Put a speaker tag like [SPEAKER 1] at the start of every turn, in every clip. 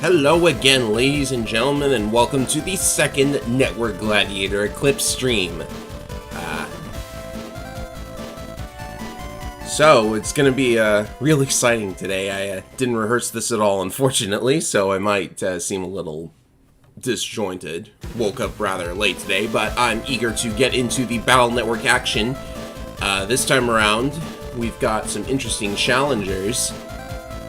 [SPEAKER 1] Hello again, ladies and gentlemen, and welcome to the second Network Gladiator Eclipse stream. So, it's going to be real exciting today. I didn't rehearse this at all, unfortunately, so I might seem a little disjointed. Woke up rather late today, but I'm eager to get into the Battle Network action. This time around, we've got some interesting challengers.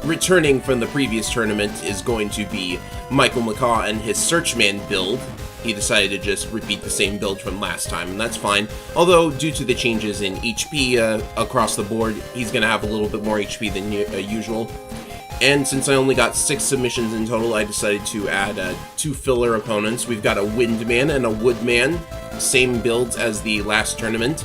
[SPEAKER 1] Returning from the previous tournament is going to be Michael McCaw and his Searchman build. He decided to just repeat the same build from last time, and that's fine. Although, due to the changes in HP across the board, he's going to have a little bit more HP than usual. And since I only got 6 submissions in total, I decided to add 2 filler opponents. We've got a Windman and a Woodman, same builds as the last tournament.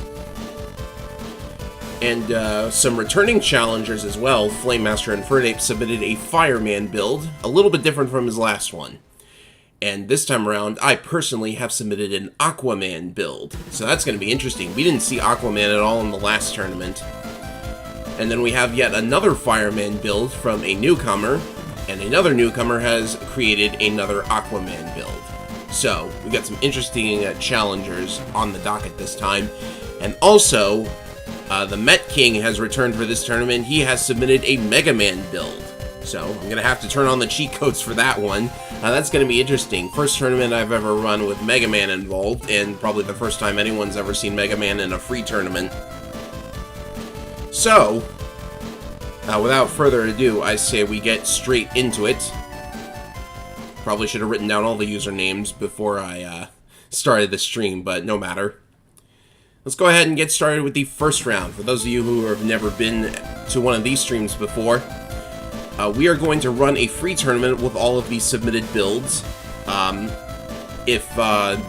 [SPEAKER 1] And some returning challengers as well. Flamemaster and Ferdape submitted a Fireman build, a little bit different from his last one. And this time around, I personally have submitted an Aquaman build. So that's going to be interesting. We didn't see Aquaman at all in the last tournament. And then we have yet another Fireman build from a newcomer. And another newcomer has created another Aquaman build. So, we got some interesting challengers on the docket this time. And also, the Met King has returned for this tournament. He has submitted a Mega Man build. So, I'm going to have to turn on the cheat codes for that one. That's going to be interesting. First tournament I've ever run with Mega Man involved, and probably the first time anyone's ever seen Mega Man in a free tournament. So, without further ado, I say we get straight into it. Probably should have written down all the usernames before I started the stream, but no matter. Let's go ahead and get started with the first round. For those of you who have never been to one of these streams before, we are going to run a free tournament with all of these submitted builds. If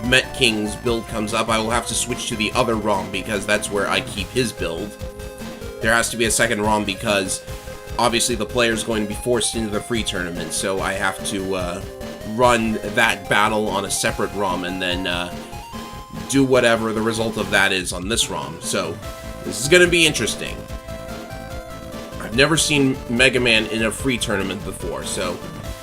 [SPEAKER 1] Met King's build comes up, I will have to switch to the other ROM because that's where I keep his build. There has to be a second ROM because obviously the player is going to be forced into the free tournament, so I have to run that battle on a separate ROM and then do whatever the result of that is on this ROM. So this is going to be interesting. I've never seen Mega Man in a free tournament before, so...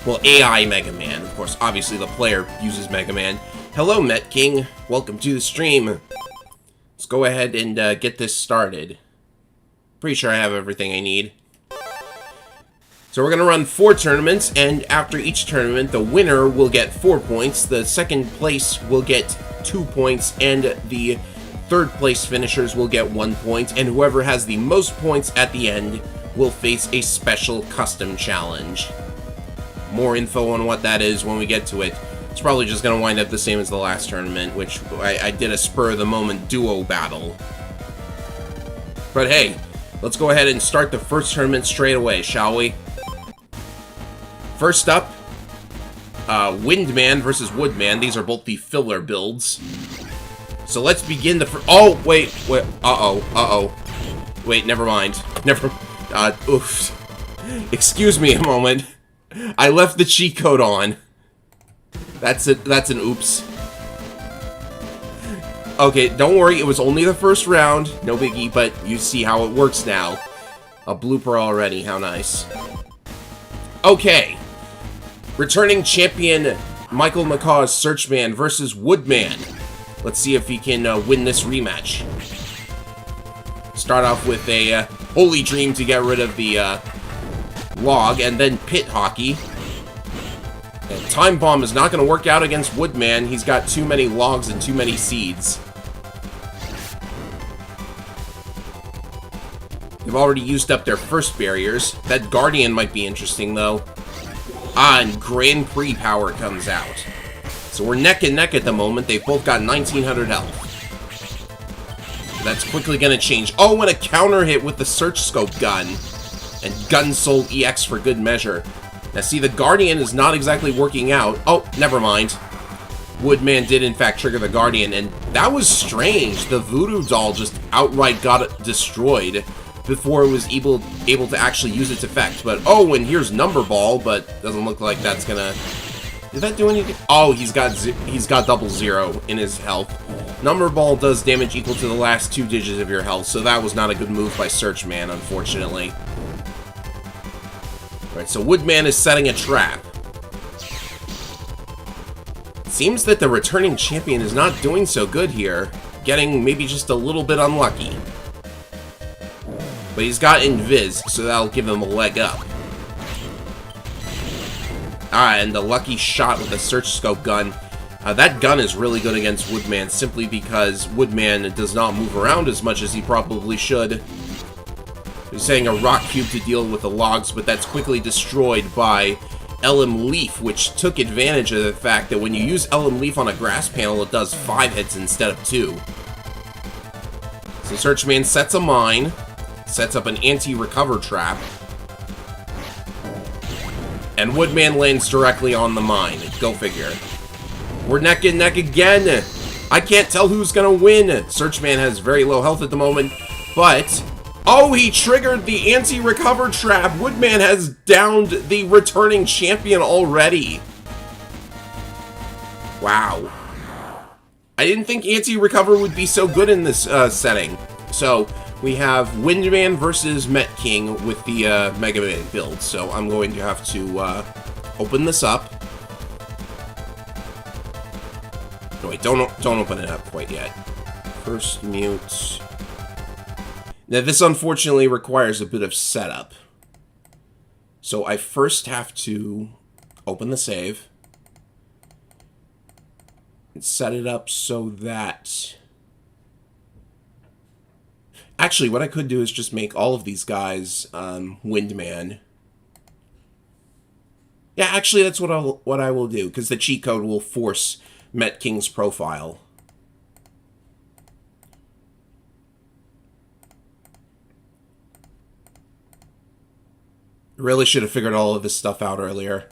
[SPEAKER 1] Well, AI Mega Man, of course. Obviously, the player uses Mega Man. Hello, Met King. Welcome to the stream. Let's go ahead and get this started. Pretty sure I have everything I need. So we're going to run 4 tournaments, and after each tournament, the winner will get 4 points, the second place will get 2 points, and the third place finishers will get 1 point, and whoever has the most points at the end will face a special custom challenge. More info on what that is when we get to it. It's probably just going to wind up the same as the last tournament, which I did a spur-of-the-moment duo battle. But hey, let's go ahead and start the first tournament straight away, shall we? First up, Windman versus Woodman. These are both the filler builds. So let's begin the oh, wait, wait, never mind. Oof. Excuse me a moment. I left the cheat code on. That's it. That's an oops. Okay, don't worry. It was only the first round. No biggie, but you see how it works now. A blooper already. How nice. Okay. Returning champion Michael McCaw's Searchman versus Woodman. Let's see if he can win this rematch. Start off with a Holy Dream to get rid of the log, and then Pit Hockey. And Time Bomb is not going to work out against Woodman. He's got too many logs and too many seeds. They've already used up their first barriers. That Guardian might be interesting, though. And Grand Prix power comes out. So we're neck and neck at the moment. They've both got 1900 health. That's quickly going to change. Oh, and a counter hit with the Search Scope gun. And Gun Soul EX for good measure. Now see, the Guardian is not exactly working out. Oh, never mind. Woodman did in fact trigger the Guardian, and that was strange. The Voodoo Doll just outright got it destroyed before it was able to actually use its effect. But, oh, and here's Number Ball, but doesn't look like that's gonna... Did that do anything? Oh, he's got 00 in his health. Number Ball does damage equal to the last 2 digits of your health, so that was not a good move by Searchman, unfortunately. Alright, so Woodman is setting a trap. Seems that the returning champion is not doing so good here. Getting maybe just a little bit unlucky. But he's got Invis, so that'll give him a leg up. And the lucky shot with the search scope gun. That gun is really good against Woodman, simply because Woodman does not move around as much as he probably should. He's saying a rock cube to deal with the logs, but that's quickly destroyed by Elm Leaf, which took advantage of the fact that when you use Elm Leaf on a grass panel, it does 5 hits instead of 2. So Searchman sets a mine, sets up an anti-recover trap, and Woodman lands directly on the mine. Go figure. We're neck and neck again. I can't tell who's gonna win. Searchman has very low health at the moment, but... Oh, he triggered the anti-recover trap. Woodman has downed the returning champion already. Wow. I didn't think anti-recover would be so good in this setting. So, we have Windman versus Met King with the Mega Man build. So, I'm going to have to open this up. No, wait, don't open it up quite yet. First mute... Now, this unfortunately requires a bit of setup. So I first have to open the save and set it up so that... Actually, what I could do is just make all of these guys Windman. Yeah, actually, that's what I will do, because the cheat code will force Met King's profile. Really should have figured all of this stuff out earlier.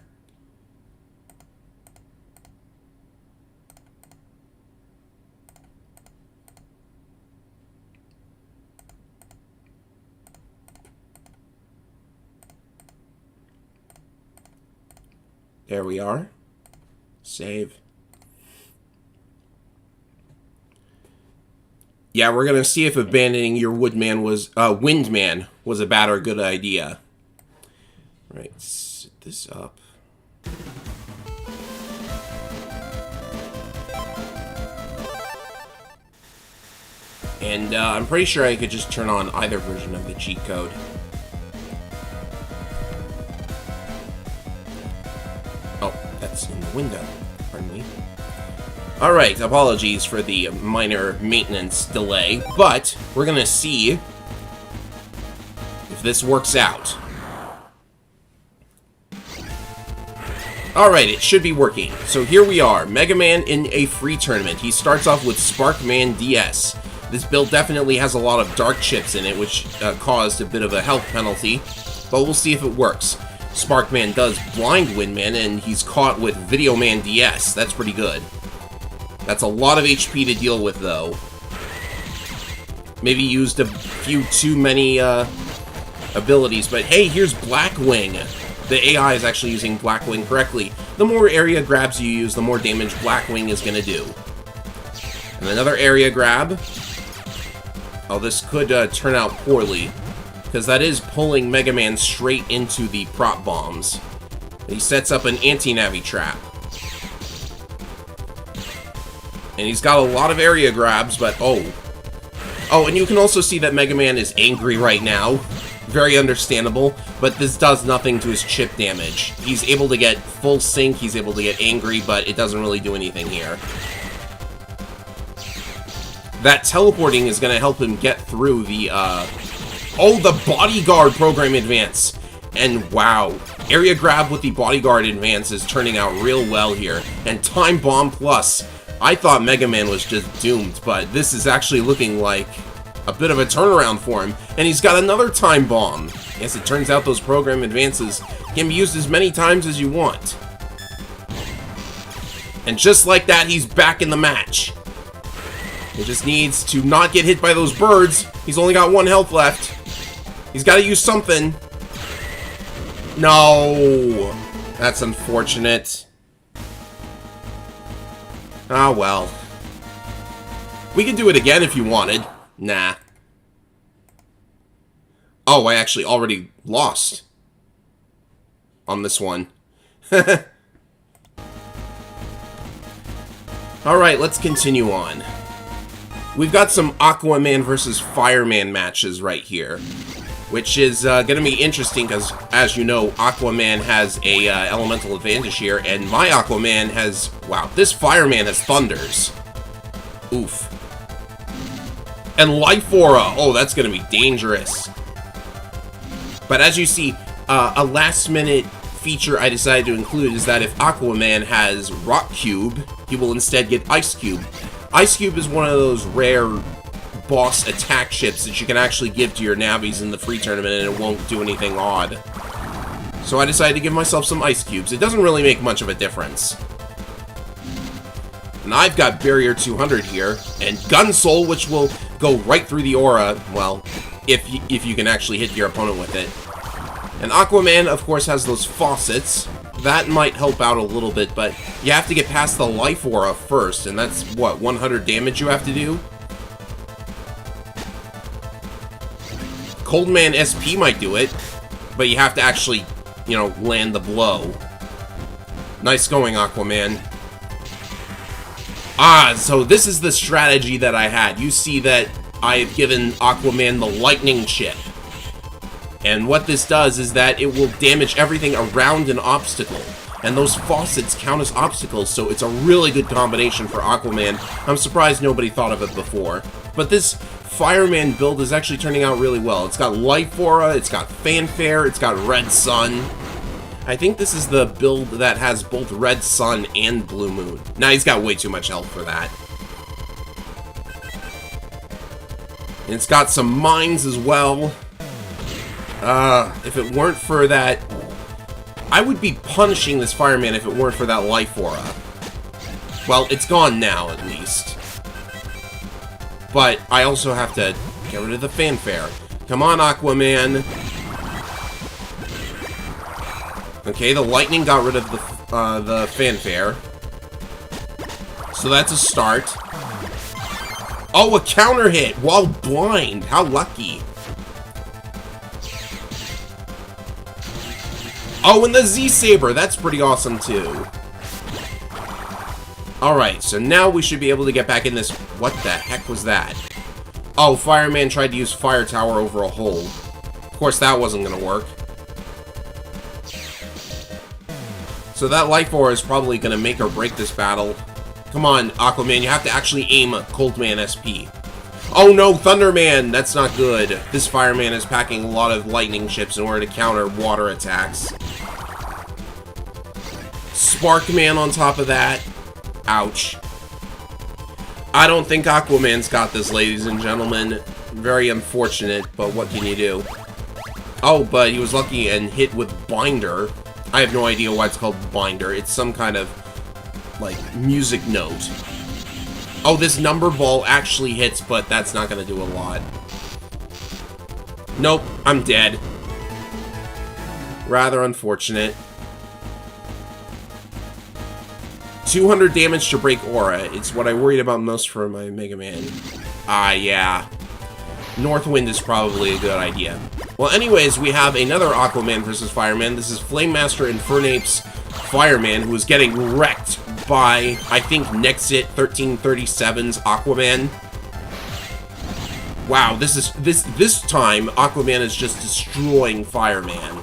[SPEAKER 1] There we are. Save. Yeah, we're gonna see if abandoning your Windman was a bad or good idea. Right, set this up. And I'm pretty sure I could just turn on either version of the cheat code. Oh, that's in the window. Pardon me. Alright, apologies for the minor maintenance delay, but we're gonna see if this works out. Alright, it should be working. So here we are, Mega Man in a free tournament. He starts off with Sparkman DS. This build definitely has a lot of dark chips in it, which caused a bit of a health penalty, but we'll see if it works. Sparkman does blind Windman, and he's caught with Video Man DS. That's pretty good. That's a lot of HP to deal with, though. Maybe used a few too many abilities, but hey, here's Blackwing. The AI is actually using Blackwing correctly. The more area grabs you use, the more damage Blackwing is going to do. And another area grab. Oh, this could turn out poorly, because that is pulling Mega Man straight into the prop bombs. He sets up an anti-navi trap. And he's got a lot of area grabs, but oh. Oh, and you can also see that Mega Man is angry right now. Very understandable, but this does nothing to his chip damage. He's able to get full sync, he's able to get angry, but it doesn't really do anything here. That teleporting is going to help him get through the, oh, the Bodyguard program advance! And wow, area grab with the Bodyguard advance is turning out real well here. And Time Bomb Plus. I thought Mega Man was just doomed, but this is actually looking like a bit of a turnaround for him, and he's got another time bomb. Yes, it turns out those program advances can be used as many times as you want. And just like that, he's back in the match. He just needs to not get hit by those birds. He's only got 1 health left. He's got to use something. No! That's unfortunate. Ah, well. We could do it again if you wanted. Nah. Oh, I actually already lost on this one. Alright, let's continue on. We've got some Aquaman versus Fireman matches right here, which is going to be interesting because, as you know, Aquaman has a elemental advantage here, and my Aquaman has... Wow, this Fireman has thunders. Oof. And Life Aura. Oh, that's going to be dangerous. But as you see, a last-minute feature I decided to include is that if Aquaman has Rock Cube, he will instead get Ice Cube. Ice Cube is one of those rare boss attack ships that you can actually give to your Navis in the free tournament and it won't do anything odd. So I decided to give myself some Ice Cubes. It doesn't really make much of a difference. And I've got Barrier 200 here, and Gun Soul, which will go right through the aura, well, if you can actually hit your opponent with it. And Aquaman, of course, has those faucets. That might help out a little bit, but you have to get past the Life Aura first, and that's, what, 100 damage you have to do? Coldman SP might do it, but you have to actually, you know, land the blow. Nice going, Aquaman. Ah, so this is the strategy that I had. You see that I've given Aquaman the lightning chip. And what this does is that it will damage everything around an obstacle. And those faucets count as obstacles, so it's a really good combination for Aquaman. I'm surprised nobody thought of it before. But this Fireman build is actually turning out really well. It's got Life Aura, it's got Fanfare, it's got Red Sun. I think this is the build that has both Red Sun and Blue Moon. Now he's got way too much health for that. And it's got some mines as well. If it weren't for that... I would be punishing this Fireman if it weren't for that Life Aura. Well, it's gone now, at least. But I also have to get rid of the Fanfare. Come on, Aquaman. Okay, the lightning got rid of the Fanfare. So that's a start. Oh, a counter hit while blind. How lucky. Oh, and the Z-Saber! That's pretty awesome, too. Alright, so now we should be able to get back in this... What the heck was that? Oh, Fireman tried to use Fire Tower over a hole. Of course, that wasn't gonna work. So that Life Aura is probably gonna make or break this battle. Come on, Aquaman, you have to actually aim Coldman SP. Oh no, Thunderman! That's not good. This Fireman is packing a lot of lightning chips in order to counter water attacks. Sparkman on top of that. Ouch. I don't think Aquaman's got this, ladies and gentlemen. Very unfortunate, but what can you do? Oh, but he was lucky and hit with Binder. I have no idea why it's called Binder. It's some kind of, like, music note. Oh, this number ball actually hits, but that's not going to do a lot. Nope, I'm dead. Rather unfortunate. 200 damage to break Aura. It's what I worried about most for my Mega Man. Ah, yeah. Northwind is probably a good idea. Well, anyways, we have another Aquaman versus Fireman. This is Flame Master Infernape's Fireman, who is getting wrecked by, I think, Nexit 1337's Aquaman. Wow, this time Aquaman is just destroying Fireman.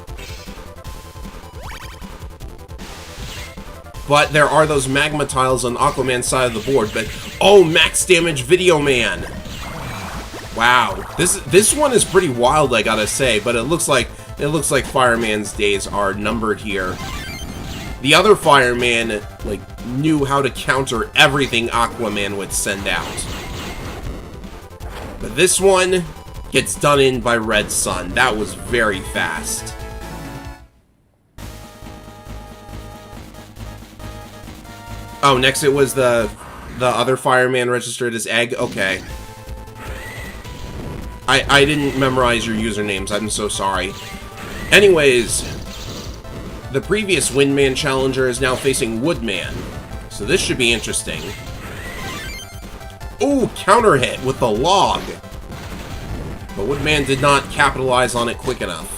[SPEAKER 1] But there are those magma tiles on Aquaman's side of the board, but oh, max damage Video Man. Wow, this one is pretty wild, I gotta say, but it looks like Fireman's days are numbered here. The other Fireman, like, knew how to counter everything Aquaman would send out. But this one gets done in by Red Sun. That was very fast. Oh, next it was the other Fireman registered as Egg? Okay. I didn't memorize your usernames. I'm so sorry. Anyways, the previous Windman challenger is now facing Woodman. So this should be interesting. Ooh, counter hit with the log. But Woodman did not capitalize on it quick enough.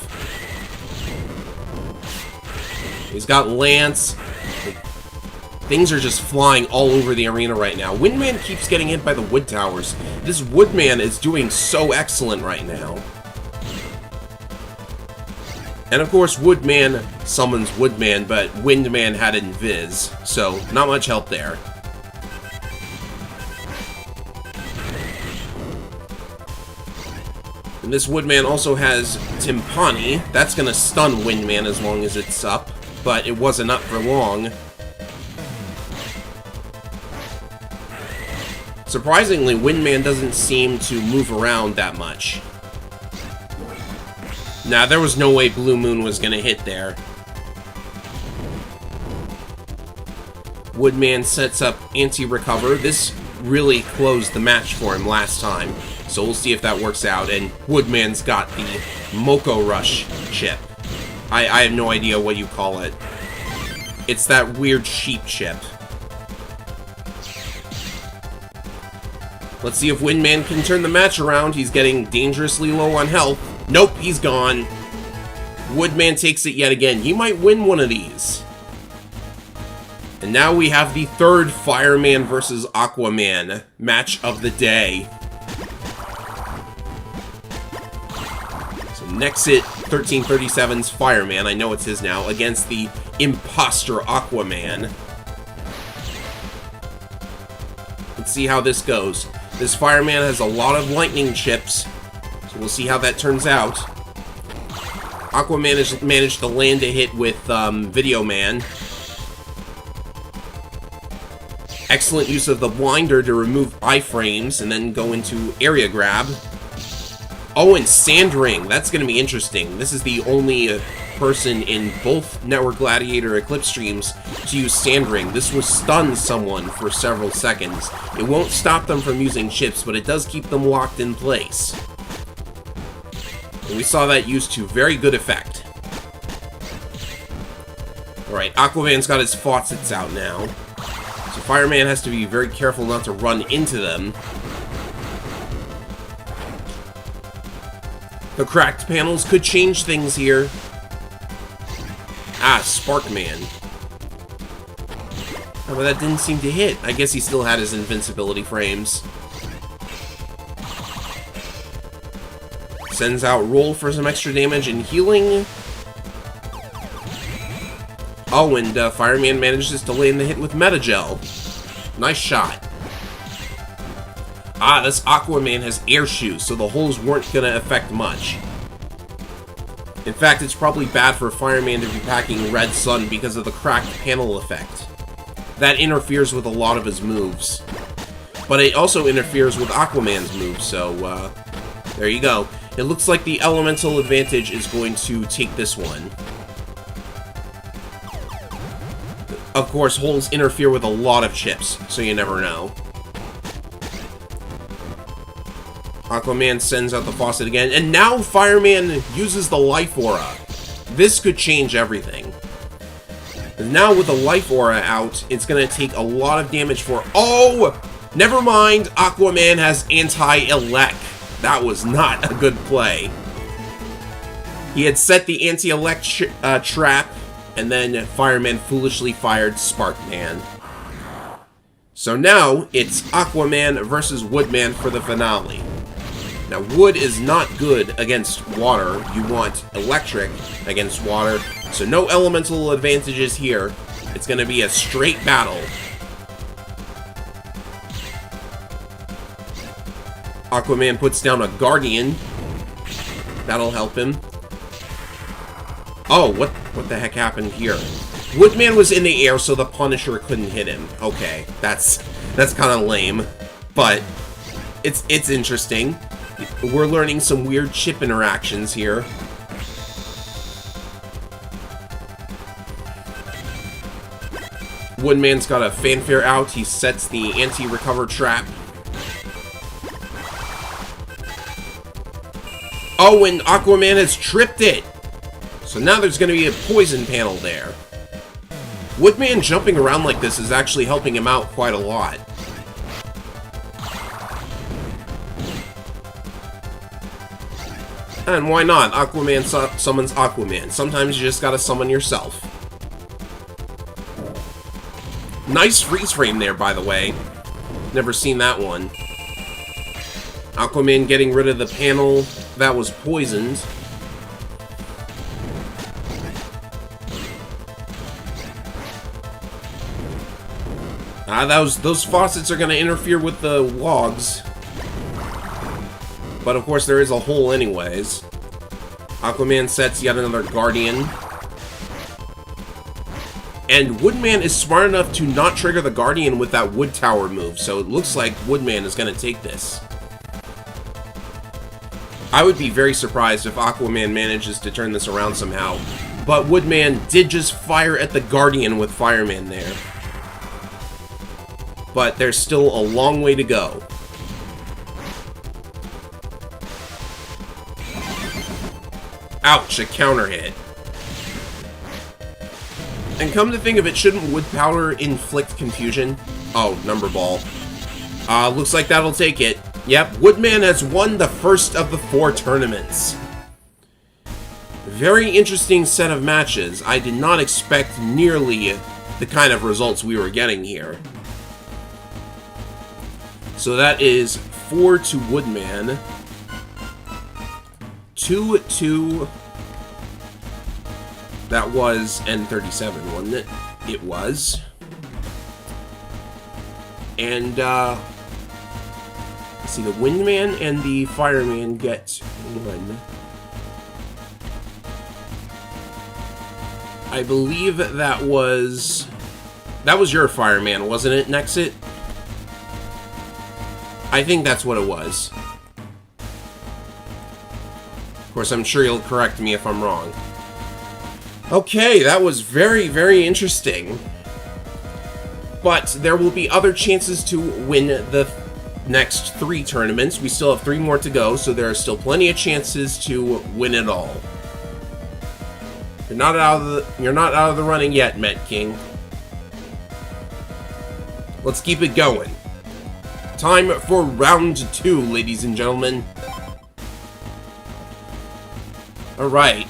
[SPEAKER 1] He's got Lance. Things are just flying all over the arena right now. Windman keeps getting hit by the wood towers. This Woodman is doing so excellent right now. And of course, Woodman summons Woodman, but Windman had Invis, so not much help there. And this Woodman also has Timpani. That's going to stun Windman as long as it's up, but it wasn't up for long. Surprisingly, Windman doesn't seem to move around that much. Nah, there was no way Blue Moon was gonna hit there. Woodman sets up anti-recover. This really closed the match for him last time, so we'll see if that works out. And Woodman's got the Moko Rush chip. I have no idea what you call it. It's that weird sheep chip. Let's see if Windman can turn the match around. He's getting dangerously low on health. Nope, he's gone. Woodman takes it yet again. He might win one of these. And now we have the third Fireman versus Aquaman match of the day. So Nexit 1337's Fireman, I know it's his now, against the imposter Aquaman. Let's see how this goes. This Fireman has a lot of lightning chips, so we'll see how that turns out. Aquaman has managed to land a hit with Video Man. Excellent use of the blinder to remove iframes and then go into area grab. Oh, and Sand Ring. That's going to be interesting. This is the only person in both Network Gladiator Eclipse streams to use Sand Ring. This will stun someone for several seconds. It won't stop them from using chips, but it does keep them locked in place. And we saw that used to very good effect. Alright, Aquaman's got his faucets out now. So Fireman has to be very careful not to run into them. The cracked panels could change things here. Ah, Sparkman. Oh, but that didn't seem to hit. I guess he still had his invincibility frames. Sends out Roll for some extra damage and healing. Oh, and Fireman manages to land the hit with Metagel. Nice shot. Ah, this Aquaman has air shoes, so the holes weren't gonna affect much. In fact, it's probably bad for Fireman to be packing Red Sun because of the cracked panel effect. That interferes with a lot of his moves. But it also interferes with Aquaman's moves, so there you go. It looks like the elemental advantage is going to take this one. Of course, holes interfere with a lot of chips, so you never know. Aquaman sends out the faucet again, and now Fireman uses the Life Aura. This could change everything. And now with the Life Aura out, it's going to take a lot of damage for... Oh! Never mind, Aquaman has Anti-Elect. That was not a good play. He had set the Anti-Elect trap, and then Fireman foolishly fired Sparkman. So now, it's Aquaman versus Woodman for the finale. Now, wood is not good against water. You want electric against water, so no elemental advantages here. It's going to be a straight battle. Aquaman puts down a Guardian. That'll help him. Oh, what the heck happened here? Woodman was in the air, so the Punisher couldn't hit him. Okay, that's kind of lame, but it's interesting. We're learning some weird chip interactions here. Woodman's got a fanfare out. He sets the anti-recover trap. Oh, and Aquaman has tripped it! So now there's going to be a poison panel there. Woodman jumping around like this is actually helping him out quite a lot. And why not? Aquaman summons Aquaman. Sometimes you just gotta summon yourself. Nice freeze frame there, by the way. Never seen that one. Aquaman getting rid of the panel that was poisoned. Those faucets are going to interfere with the logs. But of course there is a hole anyways. Aquaman sets yet another Guardian. And Woodman is smart enough to not trigger the Guardian with that Wood Tower move, so it looks like Woodman is going to take this. I would be very surprised if Aquaman manages to turn this around somehow. But Woodman did just fire at the Guardian with Fireman there. But there's still a long way to go. Ouch, a counter hit. And come to think of it, shouldn't Wood Powder inflict confusion? Oh, number ball. Looks like that'll take it. Yep, Woodman has won the first of the 4 tournaments. Very interesting set of matches. I did not expect nearly the kind of results we were getting here. So that is 4 to Woodman. 2-2. That was N37, wasn't it? It was. And, let's see, the Windman and the Fireman get 1. I believe that was your Fireman, wasn't it, Nexit? I think that's what it was. Of course, I'm sure you'll correct me if I'm wrong. Okay, that was very, very interesting. But there will be other chances to win the next 3 tournaments. We still have 3 more to go, so there are still plenty of chances to win it all. You're not out of the running yet, Met King. Let's keep it going. Time for round 2, ladies and gentlemen. Alright.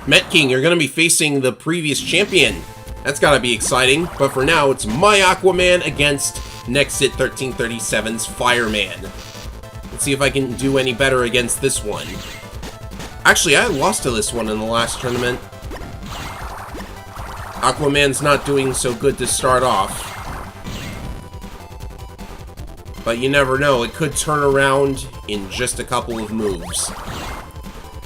[SPEAKER 1] Met King, you're going to be facing the previous champion. That's got to be exciting. But for now, it's my Aquaman against Nexit 1337's Fireman. Let's see if I can do any better against this one. Actually, I lost to this one in the last tournament. Aquaman's not doing so good to start off. But you never know, it could turn around in just a couple of moves.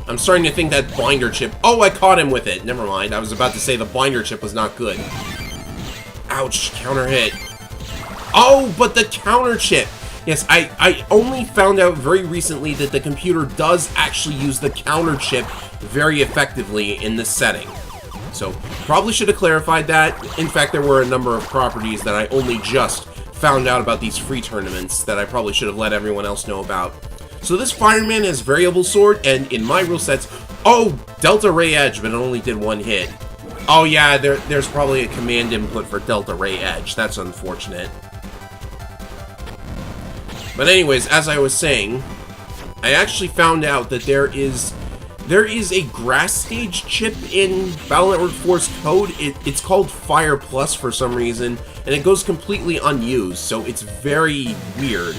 [SPEAKER 1] I'm starting to think that binder chip... Oh, I caught him with it. Never mind. I was about to say the binder chip was not good. Ouch, counter hit. Oh, but the counter chip. Yes, I only found out very recently that the computer does actually use the counter chip very effectively in this setting. So, probably should have clarified that. In fact, there were a number of properties that I only just found out about these free tournaments that I probably should have let everyone else know about. So this Fireman has variable sword, and in my rule sets... Oh, Delta Ray Edge, but it only did 1 hit. Oh yeah, there's probably a command input for Delta Ray Edge. That's unfortunate. But anyways, as I was saying, I actually found out that there is a grass stage chip in Battle Network 4's code. It's called Fire Plus for some reason, and it goes completely unused, so it's very weird.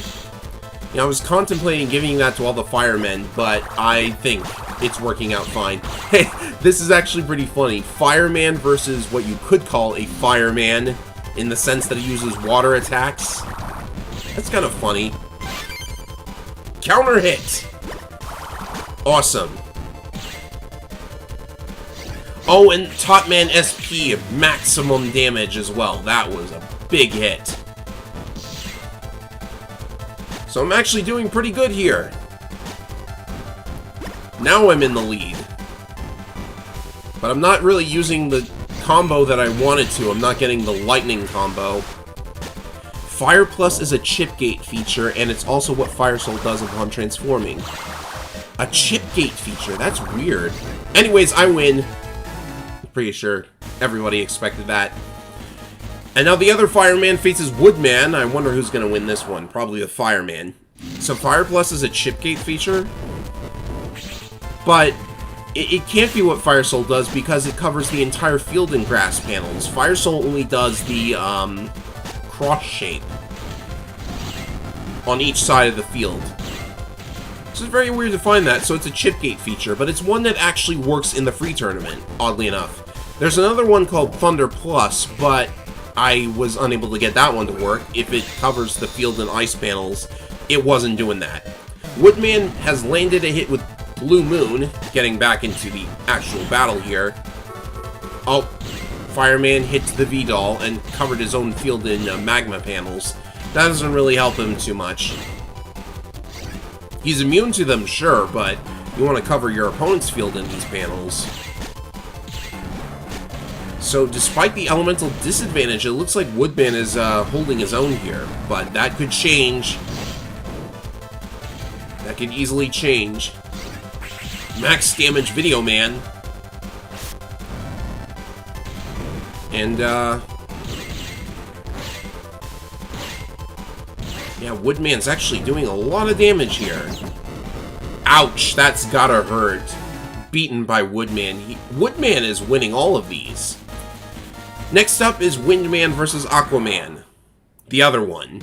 [SPEAKER 1] You know, I was contemplating giving that to all the firemen, but I think it's working out fine. Hey, this is actually pretty funny. Fireman versus what you could call a fireman, in the sense that he uses water attacks. That's kind of funny. Counter hit! Awesome. Oh, and Topman SP, maximum damage as well. That was a big hit. So I'm actually doing pretty good here. Now I'm in the lead. But I'm not really using the combo that I wanted to. I'm not getting the lightning combo. Fire Plus is a chip gate feature, and it's also what Fire Soul does upon transforming. A chip gate feature? That's weird. Anyways, I win. Pretty sure everybody expected that. And now the other Fireman faces Woodman. I wonder who's going to win this one. Probably the Fireman. So Fire Plus is a chip gate feature. But It can't be what Fire Soul does because it covers the entire field in grass panels. Fire Soul only does the cross shape on each side of the field. So it's very weird to find that, so it's a chip gate feature, but it's one that actually works in the free tournament, oddly enough. There's another one called Thunder Plus, but I was unable to get that one to work. If it covers the field and ice panels, it wasn't doing that. Woodman has landed a hit with Blue Moon, getting back into the actual battle here. Oh, Fireman hit the V-Doll and covered his own field in magma panels. That doesn't really help him too much. He's immune to them, sure, but you want to cover your opponent's field in these panels. So, despite the elemental disadvantage, it looks like Woodman is holding his own here, but that could change. That could easily change. Max damage Video Man. And, yeah, Woodman's actually doing a lot of damage here. Ouch, that's gotta hurt. Beaten by Woodman. Woodman is winning all of these. Next up is Windman versus Aquaman. The other one.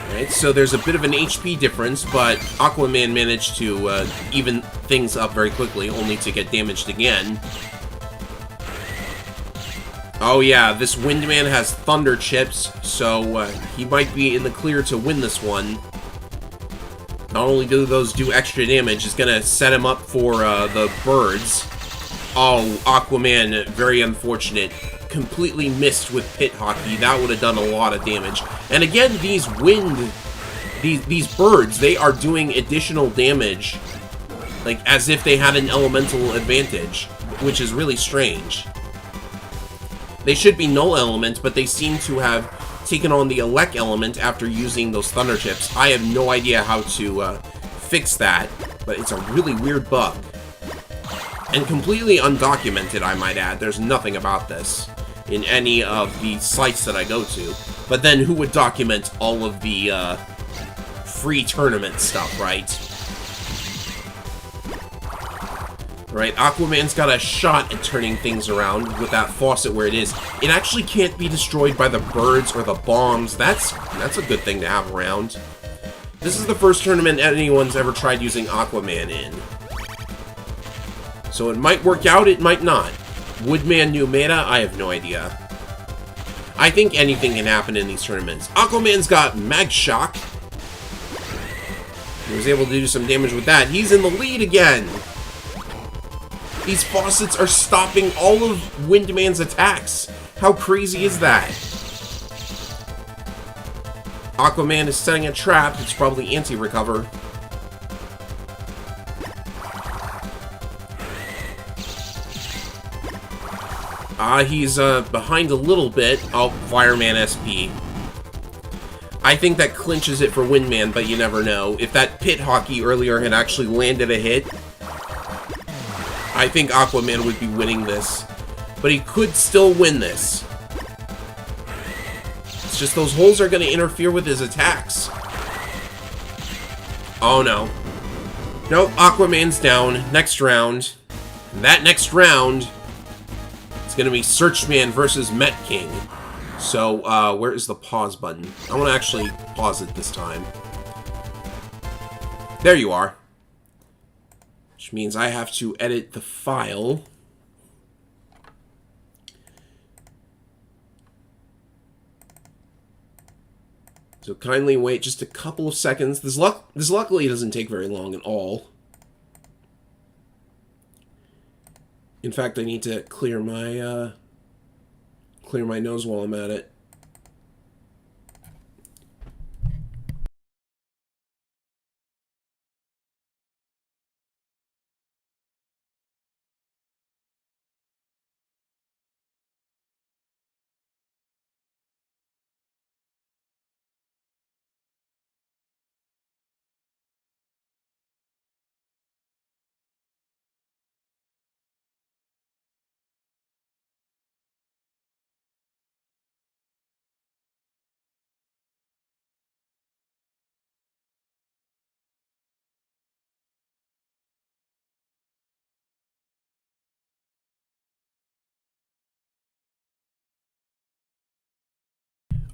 [SPEAKER 1] Alright, so there's a bit of an HP difference, but Aquaman managed to even things up very quickly, only to get damaged again. Oh yeah, this Windman has Thunder Chips, so he might be in the clear to win this one. Not only do those do extra damage, it's gonna set him up for the birds. Oh, Aquaman, very unfortunate. Completely missed with Pit Hockey. That would have done a lot of damage. And again, these birds, they are doing additional damage, like as if they had an elemental advantage, which is really strange. They should be null element, but they seem to have taken on the elect element after using those Thunder Chips. I have no idea how to fix that, but it's a really weird bug. And completely undocumented, I might add. There's nothing about this in any of the sites that I go to. But then who would document all of the free tournament stuff, right? Right, Aquaman's got a shot at turning things around with that faucet where it is. It actually can't be destroyed by the birds or the bombs. That's a good thing to have around. This is the first tournament anyone's ever tried using Aquaman in. So it might work out, it might not. Woodman new meta? I have no idea. I think anything can happen in these tournaments. Aquaman's got Mag Shock. He was able to do some damage with that. He's in the lead again. These faucets are stopping all of Windman's attacks. How crazy is that? Aquaman is setting a trap. It's probably anti-recover. He's behind a little bit. Oh, Fireman SP. I think that clinches it for Windman, but you never know. If that Pit Hockey earlier had actually landed a hit, I think Aquaman would be winning this. But he could still win this. It's just those holes are going to interfere with his attacks. Oh no. Nope, Aquaman's down. Next round. And that next round, it's going to be Searchman versus Met King. So, where is the pause button? I want to actually pause it this time. There you are. Which means I have to edit the file. So kindly wait just a couple of seconds. This luckily doesn't take very long at all. In fact, I need to clear my nose while I'm at it.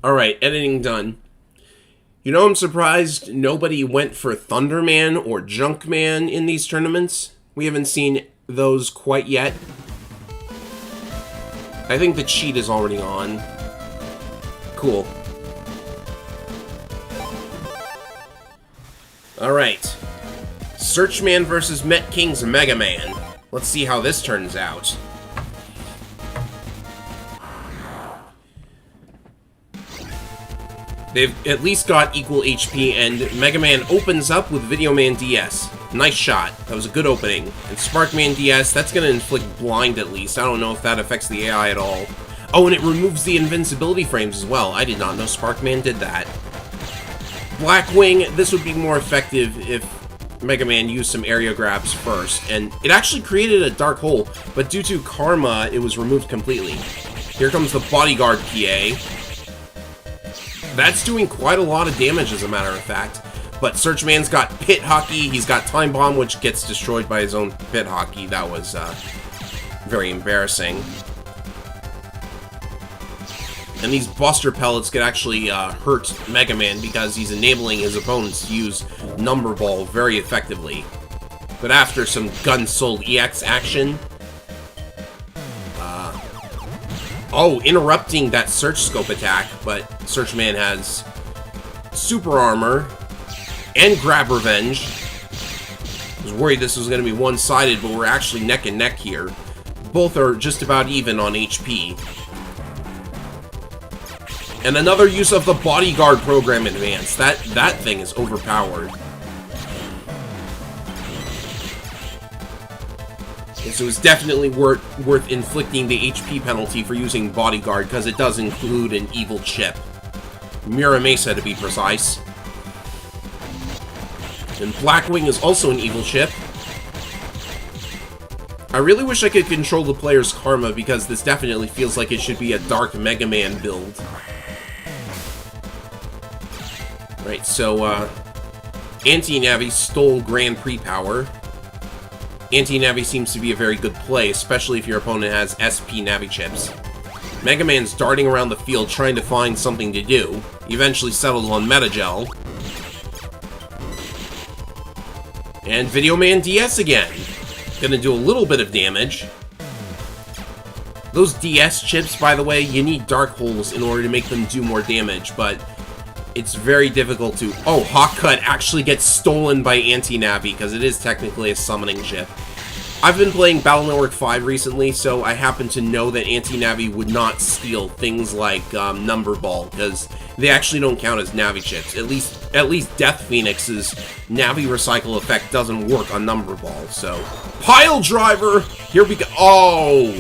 [SPEAKER 1] Alright, editing done. You know, I'm surprised nobody went for Thunderman or Junkman in these tournaments. We haven't seen those quite yet. I think the cheat is already on. Cool. Alright. Searchman versus Met King's Mega Man. Let's see how this turns out. They've at least got equal HP, and Mega Man opens up with Video Man DS. Nice shot. That was a good opening. And Sparkman DS, that's going to inflict blind at least. I don't know if that affects the AI at all. Oh, and it removes the invincibility frames as well. I did not know Sparkman did that. Blackwing, this would be more effective if Mega Man used some area grabs first. And it actually created a dark hole, but due to karma, it was removed completely. Here comes the Bodyguard PA. That's doing quite a lot of damage, as a matter of fact. But Searchman's got Pit Hockey, he's got Time Bomb, which gets destroyed by his own Pit Hockey. That was very embarrassing. And these Buster Pellets could actually hurt Mega Man because he's enabling his opponents to use Number Ball very effectively. But after some Gun Soul EX action... Oh, interrupting that Search Scope attack, but Searchman has Super Armor and Grab Revenge. I was worried this was going to be one-sided, but we're actually neck and neck here. Both are just about even on HP. And another use of the Bodyguard Program Advance. That thing is overpowered. So it's definitely worth inflicting the HP penalty for using Bodyguard, because it does include an evil chip. Muramesa, to be precise. And Blackwing is also an evil chip. I really wish I could control the player's karma, because this definitely feels like it should be a Dark Mega Man build. Right, so, Anti-Navi stole Grand Prix power. Anti-Navi seems to be a very good play, especially if your opponent has SP Navi chips. Mega Man's darting around the field trying to find something to do. He eventually settles on Metagel. And Video Man DS again. Gonna do a little bit of damage. Those DS chips, by the way, you need dark holes in order to make them do more damage, but it's very difficult to... Oh, Hawk Cut actually gets stolen by Anti-Navi, because it is technically a summoning chip. I've been playing Battle Network 5 recently, so I happen to know that Anti-Navi would not steal things like Number Ball, because they actually don't count as Navi chips. At least Death Phoenix's Navi Recycle effect doesn't work on Number Ball, so... Pile Driver! Here we go. Oh!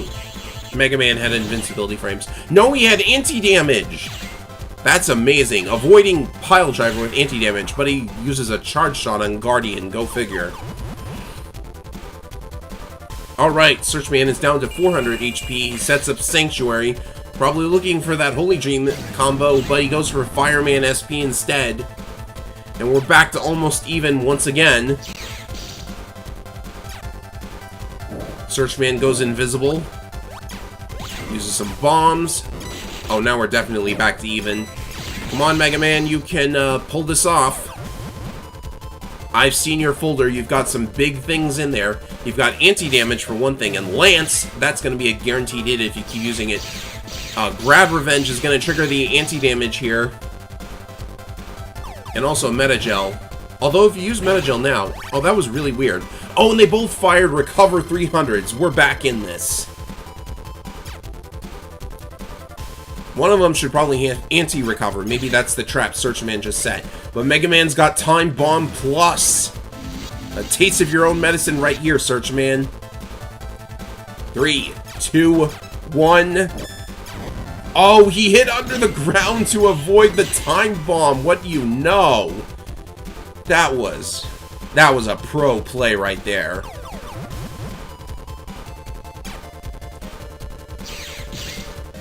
[SPEAKER 1] Mega Man had invincibility frames. No, he had anti-damage! That's amazing. Avoiding Pile Driver with anti-damage, but he uses a charge shot on Guardian. Go figure. Alright, Searchman is down to 400 HP. He sets up Sanctuary. Probably looking for that Holy Dream combo, but he goes for Fireman SP instead. And we're back to almost even once again. Searchman goes invisible. Uses some bombs. Oh, now we're definitely back to even. Come on, Mega Man, you can pull this off. I've seen your folder. You've got some big things in there. You've got anti-damage for one thing, and Lance, that's going to be a guaranteed hit if you keep using it. Grab Revenge is going to trigger the anti-damage here. And also Metagel. Although if you use Metagel now... Oh, that was really weird. Oh, and they both fired Recover 300s. We're back in this. One of them should probably have anti-recover. Maybe that's the trap Searchman just set. But Mega Man's got Time Bomb Plus. A taste of your own medicine right here, Searchman. 3, 2, 1. Oh, he hit under the ground to avoid the Time Bomb. What do you know? That was a pro play right there.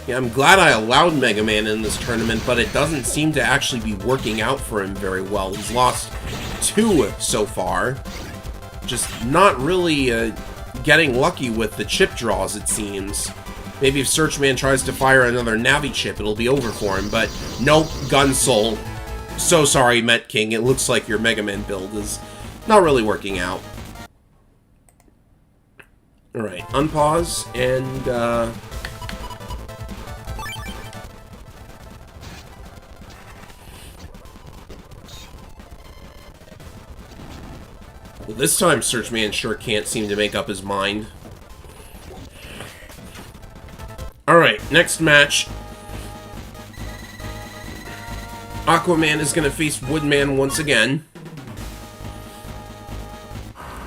[SPEAKER 1] Yeah, I'm glad I allowed Mega Man in this tournament, but it doesn't seem to actually be working out for him very well. He's lost 2 so far. Just not really getting lucky with the chip draws, it seems. Maybe if Searchman tries to fire another Navi chip, it'll be over for him, but nope, Gun Soul. So sorry, Met King, it looks like your Mega Man build is not really working out. Alright, unpause, and, well, this time Searchman sure can't seem to make up his mind. Alright, next match. Aquaman is going to face Woodman once again.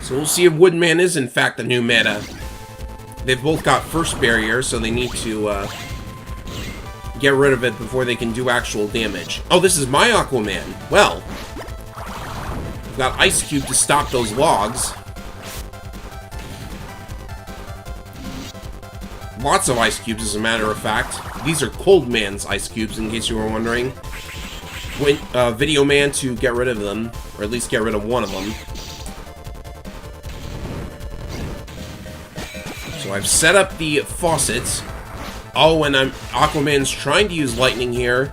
[SPEAKER 1] So we'll see if Woodman is in fact the new meta. They've both got first barrier, so they need to get rid of it before they can do actual damage. Oh, this is my Aquaman. Well, I've got Ice Cube to stop those logs. Lots of ice cubes, as a matter of fact. These are Cold Man's ice cubes, in case you were wondering. Went Video Man to get rid of them, or at least get rid of one of them. So I've set up the faucets. Oh, and Aquaman's trying to use lightning here.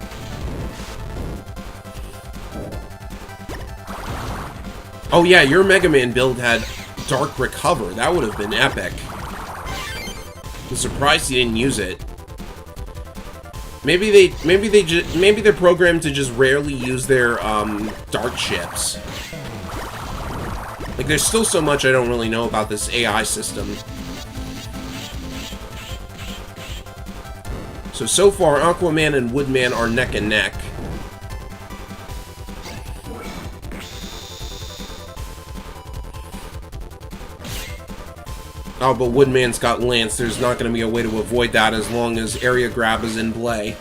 [SPEAKER 1] Oh yeah, your Mega Man build had Dark Recover. That would have been epic. I'm surprised he didn't use it. Maybe they're programmed to just rarely use their dark chips. Like, there's still so much I don't really know about this AI system. So far, Aquaman and Woodman are neck and neck. Oh, but Woodman's got Lance. There's not going to be a way to avoid that as long as area grab is in play.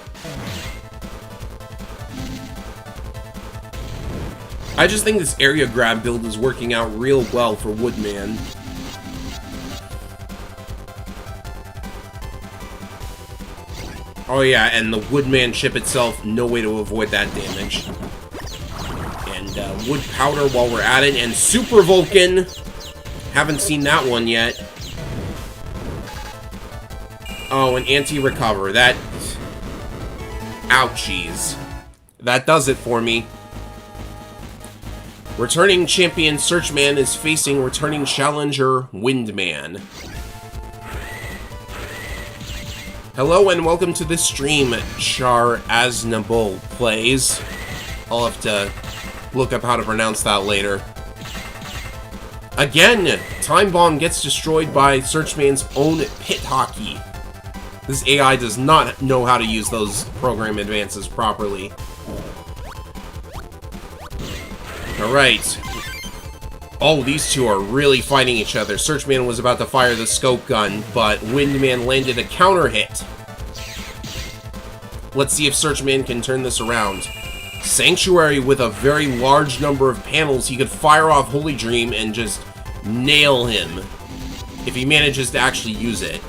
[SPEAKER 1] I just think this area grab build is working out real well for Woodman. Oh yeah, and the Woodman chip itself, no way to avoid that damage. And Wood Powder while we're at it, and Super Vulcan! Haven't seen that one yet. Oh, an anti-recover. That... Ouchies. That does it for me. Returning champion Searchman is facing returning challenger Windman. Hello and welcome to the stream, Char Aznavour plays. I'll have to look up how to pronounce that later. Again, Time Bomb gets destroyed by Searchman's own pit hockey. This AI does not know how to use those program advances properly. Alright. Oh, these two are really fighting each other. Searchman was about to fire the scope gun, but Windman landed a counter hit. Let's see if Searchman can turn this around. Sanctuary with a very large number of panels. He could fire off Holy Dream and just nail him if he manages to actually use it.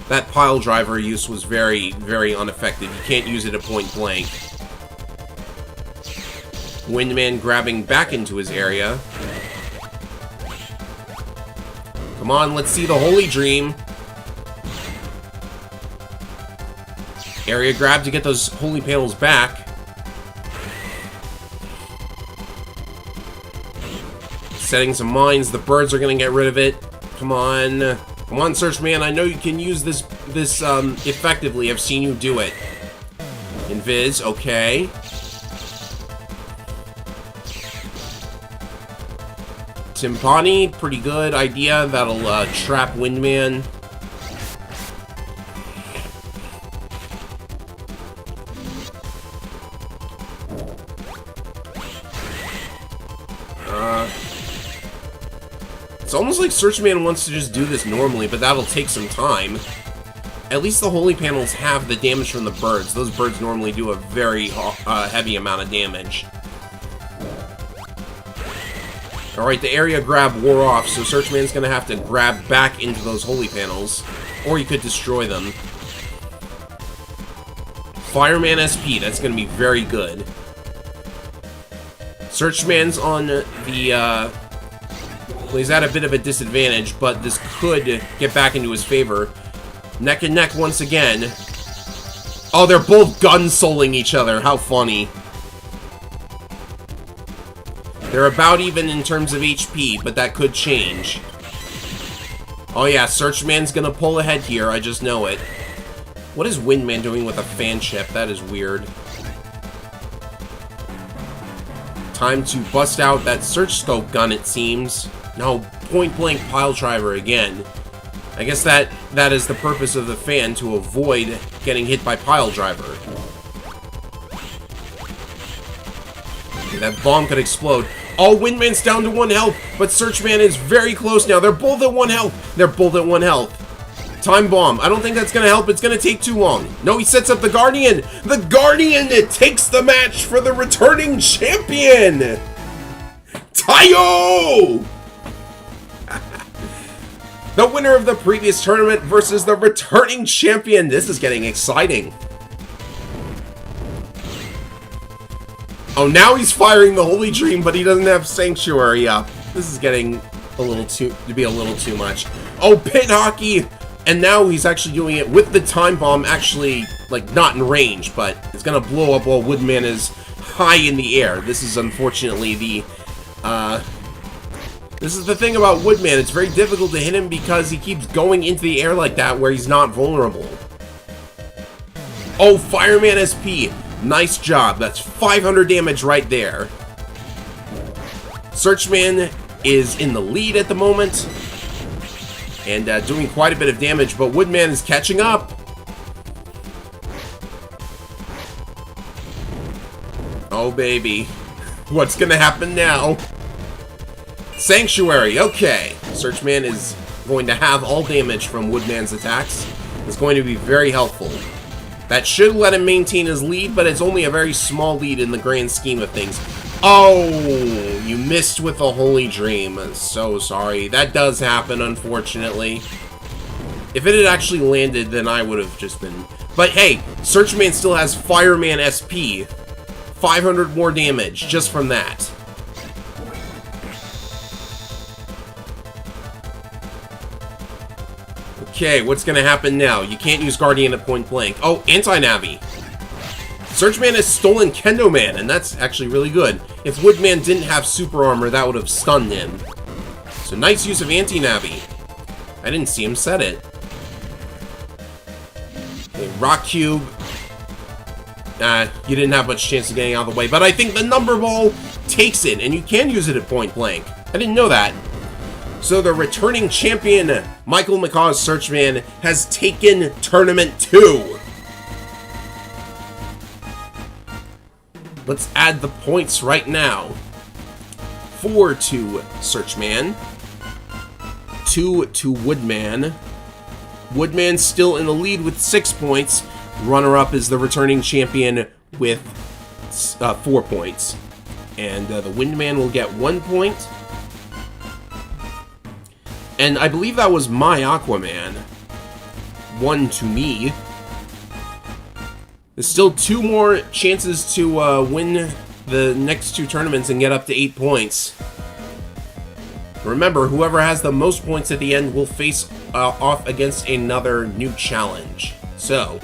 [SPEAKER 1] That pile driver use was very, very ineffective. You can't use it at point blank. Windman grabbing back into his area. Come on, let's see the Holy Dream. Area grab to get those holy panels back. Setting some mines. The birds are going to get rid of it. Come on. Come on, Searchman. I know you can use this effectively. I've seen you do it. Invis, okay. Timpani, pretty good idea. That'll trap Windman. It's almost like Searchman wants to just do this normally, but that'll take some time. At least the holy panels have the damage from the birds. Those birds normally do a very heavy amount of damage. Alright, the area grab wore off, so Searchman's gonna have to grab back into those holy panels. Or he could destroy them. Fireman SP, that's gonna be very good. Searchman's on the, well, he's at a bit of a disadvantage, but this could get back into his favor. Neck and neck once again. Oh, they're both gun-souling each other. How funny. They're about even in terms of HP, but that could change. Oh yeah, Searchman's gonna pull ahead here, I just know it. What is Windman doing with a fan chip? That is weird. Time to bust out that search scope gun, it seems. No, point-blank pile driver again. I guess that is the purpose of the fan, to avoid getting hit by pile driver. Okay, that bomb could explode. Oh, Windman's down to 1 health, but Searchman is very close now. They're both at 1 health. They're both at 1 health. Time bomb. I don't think that's going to help. It's going to take too long. No, he sets up the Guardian. The Guardian takes the match for the returning champion. Tayo! The winner of the previous tournament versus the returning champion. This is getting exciting. Oh, now he's firing the Holy Dream, but he doesn't have Sanctuary up. This is getting a little too much. Oh, pit hockey! And now he's actually doing it with the time bomb, actually, like, not in range, but it's gonna blow up while Woodman is high in the air. This is unfortunately the, this is the thing about Woodman. It's very difficult to hit him because he keeps going into the air like that where he's not vulnerable. Oh, Fireman SP. Nice job. That's 500 damage right there. Searchman is in the lead at the moment. And doing quite a bit of damage, but Woodman is catching up. Oh, baby. What's gonna happen now? Sanctuary, okay. Searchman is going to have all damage from Woodman's attacks. It's going to be very helpful. That should let him maintain his lead, but it's only a very small lead in the grand scheme of things. Oh, you missed with the Holy Dream. So sorry. That does happen, unfortunately. If it had actually landed, then I would have just been... But hey, Searchman still has Fireman SP. 500 more damage just from that. Okay, what's gonna happen now? You can't use Guardian at point blank. Oh, anti-Navi. Searchman has stolen Kendo Man, and that's actually really good. If Woodman didn't have super armor, that would have stunned him. So nice use of anti-Navi. I didn't see him set it. Okay, Rock Cube. You didn't have much chance of getting out of the way, but I think the Number Ball takes it, and you can use it at point blank. I didn't know that. So the returning champion, Michael McCaw's Searchman, has taken Tournament 2. Let's add the points right now. 4 to Searchman. 2 to Woodman. Woodman's still in the lead with 6 points. Runner-up is the returning champion with 4 points. And the Windman will get 1 point. And I believe that was my Aquaman. 1 to me. There's still 2 more chances to win the next 2 tournaments and get up to 8 points. Remember, whoever has the most points at the end will face off against another new challenge. So,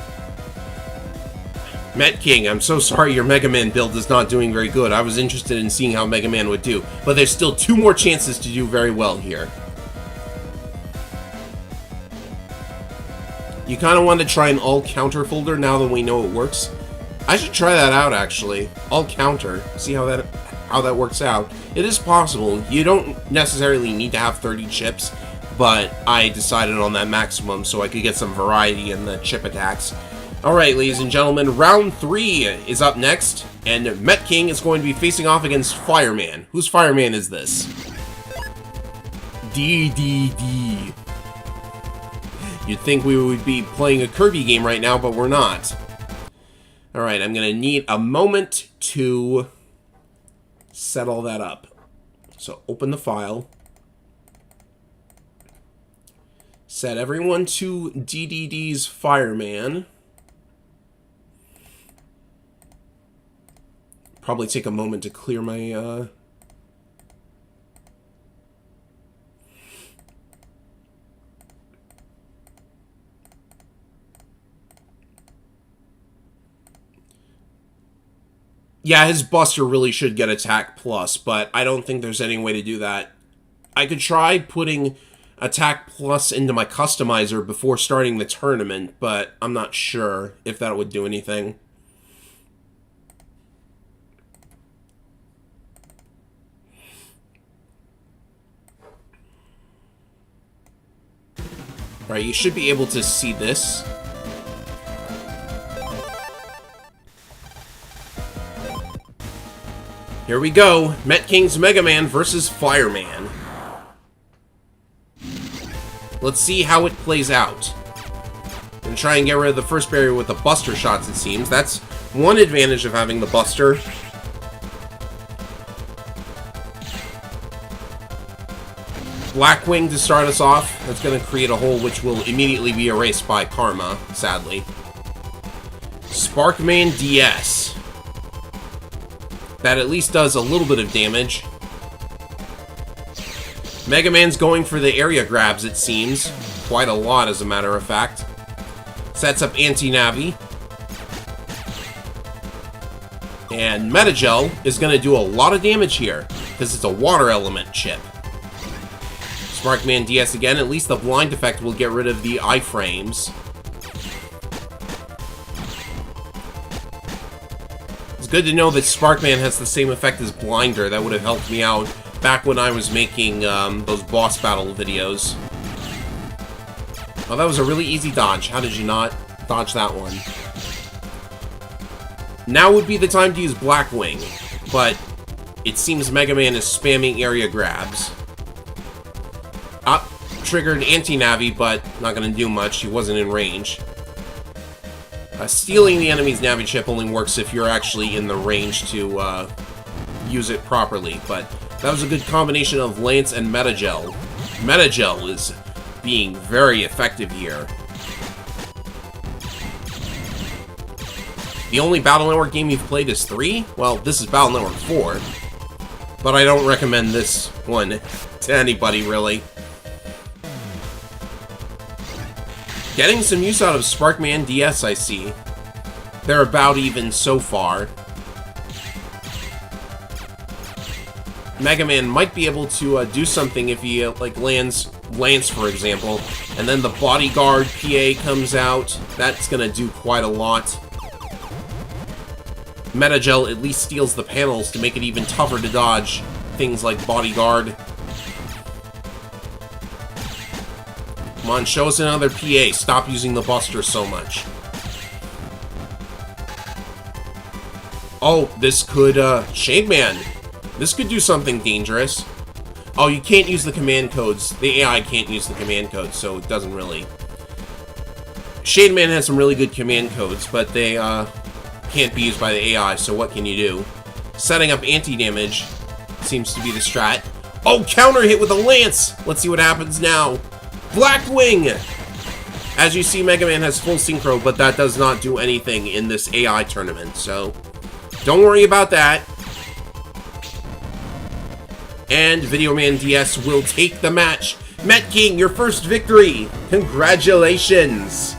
[SPEAKER 1] Met King, I'm so sorry your Mega Man build is not doing very good. I was interested in seeing how Mega Man would do. But there's still 2 more chances to do very well here. You kind of want to try an all-counter folder now that we know it works. I should try that out, actually. All-counter. See how that works out. It is possible. You don't necessarily need to have 30 chips, but I decided on that maximum so I could get some variety in the chip attacks. Alright, ladies and gentlemen, round 3 is up next, and Met King is going to be facing off against Fireman. Whose Fireman is this? DDD. You'd think we would be playing a Kirby game right now, but we're not. Alright, I'm going to need a moment to set all that up. So open the file. Set everyone to DDD's Fireman. Probably take a moment to clear my... Yeah, his Buster really should get Attack Plus, but I don't think there's any way to do that. I could try putting Attack Plus into my customizer before starting the tournament, but I'm not sure if that would do anything. Alright, you should be able to see this. Here we go. Met King's Mega Man versus Fireman. Let's see how it plays out. I'm gonna try and get rid of the first barrier with the Buster shots, it seems. That's one advantage of having the Buster. Blackwing to start us off. That's going to create a hole which will immediately be erased by Karma, sadly. Sparkman DS. That at least does a little bit of damage. Mega Man's going for the area grabs, it seems. Quite a lot, as a matter of fact. Sets up Anti-Navi. And Metagel is going to do a lot of damage here, because it's a water element chip. Sparkman DS again. At least the blind effect will get rid of the iframes. It's good to know that Sparkman has the same effect as Blinder. That would have helped me out back when I was making those boss battle videos. Oh, that was a really easy dodge. How did you not dodge that one? Now would be the time to use Blackwing, but it seems Mega Man is spamming area grabs. Triggered Anti-Navi, but not going to do much. He wasn't in range. Stealing the enemy's Navi chip only works if you're actually in the range to use it properly, but that was a good combination of Lance and Metagel. Metagel is being very effective here. The only Battle Network game you've played is 3? Well, this is Battle Network 4, but I don't recommend this one to anybody, really. Getting some use out of Sparkman DS, I see. They're about even so far. Mega Man might be able to do something if he, like, lands Lance, for example, and then the Bodyguard PA comes out. That's gonna do quite a lot. Metagel at least steals the panels to make it even tougher to dodge things like Bodyguard. Come on, show us another PA. Stop using the Buster so much. Oh, this could, Shade Man. This could do something dangerous. Oh, you can't use the command codes. The AI can't use the command codes, so it doesn't really... Shade Man has some really good command codes, but they, can't be used by the AI, so what can you do? Setting up anti-damage seems to be the strat. Oh, counter hit with a Lance! Let's see what happens now. Blackwing! As you see, Mega Man has full synchro, but that does not do anything in this AI tournament, so don't worry about that. And Video Man DS will take the match. Met King, your first victory! Congratulations!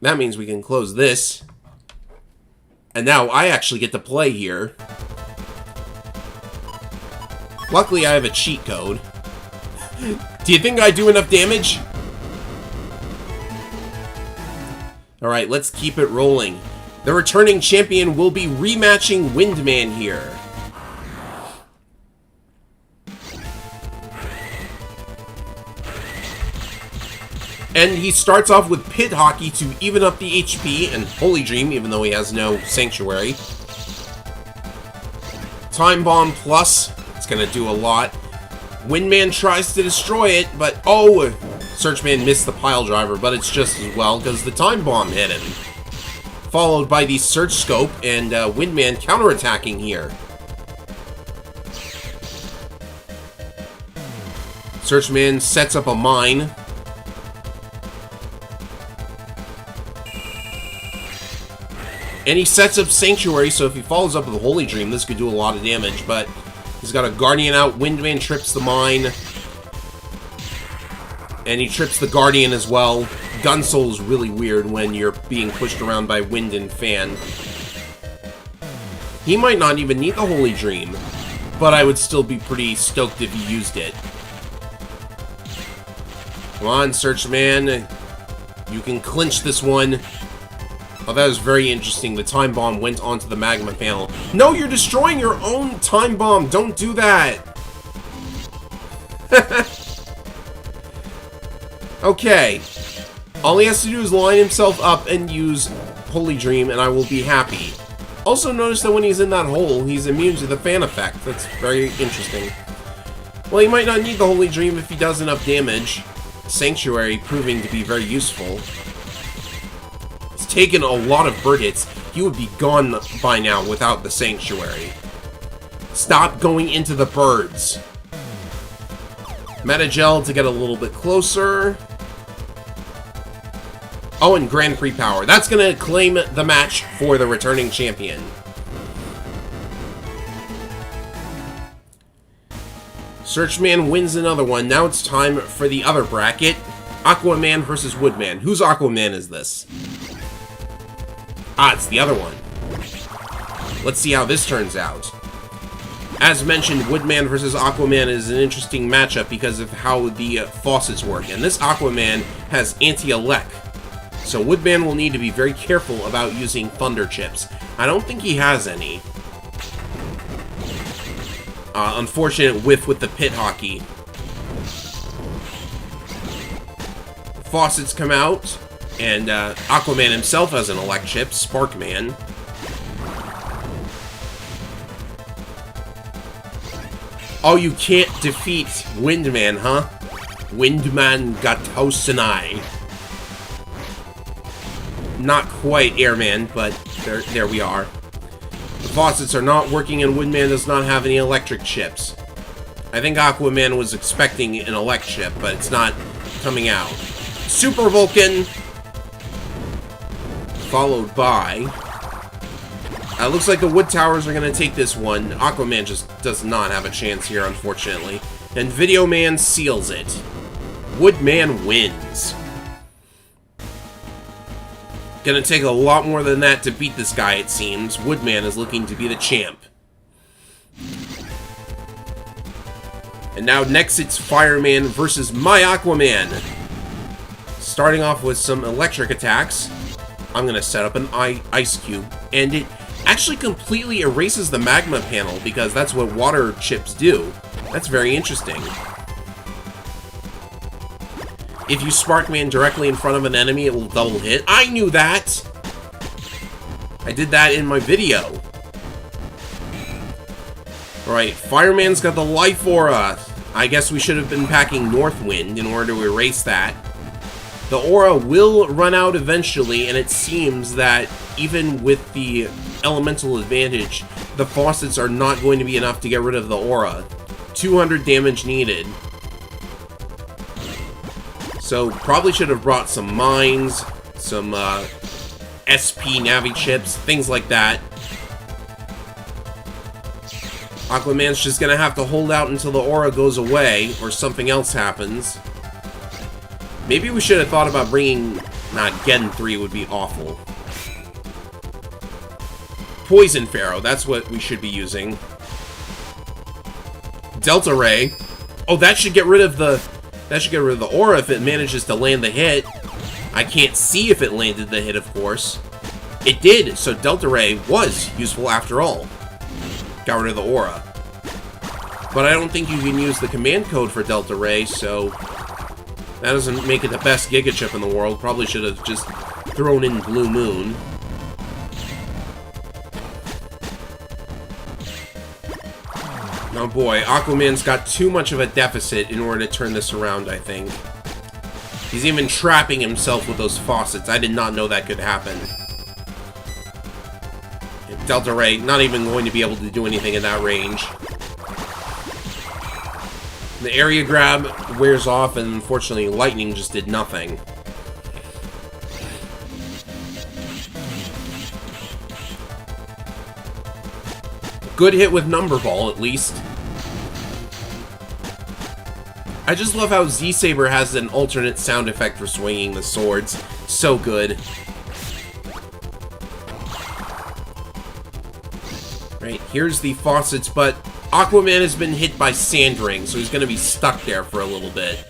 [SPEAKER 1] That means we can close this. And now I actually get to play here. Luckily, I have a cheat code. Do you think I do enough damage? Alright, let's keep it rolling. The returning champion will be rematching Windman here. And he starts off with Pit Hockey to even up the HP, and Holy Dream, even though he has no Sanctuary. Time Bomb Plus, it's gonna do a lot. Windman tries to destroy it, but oh! Searchman missed the Pile Driver, but it's just as well, because the Time Bomb hit him. Followed by the Search Scope, and Windman counterattacking here. Searchman sets up a mine. And he sets up Sanctuary, so if he follows up with a Holy Dream, this could do a lot of damage, but he's got a Guardian out, Windman trips the mine. And he trips the Guardian as well. gun soul is really weird when you're being pushed around by wind and fan. He might not even need the Holy Dream, but I would still be pretty stoked if he used it. Come on, Search Man. You can clinch this one. Oh, that was very interesting. The time bomb went onto the magma panel. No, you're destroying your own time bomb. Don't do that. Okay. All he has to do is line himself up and use Holy Dream, and I will be happy. Also, notice that when he's in that hole, he's immune to the fan effect. That's very interesting. Well, he might not need the Holy Dream if he does enough damage. Sanctuary proving to be very useful. It's taken a lot of bird hits. He would be gone by now without the Sanctuary. Stop going into the birds. Metagel to get a little bit closer. Oh, and Grand Prix Power. That's going to claim the match for the returning champion. Searchman wins another one. Now it's time for the other bracket. Aquaman versus Woodman. Whose Aquaman is this? Ah, it's the other one. Let's see how this turns out. As mentioned, Woodman versus Aquaman is an interesting matchup because of how the faucets work. And this Aquaman has anti-elect. So Woodman will need to be very careful about using Thunder Chips. I don't think he has any. Unfortunate whiff with the pit hockey. Faucets come out, and Aquaman himself has an elect chip, Sparkman. Oh, you can't defeat Windman, huh? Windman Gatousenai. Not quite Airman, but there we are. The faucets are not working and Woodman does not have any electric chips. I think Aquaman was expecting an elect chip, but it's not coming out. Super Vulcan! Followed by... looks like the Wood Towers are going to take this one. Aquaman just does not have a chance here, unfortunately. And Video Man seals it. Woodman wins. Gonna take a lot more than that to beat this guy, it seems. Woodman is looking to be the champ. And now next it's Fireman versus my Aquaman. Starting off with some electric attacks. I'm gonna set up an ice cube. And it actually completely erases the magma panel because that's what water chips do. That's very interesting. If you Sparkman directly in front of an enemy, it will double hit. I knew that! I did that in my video. Alright, Fireman's got the Life Aura. I guess we should have been packing Northwind in order to erase that. The aura will run out eventually, and it seems that even with the elemental advantage, the faucets are not going to be enough to get rid of the aura. 200 damage needed. So, probably should have brought some mines, some SP Navi chips, things like that. Aquaman's just gonna have to hold out until the aura goes away, or something else happens. Maybe we should have thought about bringing... Nah, Gen 3 would be awful. Poison Pharaoh, that's what we should be using. Delta Ray. Oh, that should get rid of the... That should get rid of the aura if it manages to land the hit. I can't see if it landed the hit, of course. It did, so Delta Ray was useful after all. Got rid of the aura. But I don't think you can use the command code for Delta Ray, so... That doesn't make it the best Giga Chip in the world. Probably should have just thrown in Blue Moon. Oh boy, Aquaman's got too much of a deficit in order to turn this around, I think. He's even trapping himself with those faucets. I did not know that could happen. Delta Ray, not even going to be able to do anything in that range. The area grab wears off, and unfortunately, lightning just did nothing. Good hit with Number Ball, at least. I just love how Z-Saber has an alternate sound effect for swinging the swords. So good. Right, here's the faucets, but Aquaman has been hit by sand ring, so he's going to be stuck there for a little bit.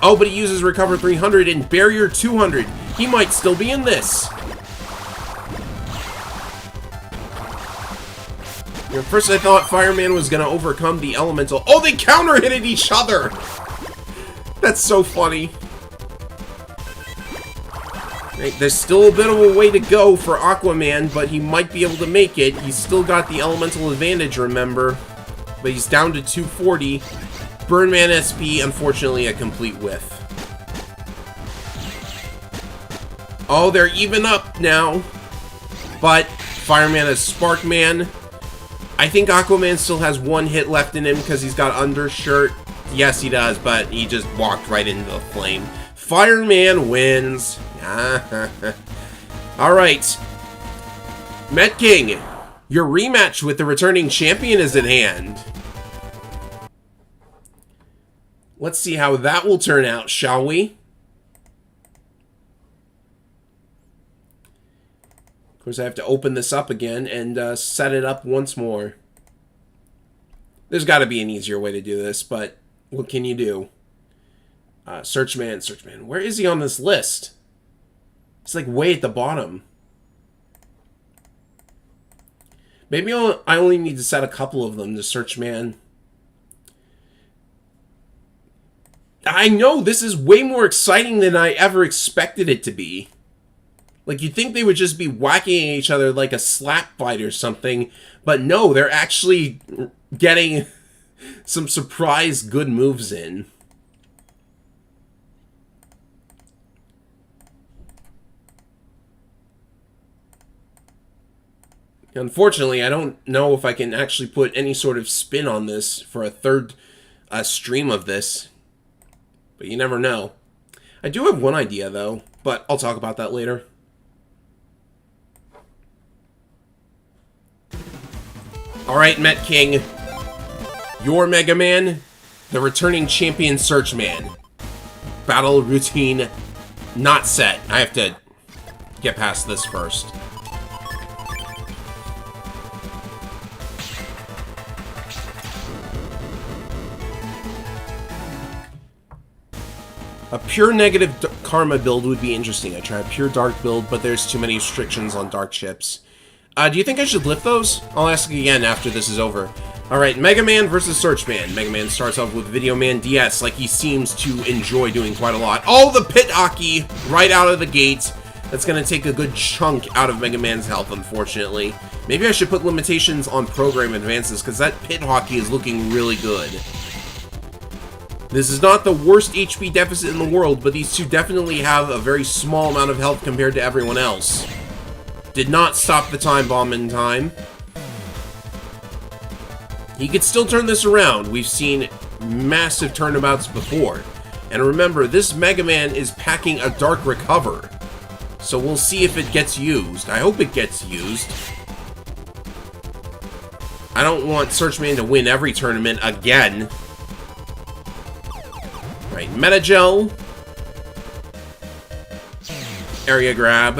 [SPEAKER 1] Oh, but he uses Recover 300 and Barrier 200. He might still be in this. At first I thought Fireman was going to overcome the elemental. Oh, they counter-hit at each other! That's so funny. Right, there's still a bit of a way to go for Aquaman, but he might be able to make it. He's still got the elemental advantage, remember. But he's down to 240. Birdman SP, unfortunately, a complete whiff. Oh, they're even up now. But Fireman has Sparkman. I think Aquaman still has one hit left in him because he's got undershirt. Yes, he does, but he just walked right into the flame. Fireman wins. Alright. Met King, your rematch with the returning champion is at hand. Let's see how that will turn out, shall we? Of course, I have to open this up again and set it up once more. There's got to be an easier way to do this, but what can you do? Searchman. Where is he on this list? It's like way at the bottom. Maybe I only need to set a couple of them to Searchman. I know, this is way more exciting than I ever expected it to be. Like, you'd think they would just be whacking at each other like a slap fight or something. But no, they're actually getting some surprise good moves in. Unfortunately, I don't know if I can actually put any sort of spin on this for a third stream of this. But you never know. I do have one idea, though, but I'll talk about that later. Alright, Met King. Your Mega Man, the returning champion Searchman. Battle routine not set. I have to get past this first. A pure negative karma build would be interesting. I tried a pure dark build, but there's too many restrictions on dark chips. Do you think I should lift those? I'll ask again after this is over. Alright, Mega Man versus Searchman. Mega Man starts off with Video Man DS, like he seems to enjoy doing quite a lot. Oh, the pit hockey right out of the gate. That's going to take a good chunk out of Mega Man's health, unfortunately. Maybe I should put limitations on program advances, because that pit hockey is looking really good. This is not the worst HP deficit in the world, but these two definitely have a very small amount of health compared to everyone else. Did not stop the time bomb in time. He could still turn this around. We've seen massive turnabouts before. And remember, this Mega Man is packing a Dark Recover. So we'll see if it gets used. I hope it gets used. I don't want Searchman to win every tournament again. Right, Metagel. Area grab.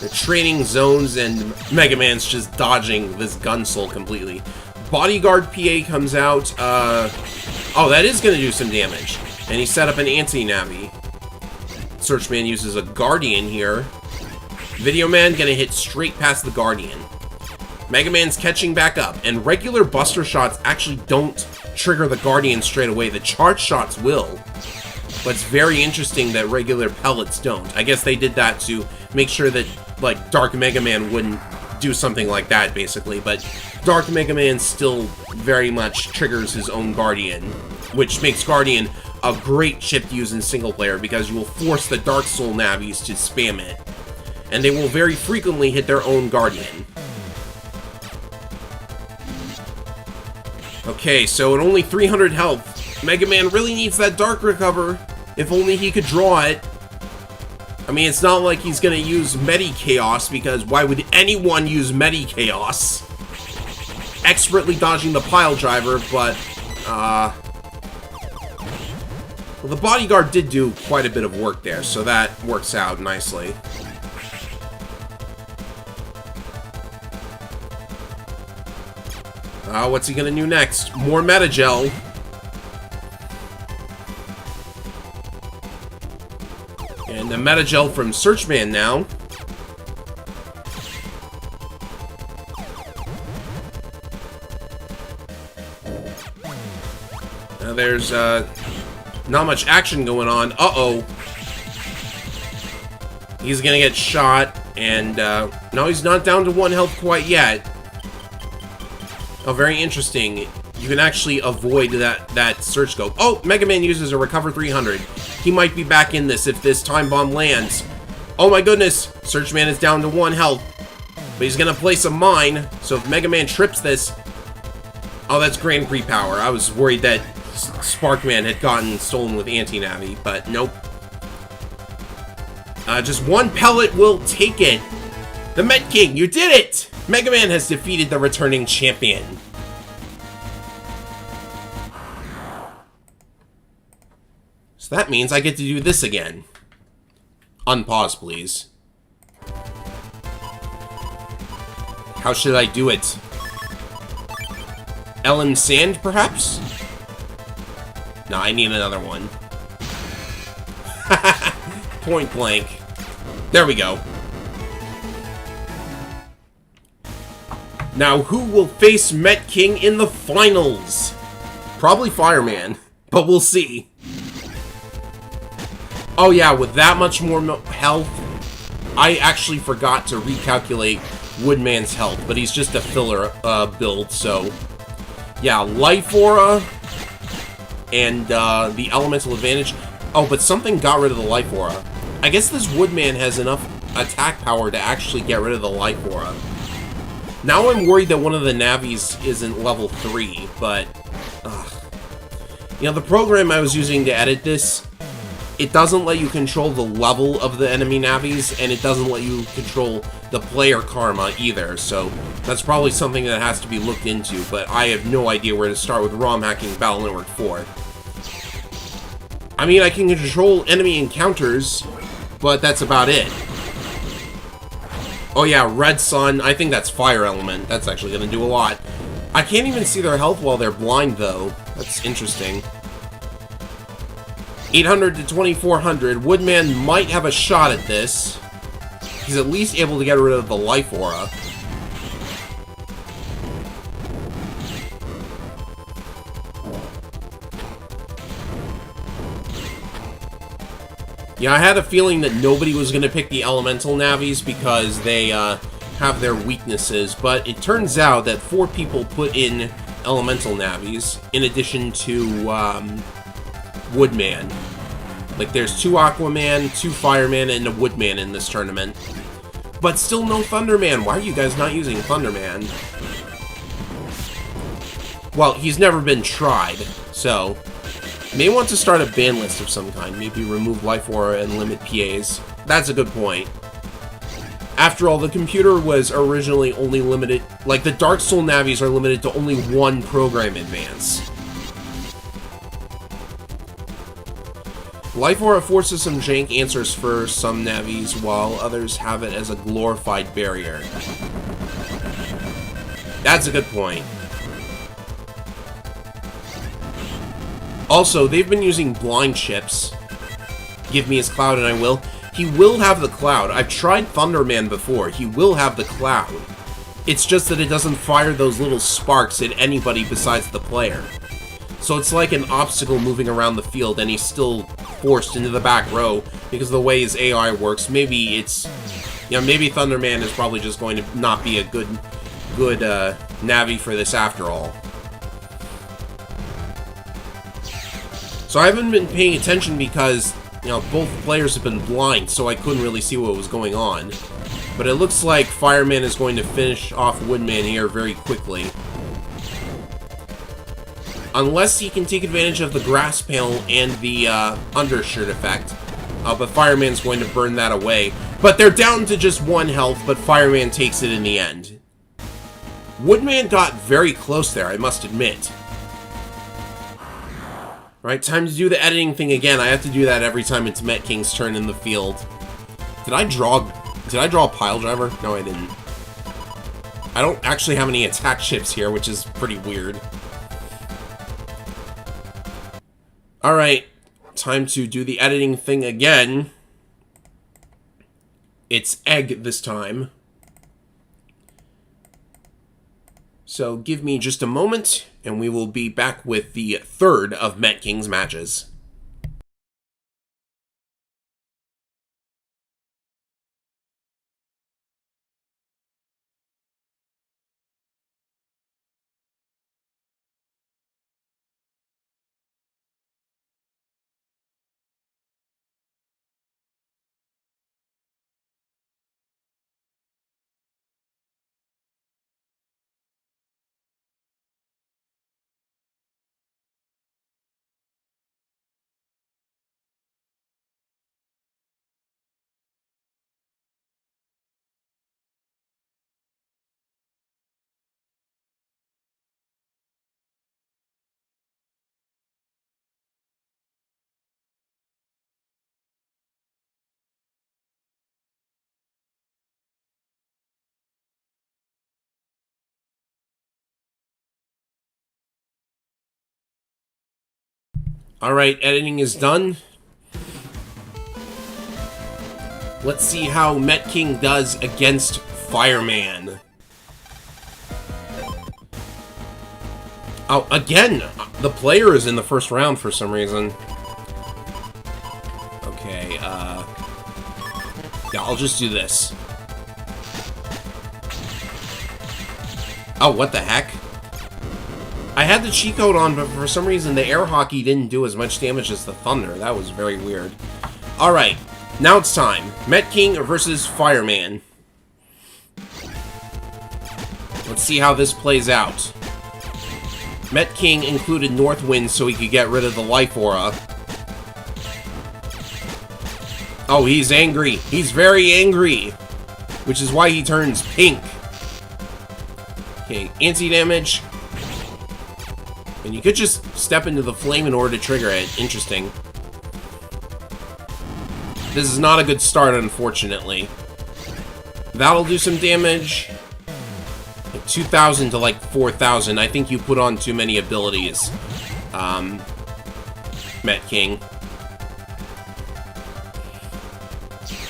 [SPEAKER 1] The training zones, and Mega Man's just dodging this Gunsoul completely. Bodyguard PA comes out. Oh, that is going to do some damage. And he set up an anti-Navi. Searchman uses a Guardian here. Video Man going to hit straight past the Guardian. Mega Man's catching back up, and regular Buster Shots actually don't trigger the Guardian straight away. The charge shots will. But it's very interesting that regular pellets don't. I guess they did that to make sure that, like, Dark Mega Man wouldn't do something like that, basically. But Dark Mega Man still very much triggers his own Guardian, which makes Guardian a great chip to use in single player because you will force the Dark Soul Navis to spam it. And they will very frequently hit their own Guardian. Okay, so at only 300 health, Mega Man really needs that Dark Recover. If only he could draw it. I mean, it's not like he's gonna use Medi-Chaos, because why would anyone use Medi-Chaos? Expertly dodging the pile driver, but Well, the bodyguard did do quite a bit of work there, so that works out nicely. What's he gonna do next? More Metagel. And the Metagel from Searchman now. Now there's, not much action going on. Uh-oh. He's gonna get shot, and, no, he's not down to 1 health quite yet. Oh, very interesting. You can actually avoid that search scope. Oh, Mega Man uses a Recover 300. He might be back in this if this time bomb lands. Oh my goodness! Searchman is down to 1 health. But he's gonna place a mine, so if Mega Man trips this... Oh, that's Grand Prix power. I was worried that Sparkman had gotten stolen with Anti-Navi, but nope. Just 1 pellet will take it. The Met King, you did it! Mega Man has defeated the returning champion. So that means I get to do this again. Unpause, please. How should I do it? Ellen Sand, perhaps? No, I need another one. Point blank. There we go. Now, who will face Met King in the finals? Probably Fireman, but we'll see. Oh yeah, with that much more health, I actually forgot to recalculate Woodman's health, but he's just a filler build, so... Yeah, Life Aura and the Elemental Advantage. Oh, but something got rid of the Life Aura. I guess this Woodman has enough attack power to actually get rid of the Life Aura. Now I'm worried that one of the Navis isn't level 3, but... You know, the program I was using to edit this, it doesn't let you control the level of the enemy Navis, and it doesn't let you control the player karma either, so that's probably something that has to be looked into, but I have no idea where to start with ROM hacking Battle Network 4. I mean, I can control enemy encounters, but that's about it. Oh yeah, Red Sun, I think that's Fire Element. That's actually gonna do a lot. I can't even see their health while they're blind, though. That's interesting. 800 to 2400. Woodman might have a shot at this. He's at least able to get rid of the Life Aura. Yeah, I had a feeling that nobody was going to pick the Elemental Navis because they have their weaknesses, but it turns out that 4 people put in Elemental Navis, in addition to Woodman. Like, there's 2 Aquaman, 2 Fireman, and a Woodman in this tournament. But still no Thunderman. Why are you guys not using Thunderman? Well, he's never been tried, so... May want to start a ban list of some kind. Maybe remove Life Aura and limit PAs. That's a good point. After all, the computer was originally only limited... Like, the Dark Soul Navis are limited to only 1 program advance. Life Aura forces some jank answers for some Navis, while others have it as a glorified barrier. That's a good point. Also, they've been using blind chips. Give me his cloud and I will. He will have the cloud. I've tried Thunderman before. He will have the cloud. It's just that it doesn't fire those little sparks at anybody besides the player. So it's like an obstacle moving around the field, and he's still forced into the back row because of the way his AI works. Maybe it's... You know, maybe Thunderman is probably just going to not be a good Navi for this after all. So I haven't been paying attention because, you know, both players have been blind, so I couldn't really see what was going on. But it looks like Fireman is going to finish off Woodman here very quickly. Unless he can take advantage of the grass panel and the undershirt effect. But Fireman's going to burn that away. But they're down to just 1 health, but Fireman takes it in the end. Woodman got very close there, I must admit. Alright, time to do the editing thing again. I have to do that every time it's Met King's turn in the field. Did I draw a pile driver? No, I didn't. I don't actually have any attack ships here, which is pretty weird. Alright, time to do the editing thing again. It's egg this time. So give me just a moment, and we will be back with the third of Met King's matches. Alright, editing is done. Let's see how Met King does against Fireman. Oh, again, the player is in the first round for some reason. Okay, yeah, I'll just do this. Oh, what the heck? I had the cheat code on, but for some reason the air hockey didn't do as much damage as the thunder. That was very weird. Alright, now it's time. Met King versus Fireman. Let's see how this plays out. Met King included North Wind so he could get rid of the life aura. Oh, he's angry. He's very angry. Which is why he turns pink. Okay, anti-damage. And you could just step into the flame in order to trigger it. Interesting. This is not a good start, unfortunately. That'll do some damage. Like 2,000 to like 4,000. I think you put on too many abilities. Met King.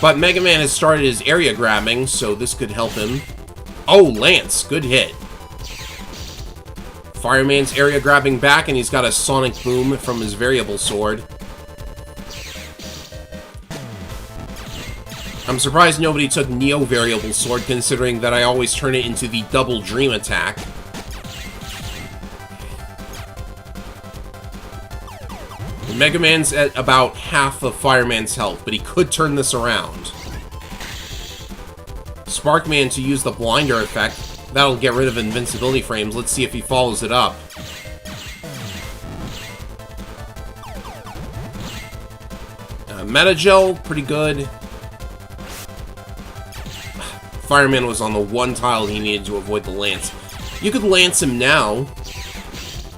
[SPEAKER 1] But Mega Man has started his area grabbing, so this could help him. Oh, Lance. Good hit. Fireman's area grabbing back, and he's got a sonic boom from his variable sword. I'm surprised nobody took Neo variable sword, considering that I always turn it into the double dream attack. Mega Man's at about half of Fireman's health, but he could turn this around. Sparkman to use the blinder effect. That'll get rid of invincibility frames. Let's see if he follows it up. Metagel, pretty good. Fireman was on the one tile he needed to avoid the lance. You could lance him now.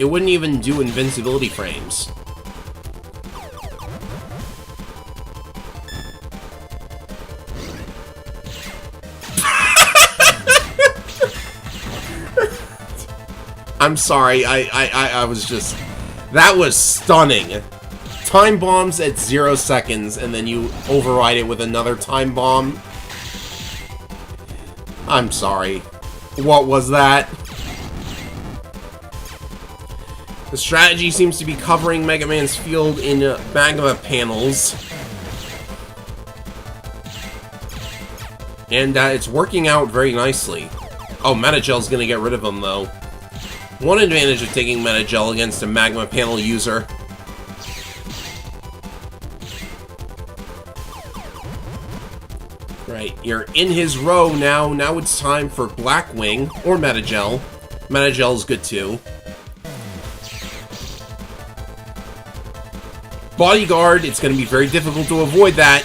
[SPEAKER 1] It wouldn't even do invincibility frames. I'm sorry, I was just... That was stunning. Time bombs at 0 seconds, and then you override it with another time bomb. I'm sorry. What was that? The strategy seems to be covering Mega Man's field in magma panels. And it's working out very nicely. Oh, Metagel's gonna get rid of him, though. One advantage of taking Metagel against a magma panel user. Right, you're in his row now. Now it's time for Blackwing or Metagel. Metagel is good too. Bodyguard, it's going to be very difficult to avoid that.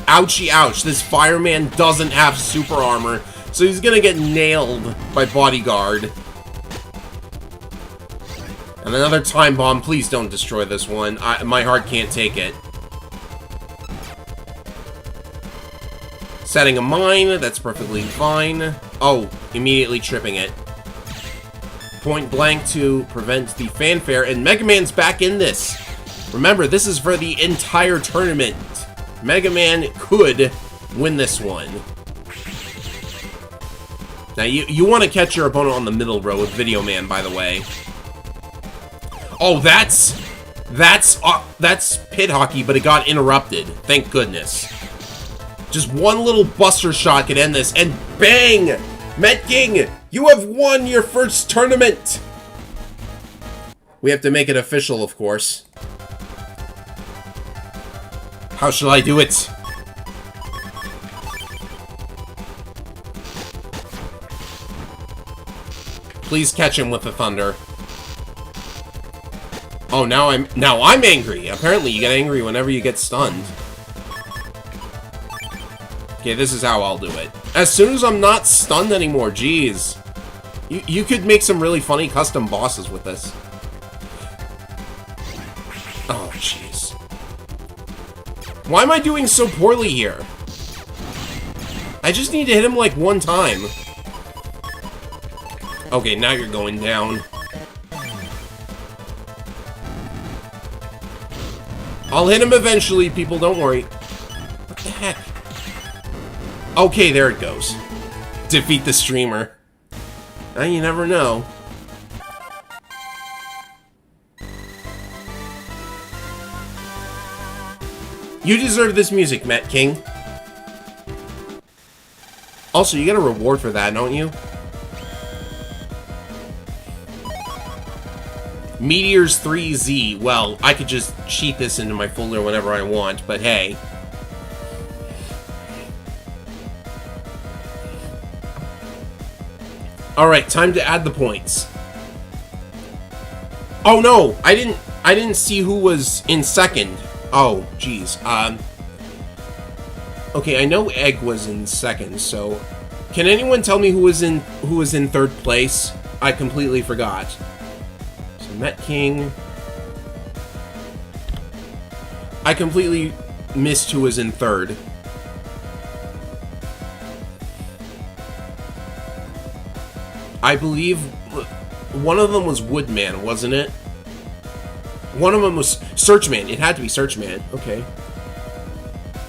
[SPEAKER 1] Ouchie ouch, this Fireman doesn't have super armor, so he's going to get nailed by Bodyguard. And And another time bomb. Please don't destroy this one. My heart can't take it. Setting a mine. That's perfectly fine. Oh, immediately tripping it. Point blank to prevent the fanfare. And Mega Man's back in this. Remember, this is for the entire tournament. Mega Man could win this one. Now, you want to catch your opponent on the middle row with Video Man, by the way. Oh, that's pit hockey, but it got interrupted. Thank goodness. Just one little buster shot could end this, and bang! Met King, you have won your first tournament! We have to make it official, of course. How shall I do it? Please catch him with the thunder. Oh, now I'm angry. Apparently, you get angry whenever you get stunned. Okay, this is how I'll do it. As soon as I'm not stunned anymore, jeez. You could make some really funny custom bosses with this. Oh, jeez. Why am I doing so poorly here? I just need to hit him like one time. Okay, now you're going down. I'll hit him eventually, people, don't worry. What the heck? Okay, there it goes. Defeat the streamer. Now you never know. You deserve this music, Met King. Also, you get a reward for that, don't you? Meteors 3Z. Well, I could just cheat this into my folder whenever I want, but hey. Alright, time to add the points. Oh no! I didn't see who was in second. Oh, jeez. Okay, I know Egg was in second, so can anyone tell me who was in third place? I completely forgot. So Met King. I completely missed who was in third. I believe one of them was Woodman, wasn't it? One of them was Searchman. It had to be Searchman. Okay.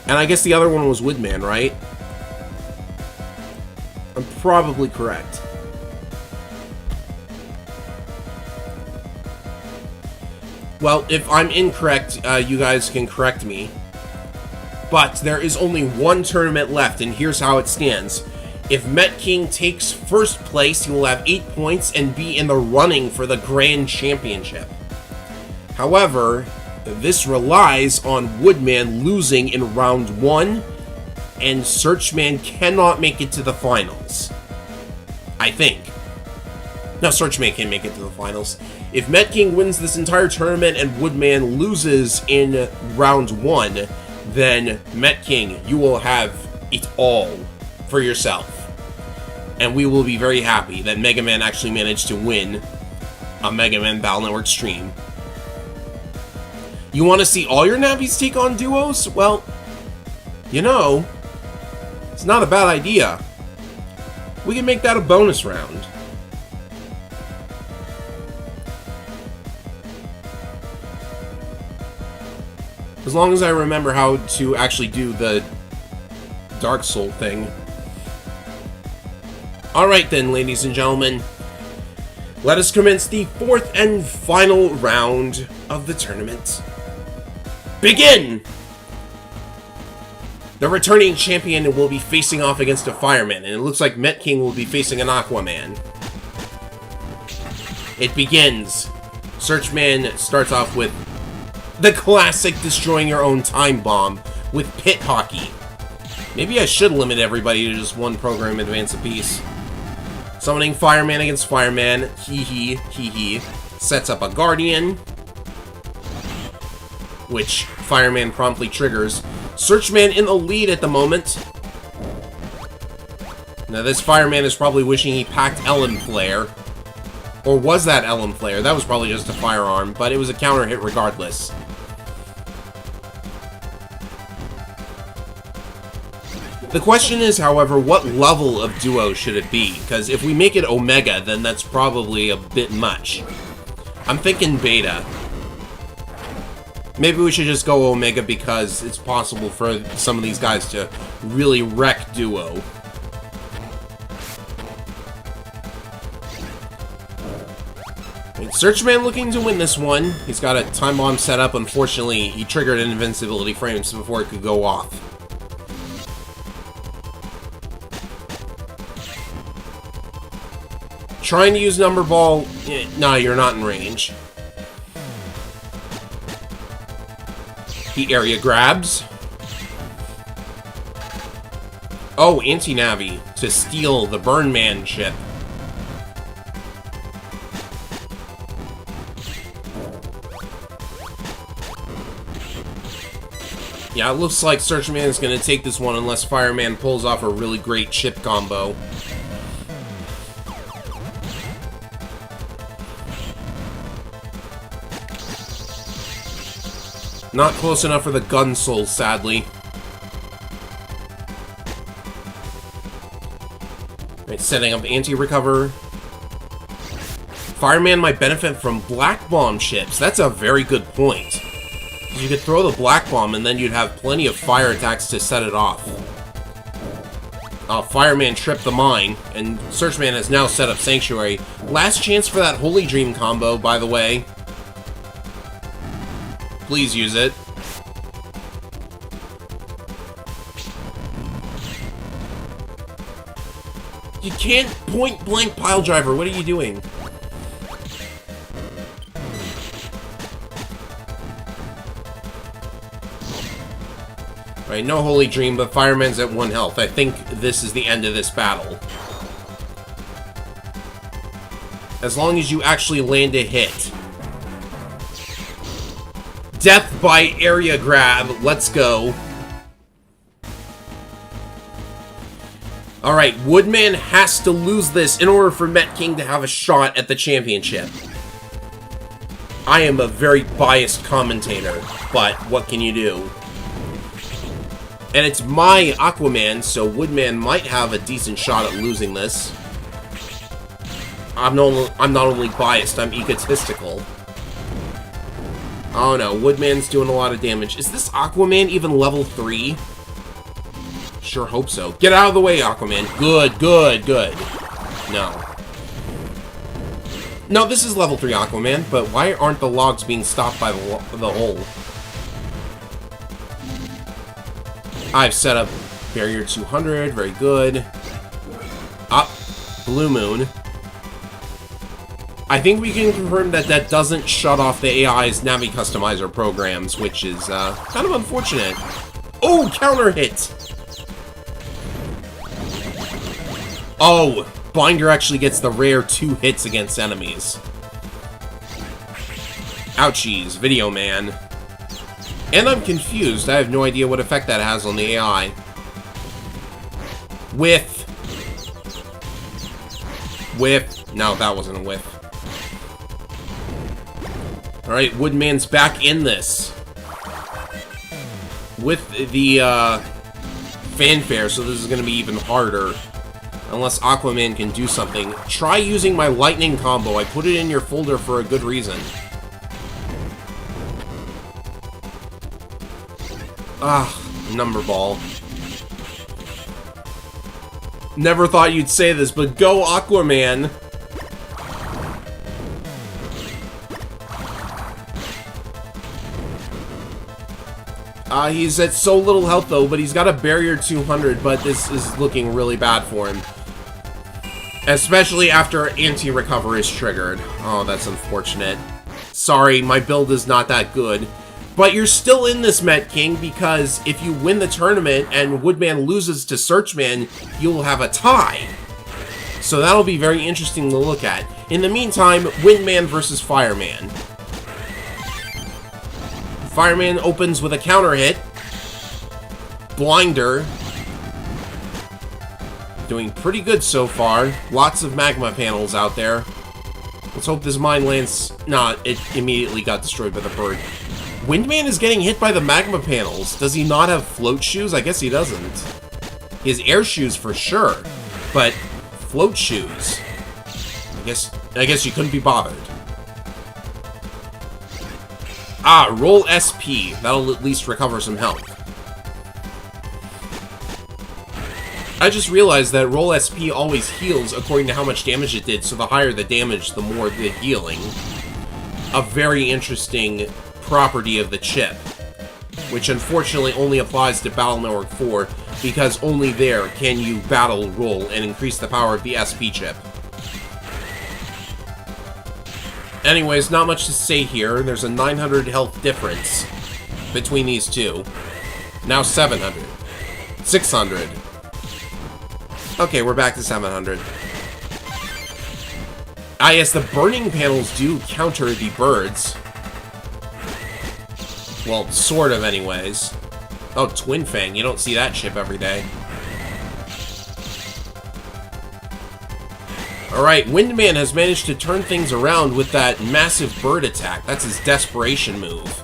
[SPEAKER 1] And I guess the other one was Woodman, right? I'm probably correct. Well, if I'm incorrect, you guys can correct me. But there is only one tournament left, and here's how it stands. If Met King takes first place, he will have 8 points and be in the running for the Grand Championship. However, this relies on Woodman losing in round 1, and Searchman cannot make it to the finals. I think. No, Searchman can make it to the finals. If Met King wins this entire tournament and Woodman loses in round 1, then Met King, you will have it all for yourself. And we will be very happy that Mega Man actually managed to win a Mega Man Battle Network stream. You want to see all your Navis take on duos? Well, you know, it's not a bad idea. We can make that a bonus round. As long as I remember how to actually do the Dark Soul thing. Alright then, ladies and gentlemen. Let us commence the 4th and final round of the tournament. Begin! The returning champion will be facing off against a fireman, and it looks like Met King will be facing an Aquaman. It begins. Searchman starts off with the classic destroying your own time bomb with pit hockey. Maybe I should limit everybody to just one program advance apiece. Summoning Fireman against Fireman, hee hee. Sets up a Guardian, which Fireman promptly triggers. Searchman in the lead at the moment. Now this Fireman is probably wishing he packed Ellen Flare. Or was that Ellen Flare? That was probably just a firearm, but it was a counter hit regardless. The question is, however, what level of duo should it be? Because if we make it Omega, then that's probably a bit much. I'm thinking Beta. Maybe we should just go Omega because it's possible for some of these guys to really wreck duo. Searchman looking to win this one. He's got a time bomb set up. Unfortunately, he triggered an invincibility frames before it could go off. Trying to use Number Ball. Nah, you're not in range. He area grabs. Oh, anti-Navi to steal the Burn Man ship. Yeah, it looks like Searchman is going to take this one unless Fireman pulls off a really great chip combo. Not close enough for the gun soul, sadly. Right, setting up anti-recover. Fireman might benefit from Black Bomb ships. That's a very good point. You could throw the Black Bomb and then you'd have plenty of fire attacks to set it off. Fireman tripped the mine, and Searchman has now set up Sanctuary. Last chance for that Holy Dream combo, by the way. Please use it. You can't point-blank pile driver. What are you doing? Right, no Holy Dream, but Fireman's at 1 health. I think this is the end of this battle. As long as you actually land a hit. Death by area grab. Let's go. Alright, Woodman has to lose this in order for Met King to have a shot at the championship. I am a very biased commentator, but what can you do? And it's my Aquaman, so Woodman might have a decent shot at losing this. I'm not only biased, I'm egotistical. Oh no, Woodman's doing a lot of damage. Is this Aquaman even level 3? Sure hope so. Get out of the way, Aquaman. Good, good, good. No. No, this is level 3 Aquaman, but why aren't the logs being stopped by the hole? I've set up barrier 200, very good. Up, Blue Moon. I think we can confirm that that doesn't shut off the AI's Navi Customizer programs, which is kind of unfortunate. Oh, counter hit! Oh, Binder actually gets the rare 2 hits against enemies. Ouchies, Video Man. And I'm confused. I have no idea what effect that has on the AI. Whiff. Whiff. No, that wasn't a whiff. Alright, Woodman's back in this. With the fanfare, so this is going to be even harder. Unless Aquaman can do something. Try using my lightning combo. I put it in your folder for a good reason. Ah, Number Ball. Never thought you'd say this, but go Aquaman! He's at so little health though, but he's got a barrier 200, but this is looking really bad for him. Especially after anti-recover is triggered. Oh, that's unfortunate. Sorry, my build is not that good. But you're still in this, Met King, because if you win the tournament and Woodman loses to Searchman, you'll have a tie. So that'll be very interesting to look at. In the meantime, Windman versus Fireman. Fireman opens with a counter hit. Blinder. Doing pretty good so far. Lots of magma panels out there. Let's hope this Mind Lance... Nah, it immediately got destroyed by the bird. Windman is getting hit by the magma panels. Does he not have float shoes? I guess he doesn't. He has air shoes for sure, but float shoes. I guess you couldn't be bothered. Ah, roll SP. That'll at least recover some health. I just realized that roll SP always heals according to how much damage it did, so the higher the damage, the more the healing. A very interesting property of the chip, which unfortunately only applies to Battle Network 4, because only there can you battle roll and increase the power of the SP chip. Anyways, not much to say here. There's a 900 health difference between these two. Now 700. 600. Okay, we're back to 700. Ah, yes, the burning panels do counter the birds. Well, sort of, anyways. Oh, Twin Fang. You don't see that chip every day. Alright, Windman has managed to turn things around with that massive bird attack. That's his desperation move.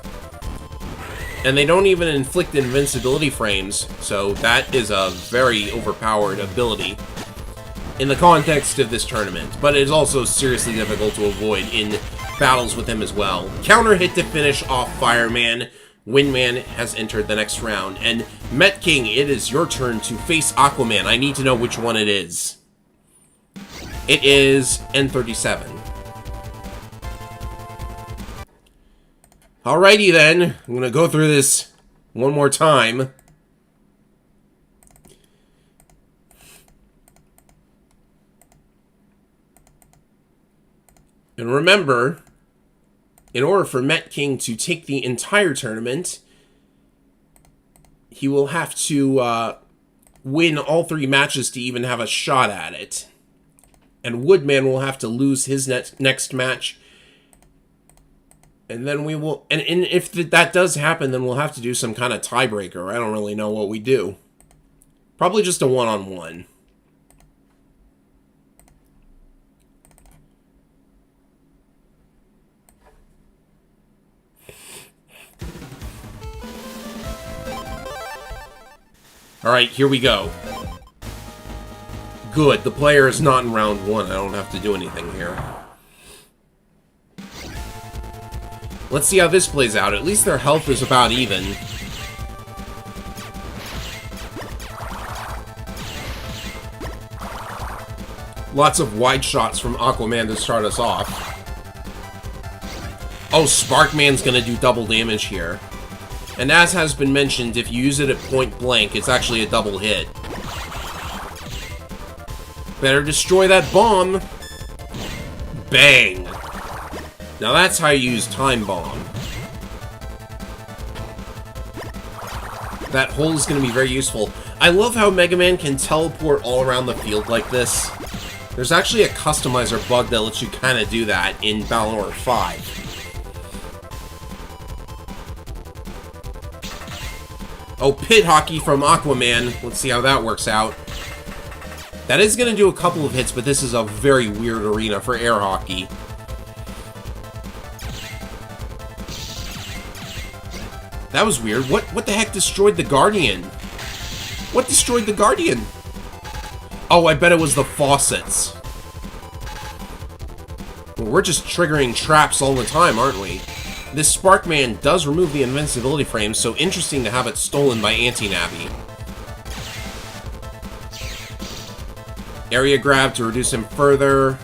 [SPEAKER 1] And they don't even inflict invincibility frames, so that is a very overpowered ability in the context of this tournament. But it is also seriously difficult to avoid in battles with him as well. Counter hit to finish off Fireman. Windman has entered the next round. And Met King, it is your turn to face Aquaman. I need to know which one it is. It is N37. Alrighty then, I'm gonna go through this one more time. And remember, in order for Met King to take the entire tournament, he will have to win all 3 matches to even have a shot at it. And Woodman will have to lose his next match. And then we will... And if that does happen, then we'll have to do some kind of tiebreaker. I don't really know what we do. Probably just a one-on-one. Alright, here we go. Good, the player is not in round 1. I don't have to do anything here. Let's see how this plays out. At least their health is about even. Lots of wide shots from Aquaman to start us off. Oh, Sparkman's gonna do double damage here. And as has been mentioned, if you use it at point blank, it's actually a double hit. Better destroy that bomb. Bang. Now that's how you use Time Bomb. That hole is going to be very useful. I love how Mega Man can teleport all around the field like this. There's actually a customizer bug that lets you kind of do that in Battle Network 5. Oh, Pit Hockey from Aquaman. Let's see how that works out. That is going to do a couple of hits, but this is a very weird arena for air hockey. That was weird. What the heck destroyed the Guardian? What destroyed the Guardian? Oh, I bet it was the faucets. Well, we're just triggering traps all the time, aren't we? This Sparkman does remove the invincibility frame, so interesting to have it stolen by Anti-Navi. Area grab to reduce him further.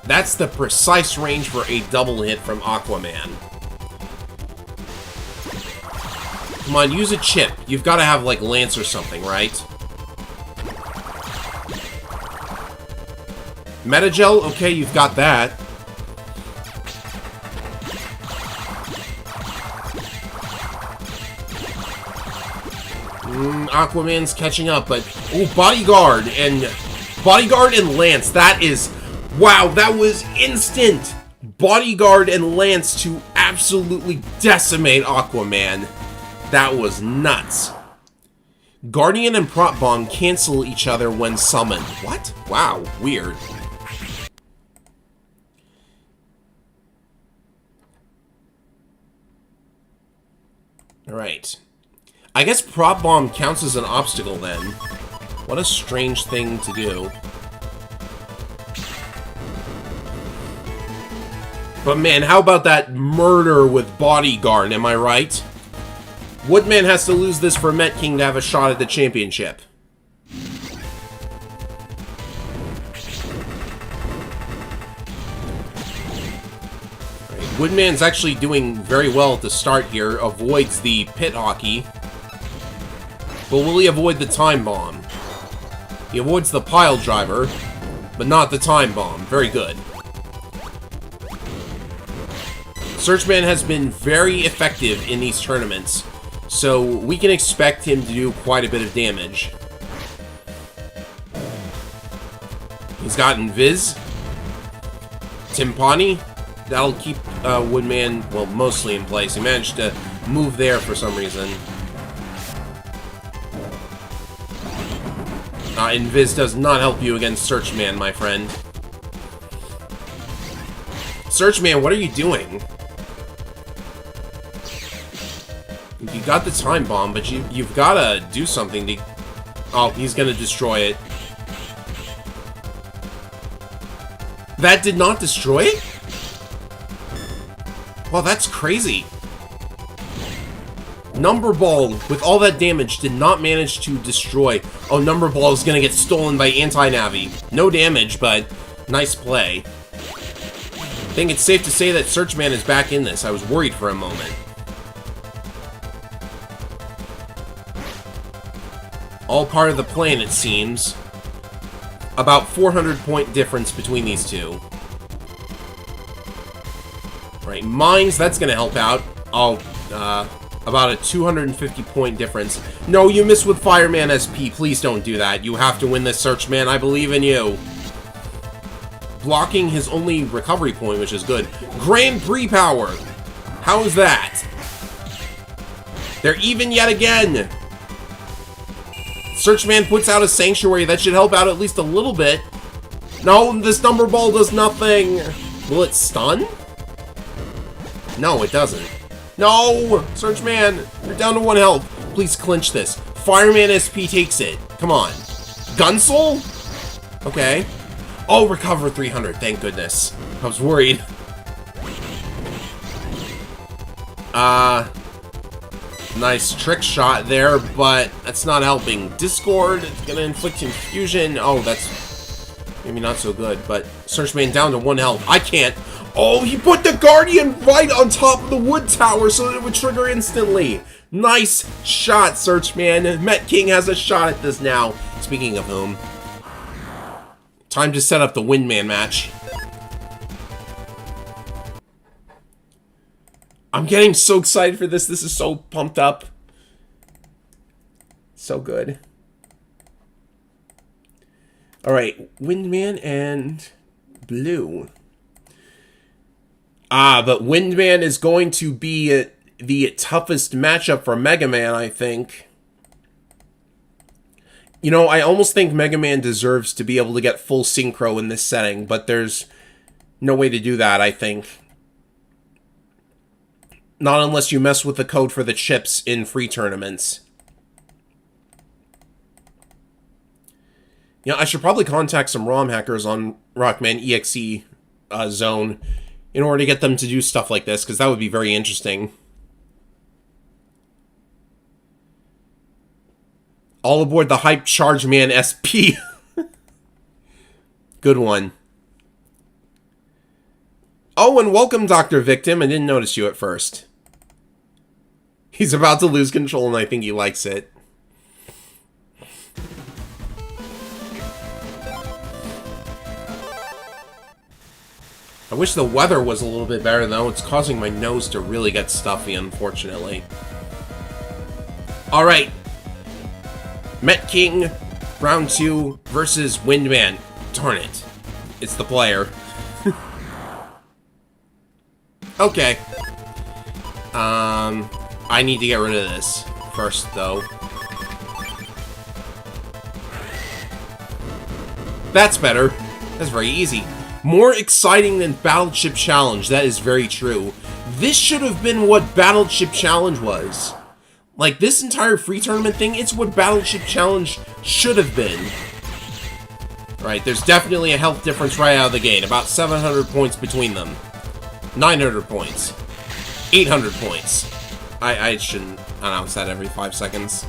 [SPEAKER 1] That's the precise range for a double hit from Aquaman. Come on, use a chip. You've got to have, like, Lance or something, right? Metagel? Okay, you've got that. Aquaman's catching up, but... Oh, Bodyguard and Lance. That is... Wow, that was instant! Bodyguard and Lance to absolutely decimate Aquaman. That was nuts. Guardian and Prop Bomb cancel each other when summoned. What? Wow, weird. Alright. I guess Prop Bomb counts as an obstacle then. What a strange thing to do. But man, how about that murder with Bodyguard, am I right? Woodman has to lose this for Met King to have a shot at the championship. Right, Woodman's actually doing very well at the start here, avoids the pit hockey. But will he avoid the time bomb? He avoids the pile driver, but not the time bomb. Very good. Searchman has been very effective in these tournaments, so we can expect him to do quite a bit of damage. He's got Invis, Timpani. That'll keep Woodman, well, mostly in place. He managed to move there for some reason. Invis does not help you against Searchman, my friend. Searchman, what are you doing? You got the time bomb, but you've gotta do something to... Oh, he's gonna destroy it. That did not destroy it? Well, that's crazy. Number Ball, with all that damage, did not manage to destroy... Oh, Number Ball is gonna get stolen by Anti-Navi. No damage, but nice play. I think it's safe to say that Searchman is back in this. I was worried for a moment. All part of the plan, it seems. About 400-point difference between these two. Right, Mines, that's gonna help out. Oh, about a 250-point difference. No, you missed with Fireman SP. Please don't do that. You have to win this, Searchman. I believe in you. Blocking his only recovery point, which is good. Grand Prix power. How is that? They're even yet again. Searchman puts out a Sanctuary. That should help out at least a little bit. No, this Number Ball does nothing. Will it stun? No, it doesn't. No! Searchman, you're down to 1 health. Please clinch this. Fireman SP takes it. Come on. Gunsoul? Okay. Oh, recover 300. Thank goodness. I was worried. Nice trick shot there, but that's not helping. Discord, it's gonna inflict infusion. Oh, that's maybe not so good, but Searchman down to 1 health. I can't. Oh, he put the Guardian right on top of the wood tower so that it would trigger instantly. Nice shot, Searchman. Met King has a shot at this now. Speaking of whom, time to set up the Windman match. I'm getting so excited for this. This is so pumped up. So good. Alright, Windman and Blue. But Windman is going to be the toughest matchup for Mega Man, I think. You know, I almost think Mega Man deserves to be able to get full synchro in this setting, but there's no way to do that, I think. Not unless you mess with the code for the chips in free tournaments. You know, I should probably contact some ROM hackers on Rockman EXE zone in order to get them to do stuff like this, because that would be very interesting. All aboard the Hype Charge Man SP. Good one. Oh, and welcome, Dr. Victim. I didn't notice you at first. He's about to lose control, and I think he likes it. I wish the weather was a little bit better, though. It's causing my nose to really get stuffy, unfortunately. Alright. Met King, round 2 versus Windman. Darn it. It's the player. Okay. I need to get rid of this first, though. That's better. That's very easy. More exciting than Battleship Challenge. That is very true. This should have been what Battleship Challenge was. Like, this entire free tournament thing, it's what Battleship Challenge should have been. Right, there's definitely a health difference right out of the gate. About 700 points between them. 900 points. 800 points. I shouldn't announce that every 5 seconds.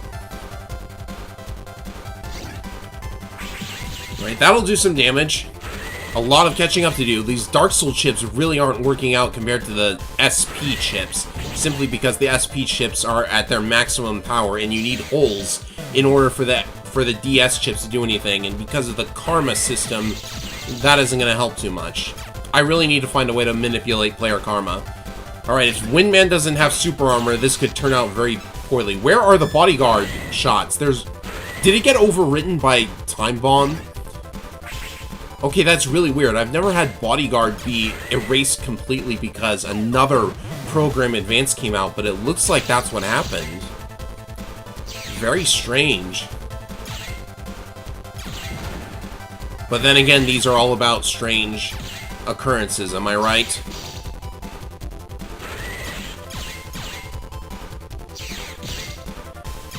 [SPEAKER 1] Right, that'll do some damage. A lot of catching up to do. These Dark Soul chips really aren't working out compared to the SP chips, simply because the SP chips are at their maximum power, and you need holes in order for the DS chips to do anything, and because of the karma system, that isn't going to help too much. I really need to find a way to manipulate player karma. Alright, if Windman doesn't have super armor, this could turn out very poorly. Where are the bodyguard shots? Did it get overwritten by Time Bomb? Okay, that's really weird. I've never had Bodyguard be erased completely because another program advance came out, but it looks like that's what happened. Very strange. But then again, these are all about strange occurrences, am I right?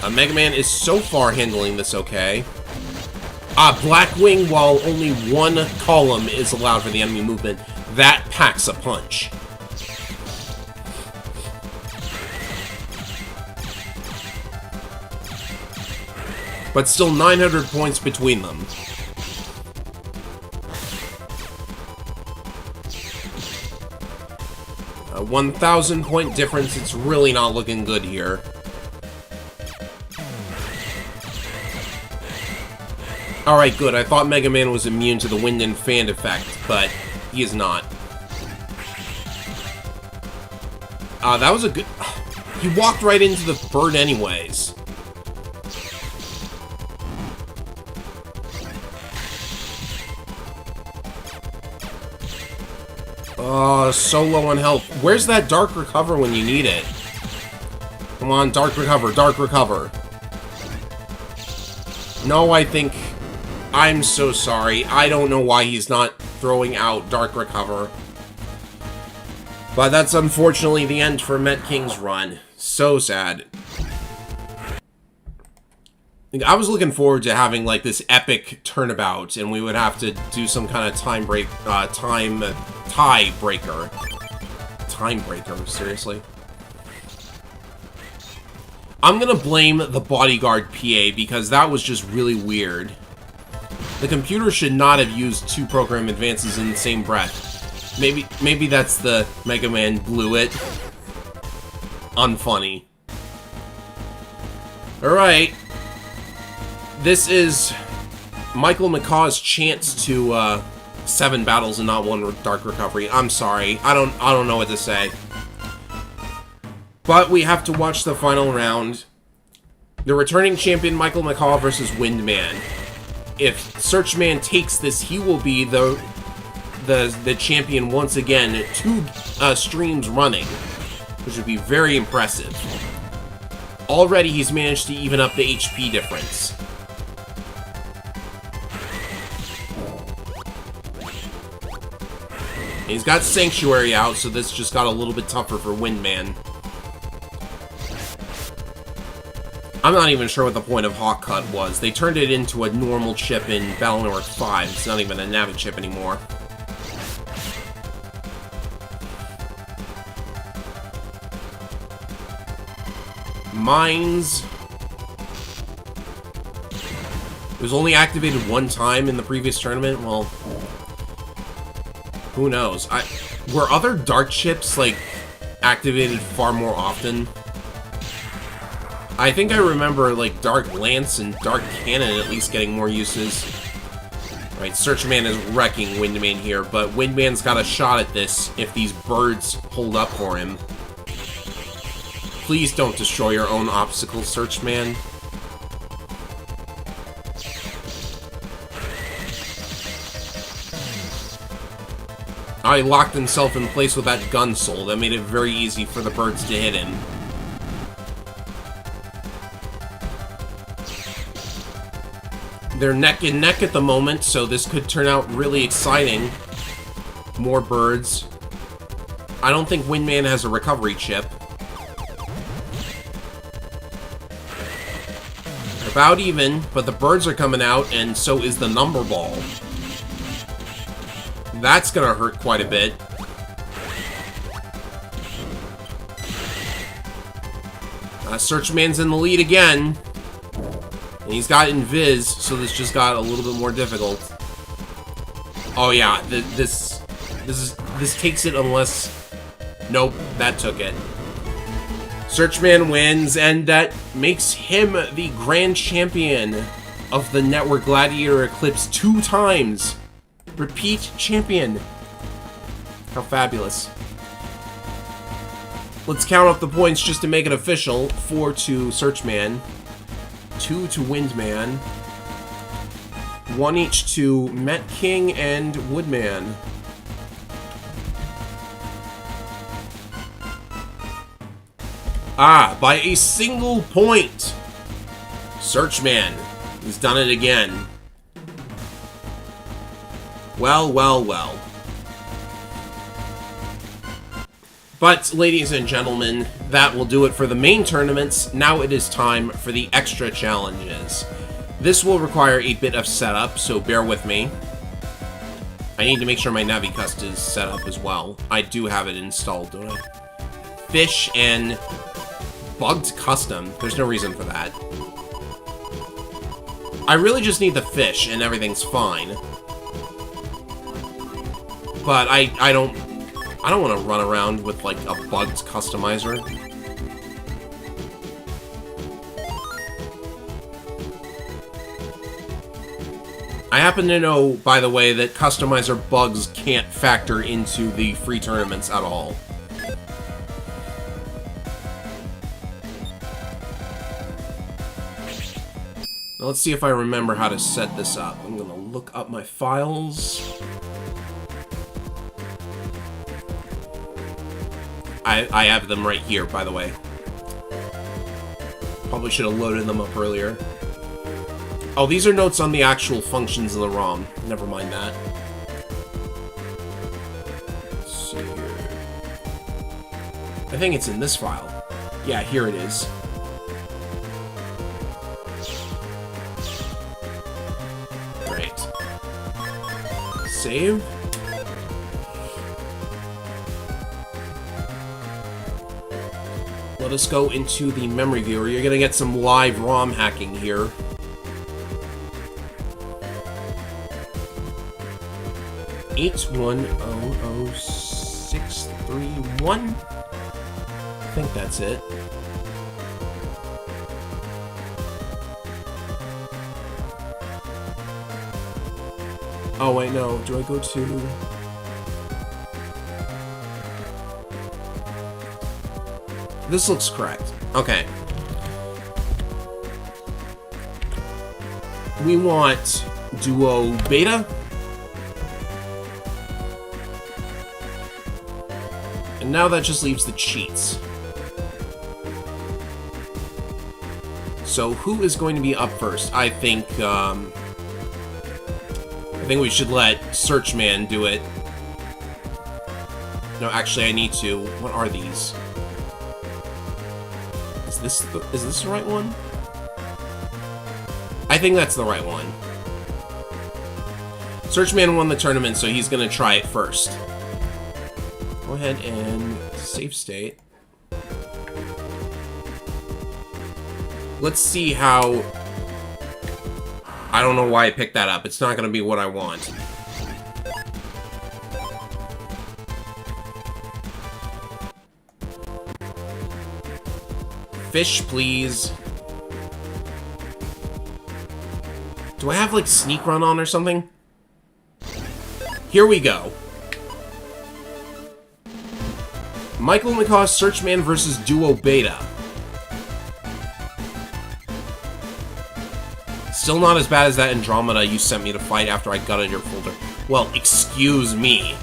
[SPEAKER 1] Mega Man is so far handling this okay. Blackwing, while only one column is allowed for the enemy movement, that packs a punch. But still 900 points between them. A 1,000 point difference, it's really not looking good here. Alright, good. I thought Mega Man was immune to the wind and fan effect, but he is not. That was a good... He walked right into the bird anyways. So low on health. Where's that Dark Recover when you need it? Come on, Dark Recover, Dark Recover. No, I think... I'm so sorry. I don't know why he's not throwing out Dark Recover. But that's unfortunately the end for Met King's run. So sad. I was looking forward to having like this epic turnabout, and we would have to do some kind of tiebreaker. Timebreaker, seriously. I'm gonna blame the Bodyguard PA because that was just really weird. The computer should not have used two program advances in the same breath. Maybe that's the Mega Man blew it. Unfunny. Alright. This is Michael McCaw's chance to 7 battles and not 1 Dark Recovery. I'm sorry. I don't know what to say. But we have to watch the final round. The returning champion Michael McCaw versus Windman. If Searchman takes this, he will be the champion once again, 2 streams running, which would be very impressive. Already he's managed to even up the HP difference. He's got Sanctuary out, so this just got a little bit tougher for Windman. I'm not even sure what the point of Hawk Cut was. They turned it into a normal chip in Battle Network 5. It's not even a Navis chip anymore. Mines. It was only activated 1 time in the previous tournament. Well, who knows? Were other Dark chips, like, activated far more often? I think I remember, like, Dark Lance and Dark Cannon at least getting more uses. Right, Searchman is wrecking Windman here, but Windman's got a shot at this if these birds hold up for him. Please don't destroy your own obstacle, Searchman. He locked himself in place with that gun soul. That made it very easy for the birds to hit him. They're neck and neck at the moment, so this could turn out really exciting. More birds. I don't think Windman has a recovery chip. About even, but the birds are coming out, and so is the number ball. That's gonna hurt quite a bit. Searchman's in the lead again. And he's got Invis, so this just got a little bit more difficult. Oh yeah, this takes it unless... Nope, that took it. Searchman wins, and that makes him the grand champion of the Network Gladiator Eclipse 2 times. Repeat champion. How fabulous. Let's count up the points just to make it official. 4 to Searchman, 2 to Windman, 1 each to Met King and Woodman. By a single point. Searchman has done it again. Well, well, well. But, ladies and gentlemen, that will do it for the main tournaments. Now it is time for the extra challenges. This will require a bit of setup, so bear with me. I need to make sure my Navis is set up as well. I do have it installed, don't I? Fish and bugged custom. There's no reason for that. I really just need the fish and everything's fine. But I don't want to run around with like a bugged customizer. I happen to know, by the way, that customizer bugs can't factor into the free tournaments at all. Now let's see if I remember how to set this up. I'm gonna look up my files. I have them right here, by the way. Probably should have loaded them up earlier. Oh, these are notes on the actual functions in the ROM. Never mind that. Let's see here. I think it's in this file. Yeah, here it is. Right. Save. Let us go into the memory viewer. You're gonna get some live ROM hacking here. $8100631. I think that's it. Oh wait, no. Do I go to... This looks correct. Okay. We want Duo Beta. And now that just leaves the cheats. So who is going to be up first? I think we should let Searchman do it. No, actually I need to. What are these? Is this the right one? I think that's the right one. Searchman won the tournament, so he's gonna try it first. Go ahead and save state. Let's see how... I don't know why I picked that up. It's not gonna be what I want. Fish, please. Do I have, like, sneak run on or something? Here we go. Michael McCaw's Searchman versus Duo Beta. Still not as bad as that Andromeda you sent me to fight after I gutted your folder. Well, excuse me.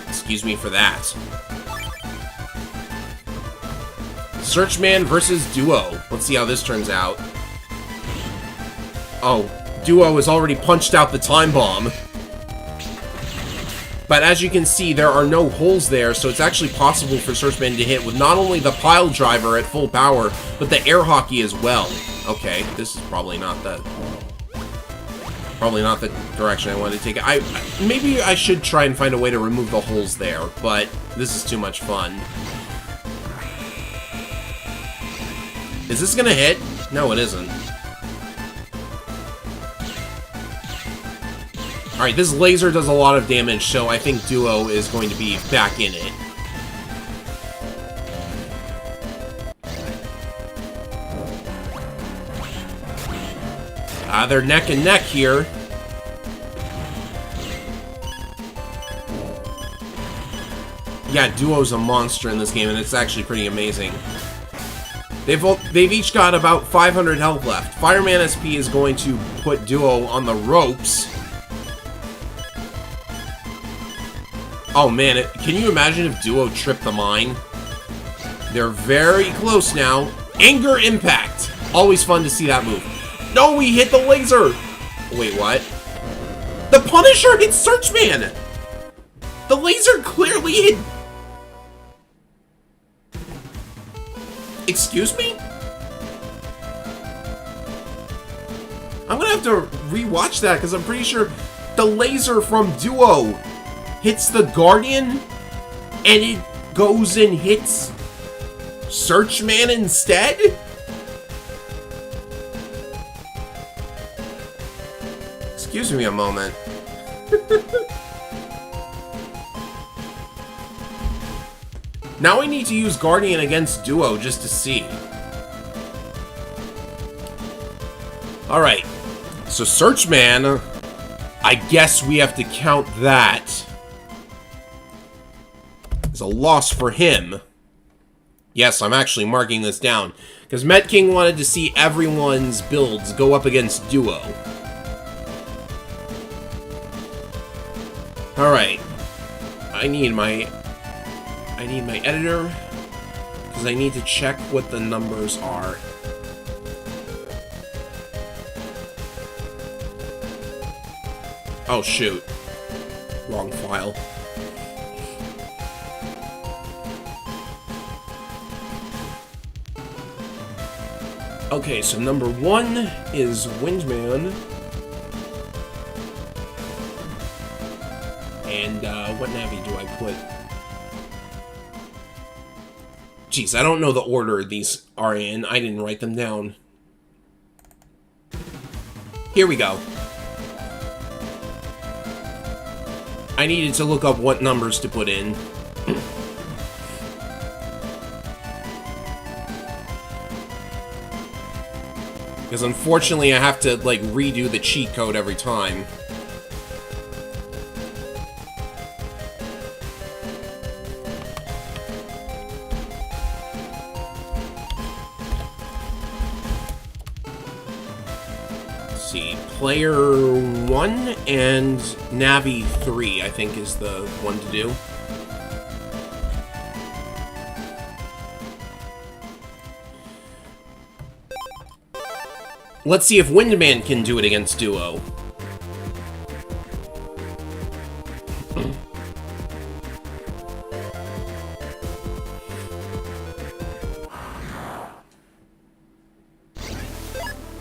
[SPEAKER 1] Excuse me for that. Searchman versus Duo. Let's see how this turns out. Oh, Duo has already punched out the time bomb. But as you can see, there are no holes there, so it's actually possible for Searchman to hit with not only the pile driver at full power, but the air hockey as well. Okay, this is probably not the direction I wanted to take it. Maybe I should try and find a way to remove the holes there, but this is too much fun. Is this gonna hit? No, it isn't. Alright, this laser does a lot of damage, so I think Duo is going to be back in it. They're neck and neck here. Yeah, Duo's a monster in this game, and it's actually pretty amazing. They've each got about 500 health left. Fireman SP is going to put Duo on the ropes. Oh man, can you imagine if Duo tripped the mine? They're very close now. Anger Impact. Always fun to see that move. No, we hit the laser! Wait, what? The Punisher hit Searchman! The laser clearly hit... Excuse me? I'm gonna have to rewatch that, because I'm pretty sure the laser from Duo hits the Guardian, and it goes and hits Searchman instead? Excuse me a moment. Now I need to use Guardian against Duo just to see. Alright. So Searchman, I guess we have to count that as a loss for him. Yes, I'm actually marking this down. Because Met King wanted to see everyone's builds go up against Duo. Alright. I need my editor, because I need to check what the numbers are. Oh shoot. Wrong file. Okay, so number 1 is Windman. And, what Navi do I put? Jeez, I don't know the order these are in. I didn't write them down. Here we go. I needed to look up what numbers to put in. Because unfortunately I have to, like, redo the cheat code every time. See, player 1 and Navi 3, I think, is the one to do. Let's see if Windman can do it against Duo.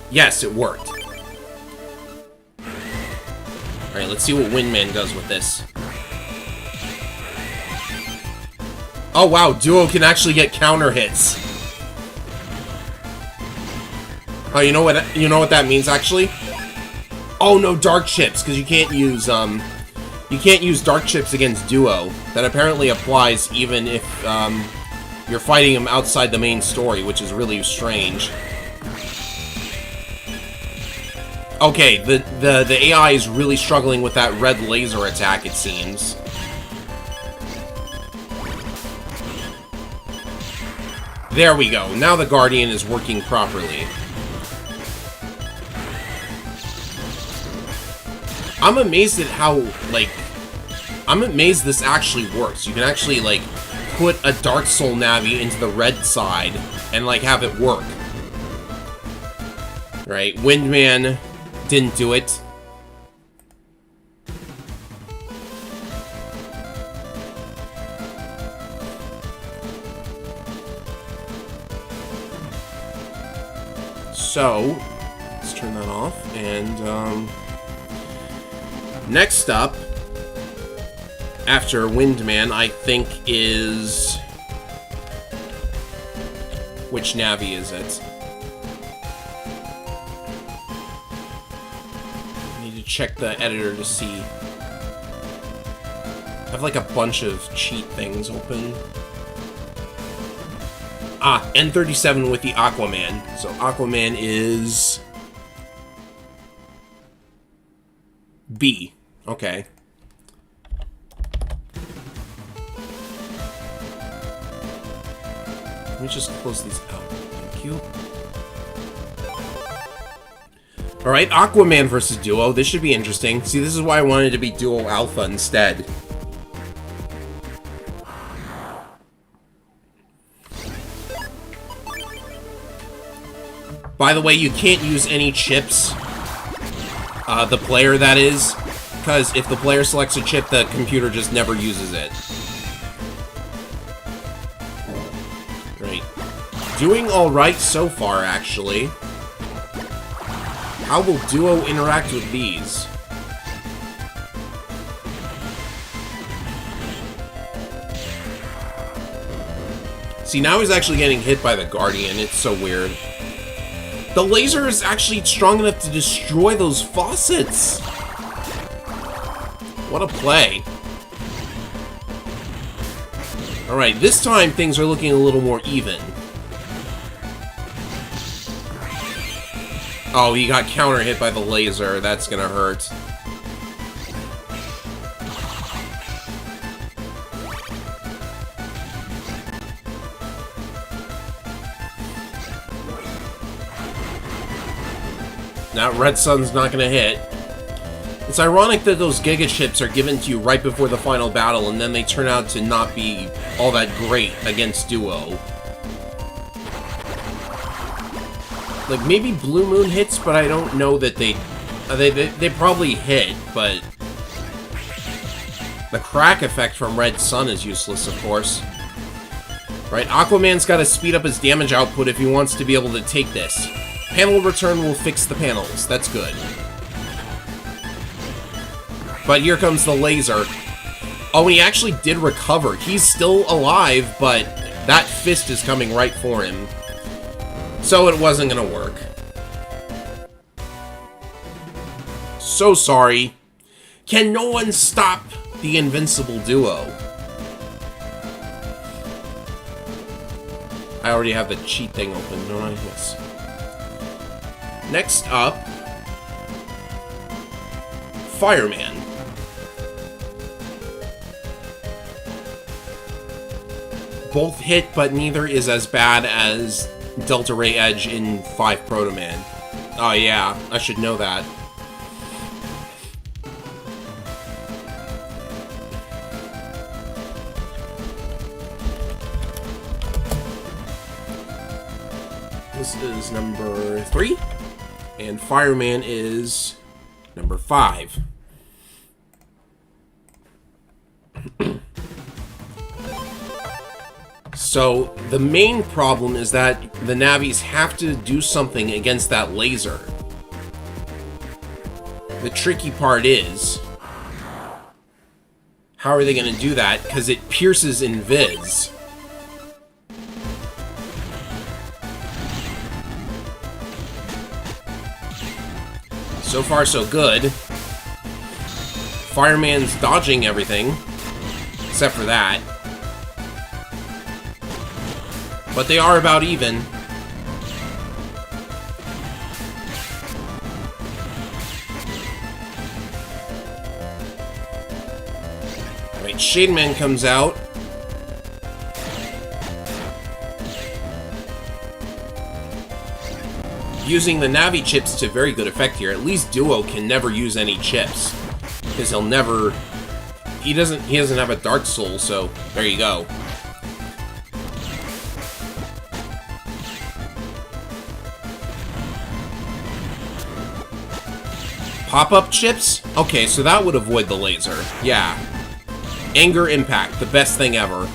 [SPEAKER 1] Yes, it worked. Alright, let's see what Windman does with this. Oh wow, Duo can actually get counter hits. Oh, you know what that means actually? Oh no, dark chips, because you can't use dark chips against Duo. That apparently applies even if you're fighting him outside the main story, which is really strange. Okay, the AI is really struggling with that red laser attack, it seems. There we go. Now the Guardian is working properly. I'm amazed at how, like... I'm amazed this actually works. You can actually, like, put a Dark Soul Navi into the red side and, like, have it work. Right, Windman didn't do it. So, let's turn that off. And, next up, after Windman, I think is... Which Navi is it? I need to check the editor to see. I have like a bunch of cheat things open. Ah, N37 with the Aquaman. So Aquaman is... B. Okay. Let me just close these out. Thank you. Alright, Aquaman versus Duo. This should be interesting. See, this is why I wanted to be Duo Alpha instead. By the way, you can't use any chips. The player, that is. Because if the player selects a chip, the computer just never uses it. Right. Doing alright so far, actually. How will Duo interact with these? See, now he's actually getting hit by the Guardian. It's so weird. The laser is actually strong enough to destroy those faucets! What a play. Alright, this time things are looking a little more even. Oh, he got counter hit by the laser. That's gonna hurt. Now, Red Sun's not gonna hit. It's ironic that those Giga Chips are given to you right before the final battle, and then they turn out to not be all that great against Duo. Like, maybe Blue Moon hits, but I don't know that they probably hit, but... The crack effect from Red Sun is useless, of course. Right, Aquaman's gotta speed up his damage output if he wants to be able to take this. Panel return will fix the panels. That's good. But here comes the laser. Oh, he actually did recover. He's still alive, but that fist is coming right for him. So it wasn't gonna work. So sorry. Can no one stop the invincible Duo? I already have the cheat thing open, don't I? Yes. Next up, Fireman. Both hit, but neither is as bad as Delta Ray Edge in 5 Proto Man. Oh yeah, I should know that. This is number 3. And Fireman is number 5. So, the main problem is that the Navis have to do something against that laser. The tricky part is, how are they going to do that? Because it pierces invis. So far, so good. Fireman's dodging everything, except for that. But they are about even. Alright, Shademan comes out. Using the Navi chips to very good effect here. At least Duo can never use any chips. Because he'll never... He doesn't have a Dark Soul, so there you go. Pop-up chips? Okay, so that would avoid the laser. Yeah. Anger Impact, the best thing ever.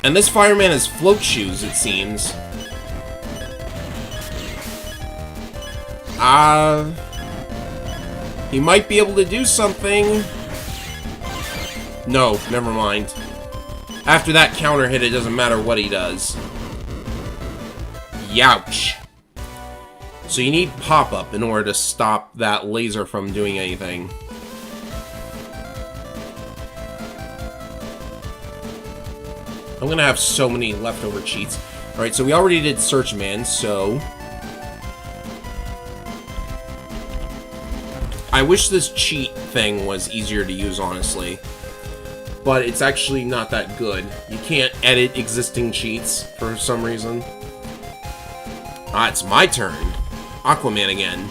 [SPEAKER 1] And this Fireman has float shoes, it seems. He might be able to do something. No, never mind. After that counter hit, it doesn't matter what he does. Youch. So you need pop-up in order to stop that laser from doing anything. I'm gonna have so many leftover cheats. Alright, so we already did Search Man, so... I wish this cheat thing was easier to use, honestly. But it's actually not that good. You can't edit existing cheats for some reason. Ah, it's my turn. Aquaman again.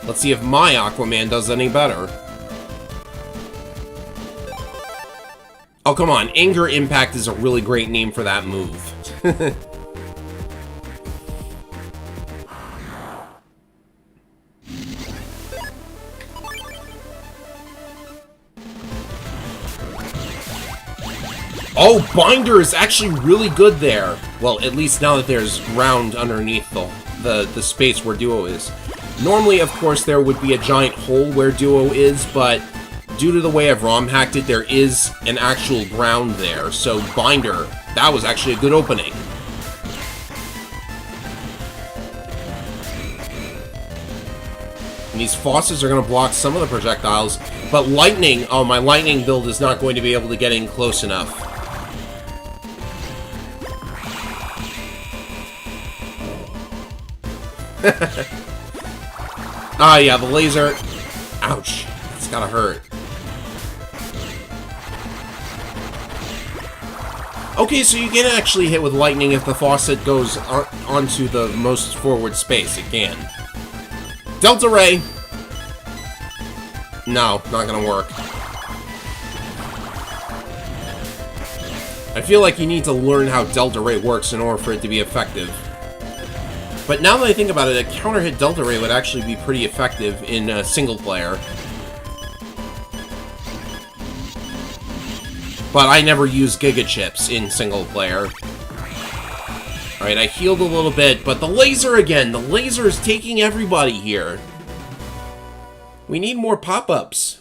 [SPEAKER 1] Let's see if my Aquaman does any better. Oh, come on. Anger Impact is a really great name for that move. Oh, Binder is actually really good there. Well, at least now that there's ground underneath the space where Duo is. Normally, of course, there would be a giant hole where Duo is, but due to the way I've ROM hacked it, there is an actual ground there. So Binder, that was actually a good opening. And these faucets are going to block some of the projectiles, but Lightning, oh, my Lightning build is not going to be able to get in close enough. Ah, yeah, the laser. Ouch. It's gotta hurt. Okay, so you can actually hit with lightning if the faucet goes onto the most forward space. It can. Delta Ray! No, not gonna work. I feel like you need to learn how Delta Ray works in order for it to be effective. But now that I think about it, a counter-hit Delta Ray would actually be pretty effective in single player. But I never use Giga Chips in single player. Alright, I healed a little bit, but the laser again! The laser is taking everybody here. We need more pop-ups.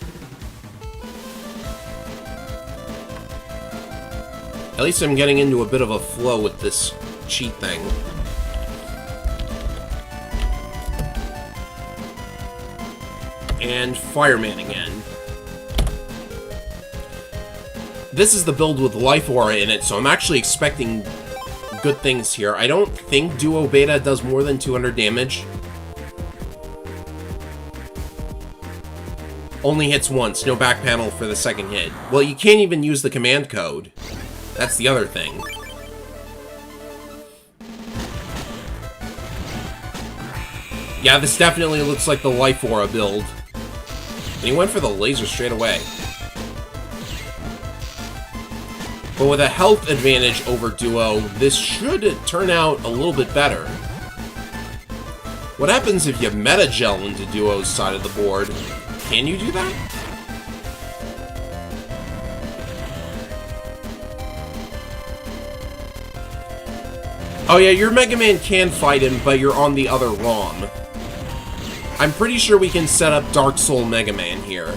[SPEAKER 1] At least I'm getting into a bit of a flow with this cheat thing. And Fireman again. This is the build with Life Aura in it, so I'm actually expecting good things here. I don't think Duo Beta does more than 200 damage. Only hits once, no back panel for the second hit. Well, you can't even use the command code. That's the other thing. Yeah, this definitely looks like the Life Aura build. And he went for the laser straight away. But with a health advantage over Duo, this should turn out a little bit better. What happens if you meta-gel into Duo's side of the board? Can you do that? Oh yeah, your Mega Man can fight him, but you're on the other ROM. I'm pretty sure we can set up Dark Soul Mega Man here.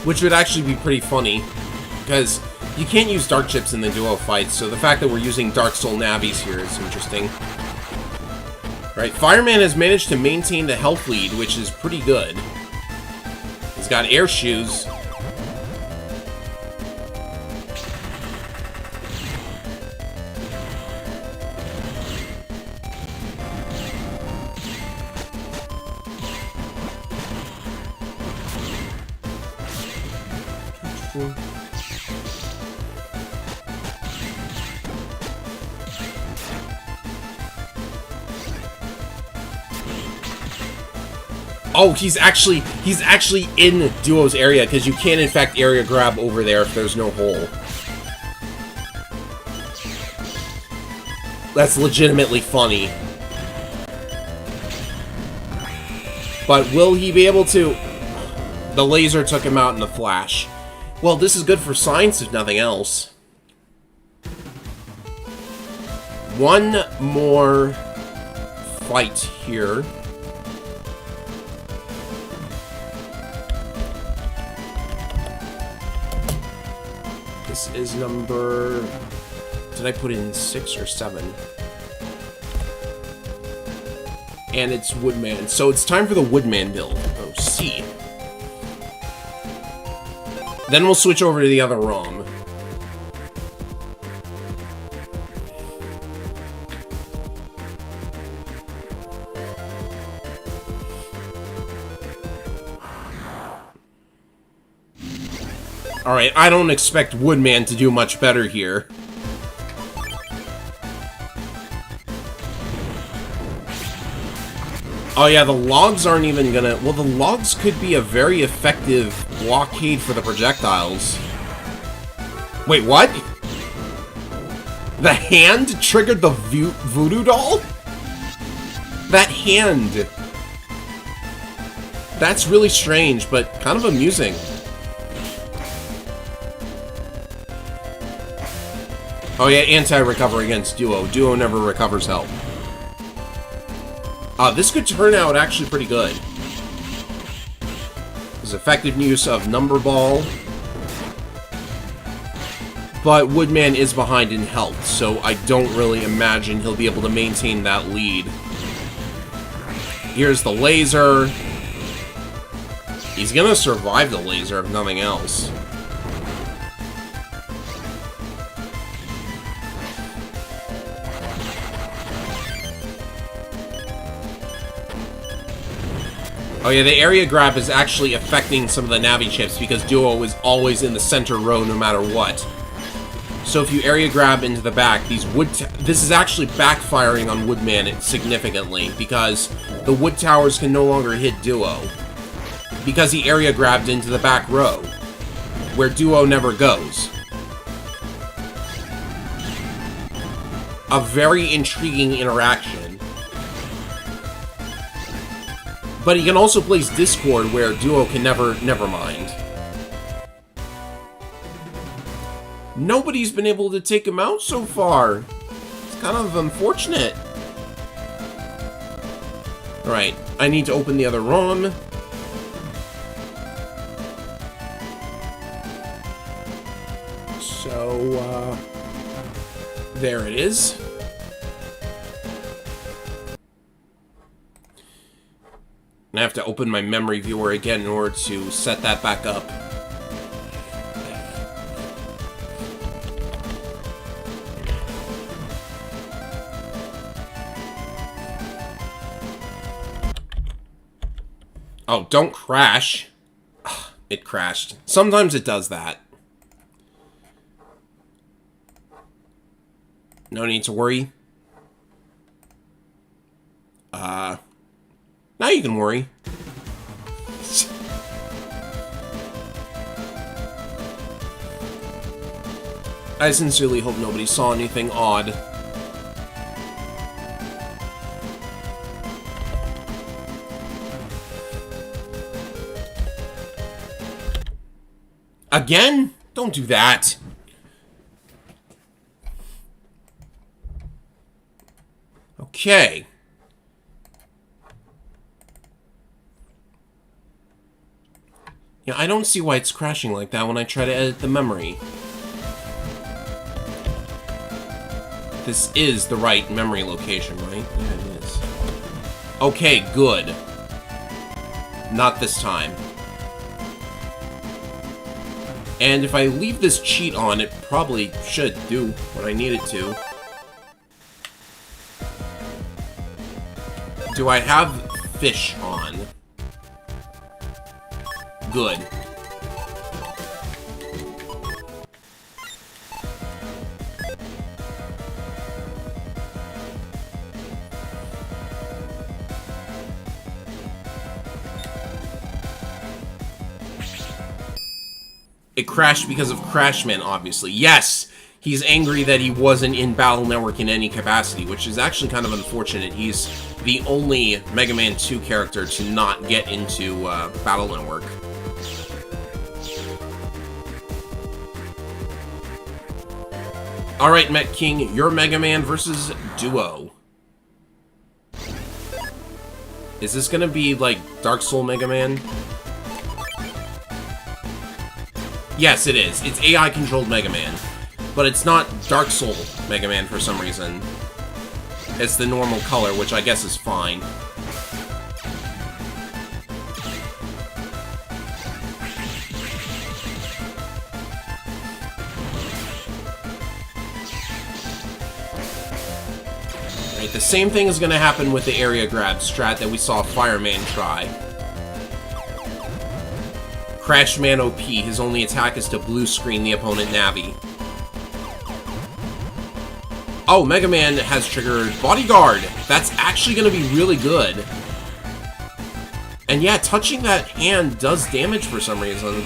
[SPEAKER 1] Which would actually be pretty funny, because you can't use Dark Chips in the Duo fights, so the fact that we're using Dark Soul Navis here is interesting. Right, Fireman has managed to maintain the health lead, which is pretty good. He's got air shoes. Oh, he's actually in Duo's area, because you can in fact area grab over there if there's no hole. That's legitimately funny. But will he be able to... The laser took him out in a flash. Well, this is good for science, if nothing else. One more fight here. This is number... Did I put in 6 or 7? And it's Woodman. So it's time for the Woodman build. Oh, C. Then we'll switch over to the other ROM. Alright, I don't expect Woodman to do much better here. Oh yeah, the logs aren't even gonna... Well, the logs could be a very effective blockade for the projectiles. Wait, what? The hand triggered the voodoo doll? That hand. That's really strange, but kind of amusing. Oh yeah, anti-recover against Duo. Duo never recovers health. This could turn out actually pretty good. There's effective use of Number Ball. But Woodman is behind in health, so I don't really imagine he'll be able to maintain that lead. Here's the laser. He's gonna survive the laser if nothing else. Oh yeah, the area grab is actually affecting some of the Navi chips because Duo is always in the center row no matter what. So if you area grab into the back, this is actually backfiring on Woodman significantly because the wood towers can no longer hit Duo because he area grabbed into the back row where Duo never goes. A very intriguing interaction. But he can also place Discord where Duo can never mind. Nobody's been able to take him out so far. It's kind of unfortunate. Alright, I need to open the other ROM. So, there it is. And I have to open my memory viewer again in order to set that back up. Oh, don't crash. It crashed. Sometimes it does that. No need to worry. Now you can worry. I sincerely hope nobody saw anything odd. Again? Don't do that. Okay. Yeah, I don't see why it's crashing like that when I try to edit the memory. This is the right memory location, right? Yeah, it is. Okay, good. Not this time. And if I leave this cheat on, it probably should do what I need it to. Do I have fish on? Good. It crashed because of Crashman, obviously. Yes! He's angry that he wasn't in Battle Network in any capacity, which is actually kind of unfortunate. He's the only Mega Man 2 character to not get into Battle Network. Alright, Met King, your Mega Man versus Duo. Is this gonna be, like, Dark Soul Mega Man? Yes, it is. It's AI-controlled Mega Man. But it's not Dark Soul Mega Man for some reason. It's the normal color, which I guess is fine. The same thing is going to happen with the area grab strat that we saw Fireman try. Crash Man OP, his only attack is to blue screen the opponent Navi. Oh, Mega Man has triggered Bodyguard. That's actually going to be really good. And yeah, touching that hand does damage for some reason.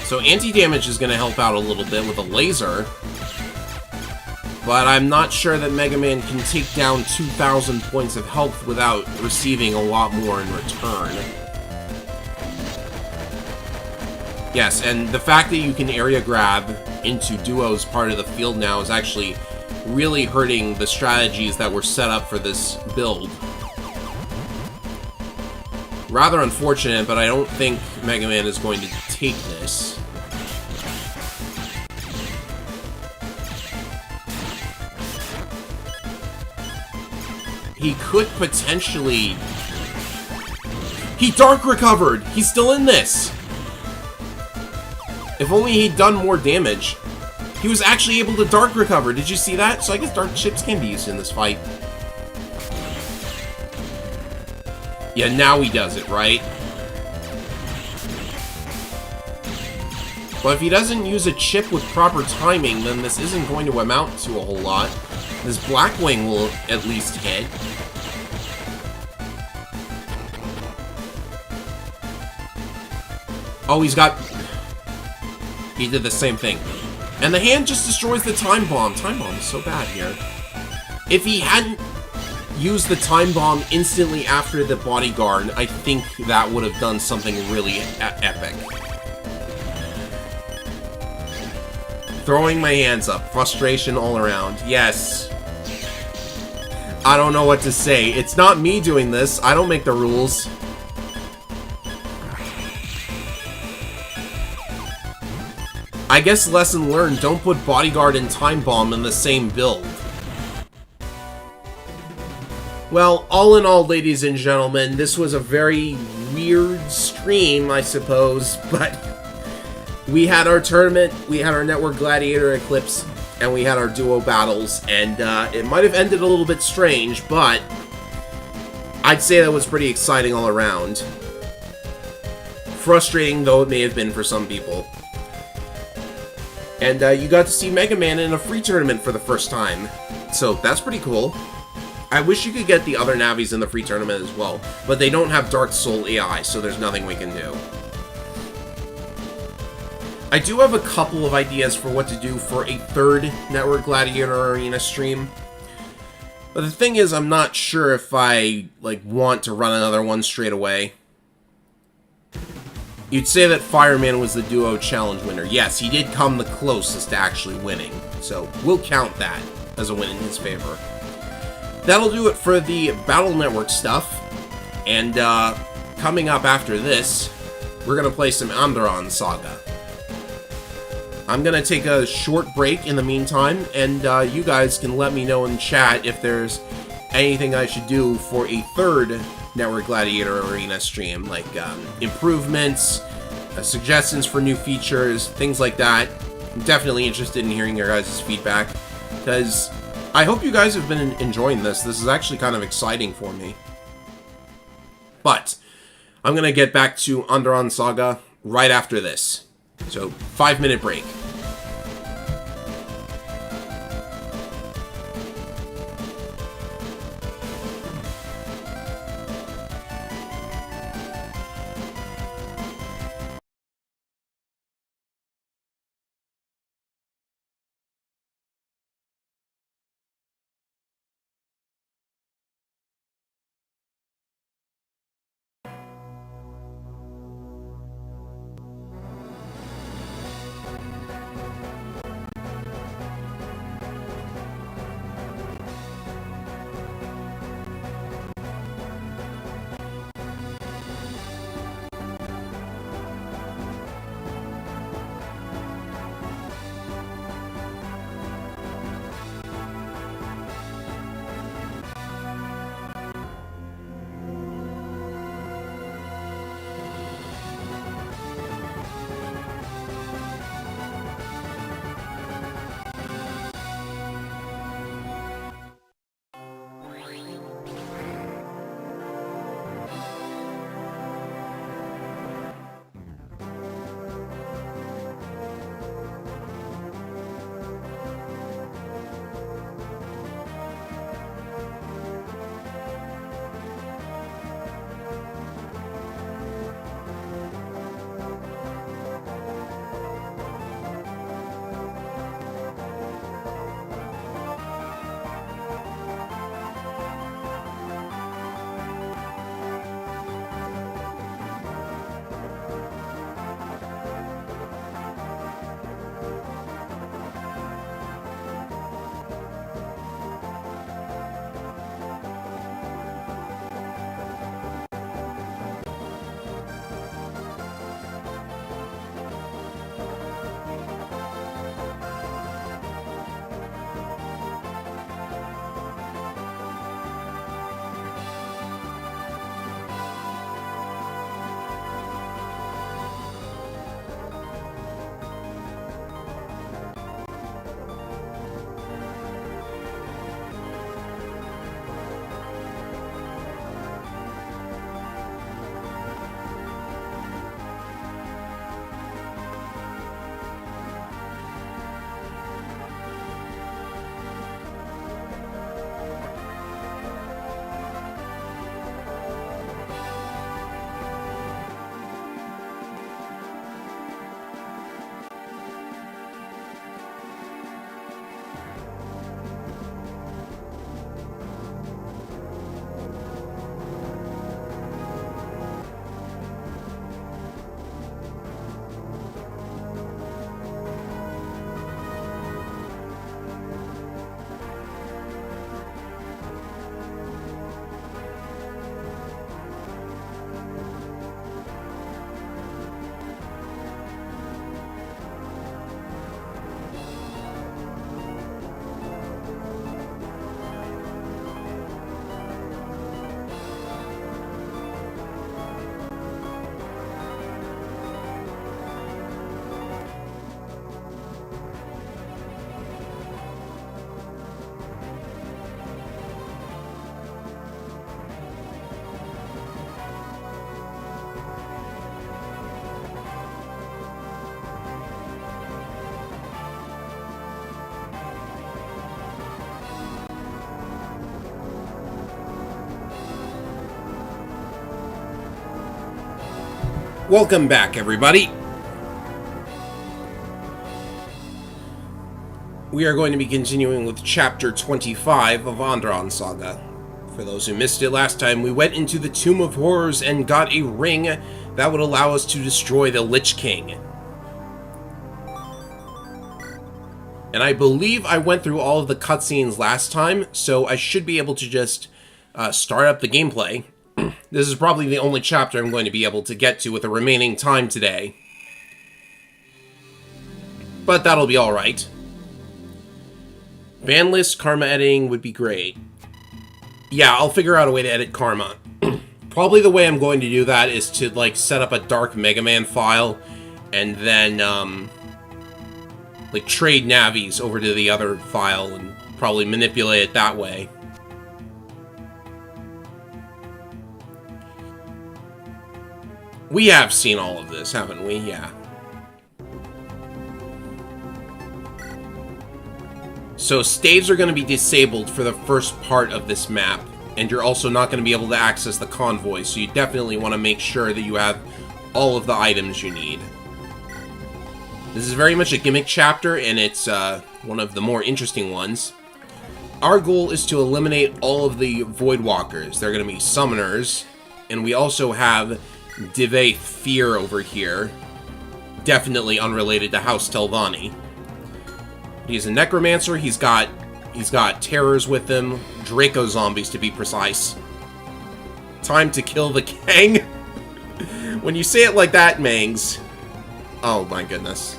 [SPEAKER 1] So anti-damage is going to help out a little bit with a laser. But I'm not sure that Mega Man can take down 2,000 points of health without receiving a lot more in return. Yes, and the fact that you can area grab into Duo's part of the field now is actually really hurting the strategies that were set up for this build. Rather unfortunate, but I don't think Mega Man is going to take this. He could potentially... He Dark Recovered! He's still in this! If only he'd done more damage. He was actually able to Dark Recover. Did you see that? So I guess Dark Chips can be used in this fight. Yeah, now he does it, right? But if he doesn't use a chip with proper timing, then this isn't going to amount to a whole lot. This Blackwing will at least hit. Oh, he's got... He did the same thing. And the hand just destroys the Time Bomb. Time Bomb is so bad here. If he hadn't used the Time Bomb instantly after the Bodyguard, I think that would have done something really epic. Throwing my hands up. Frustration all around. Yes. I don't know what to say. It's not me doing this. I don't make the rules. I guess lesson learned, don't put Bodyguard and Time Bomb in the same build. Well, all in all, ladies and gentlemen, this was a very weird stream, I suppose, but we had our tournament, we had our Network Gladiator Eclipse, and we had our duo battles, and it might have ended a little bit strange, but I'd say that was pretty exciting all around. Frustrating though it may have been for some people. And you got to see Mega Man in a free tournament for the first time, so that's pretty cool. I wish you could get the other Navis in the free tournament as well, but they don't have Dark Soul AI, so there's nothing we can do. I do have a couple of ideas for what to do for a third Network Gladiator Arena stream. But the thing is, I'm not sure if I want to run another one straight away. You'd say that Fireman was the duo challenge winner. Yes, he did come the closest to actually winning, so we'll count that as a win in his favor. That'll do it for the Battle Network stuff, and coming up after this, we're going to play some Andaron Saga. I'm going to take a short break in the meantime, and you guys can let me know in chat if there's anything I should do for a third Network Gladiator Arena stream, like improvements, suggestions for new features, things like that. I'm definitely interested in hearing your guys' feedback, because I hope you guys have been enjoying this. This is actually kind of exciting for me. But I'm going to get back to Andaron Saga right after this. So, 5-minute break. Welcome back, everybody. We are going to be continuing with Chapter 25 of Andaron Saga. For those who missed it last time, we went into the Tomb of Horrors and got a ring that would allow us to destroy the Lich King. And I believe I went through all of the cutscenes last time, so I should be able to just start up the gameplay. This is probably the only chapter I'm going to be able to get to with the remaining time today. But that'll be alright. Ban list, karma editing would be great. Yeah, I'll figure out a way to edit karma. Probably the way I'm going to do that is to, like, set up a dark Mega Man file, and then, like, trade Navis over to the other file, and probably manipulate it that way. We have seen all of this, haven't we? Yeah. So staves are going to be disabled for the first part of this map, and you're also not going to be able to access the convoy, so you definitely want to make sure that you have all of the items you need. This is very much a gimmick chapter, and it's one of the more interesting ones. Our goal is to eliminate all of the Voidwalkers. They're going to be summoners, and we also have Divaith Fear over here. Definitely unrelated to House Telvanni. He's a necromancer. He's got terrors with him. Draco zombies, to be precise. Time to kill the gang. When you say it like that, Mangs. Oh my goodness.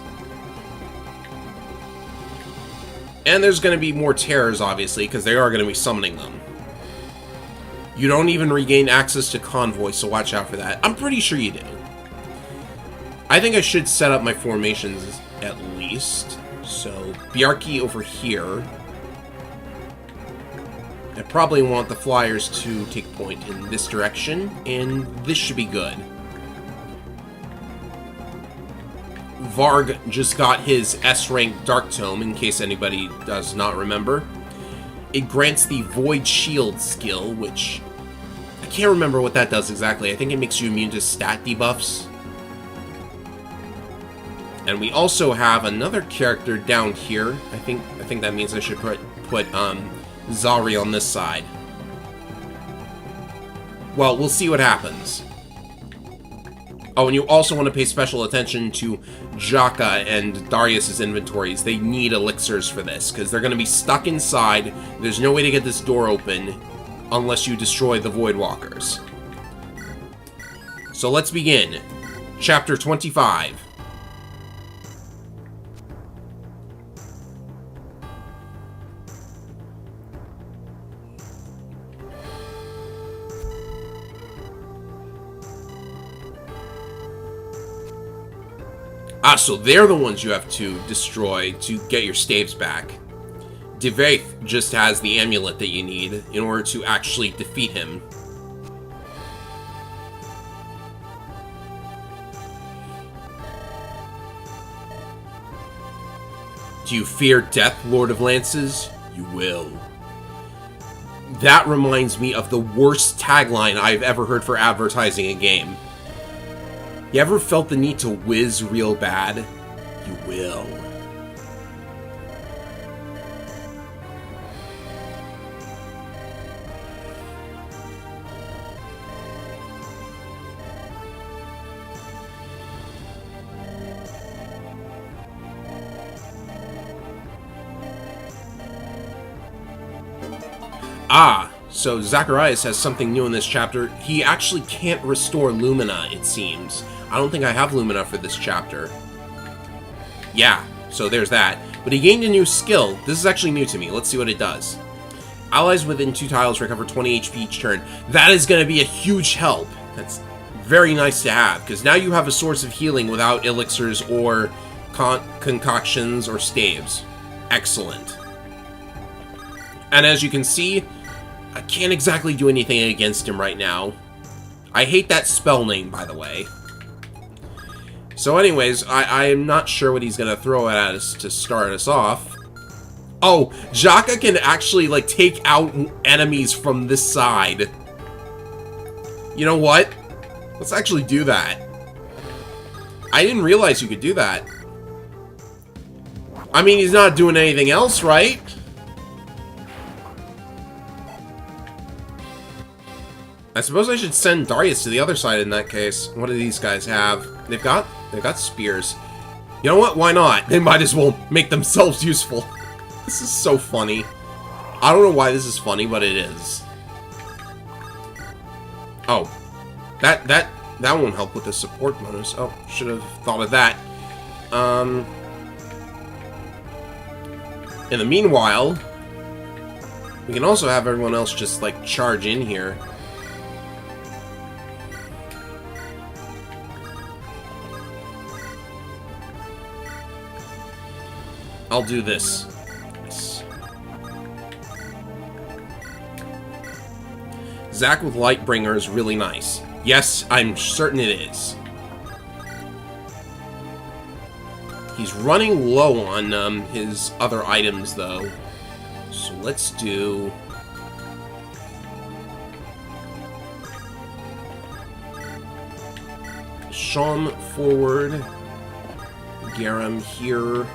[SPEAKER 1] And there's going to be more terrors, obviously, because they are going to be summoning them. You don't even regain access to convoy, so watch out for that. I'm pretty sure you do. I think I should set up my formations at least. So, Bjarki over here. I probably want the flyers to take point in this direction, and this should be good. Varg just got his S-rank Dark Tome, in case anybody does not remember. It grants the Void Shield skill, which I can't remember what that does exactly. I think it makes you immune to stat debuffs. And we also have another character down here. I think that means I should put Zari on this side. Well, we'll see what happens. Oh, and you also want to pay special attention to Jaka and Darius's inventories. They need elixirs for this, because they're going to be stuck inside. There's no way to get this door open unless you destroy the Voidwalkers. So let's begin. Chapter 25. Ah, so they're the ones you have to destroy to get your staves back. Divaith just has the amulet that you need in order to actually defeat him. Do you fear death, Lord of Lances? You will. That reminds me of the worst tagline I've ever heard for advertising a game. You ever felt the need to whiz real bad? You will. Ah, so Zacharias has something new in this chapter. He actually can't restore Lumina, it seems. I don't think I have Lumina for this chapter. Yeah, so there's that. But he gained a new skill. This is actually new to me. Let's see what it does. Allies within 2 tiles recover 20 HP each turn. That is going to be a huge help. That's very nice to have, because now you have a source of healing without elixirs or concoctions or staves. Excellent. And as you can see, I can't exactly do anything against him right now. I hate that spell name, by the way. So anyways, I am not sure what he's going to throw at us to start us off. Oh, Jaka can actually, like, take out enemies from this side. You know what? Let's actually do that. I didn't realize you could do that. I mean, he's not doing anything else, right? I suppose I should send Darius to the other side in that case. What do these guys have? They've got spears. You know what? Why not? They might as well make themselves useful. This is so funny. I don't know why this is funny, but it is. Oh. That won't help with the support bonus. Oh, should have thought of that. In the meanwhile, we can also have everyone else just, like, charge in here. I'll do this. Yes. Zack with Lightbringer is really nice. Yes, I'm certain it is. He's running low on his other items, though. So let's do... Sham forward. Garam here.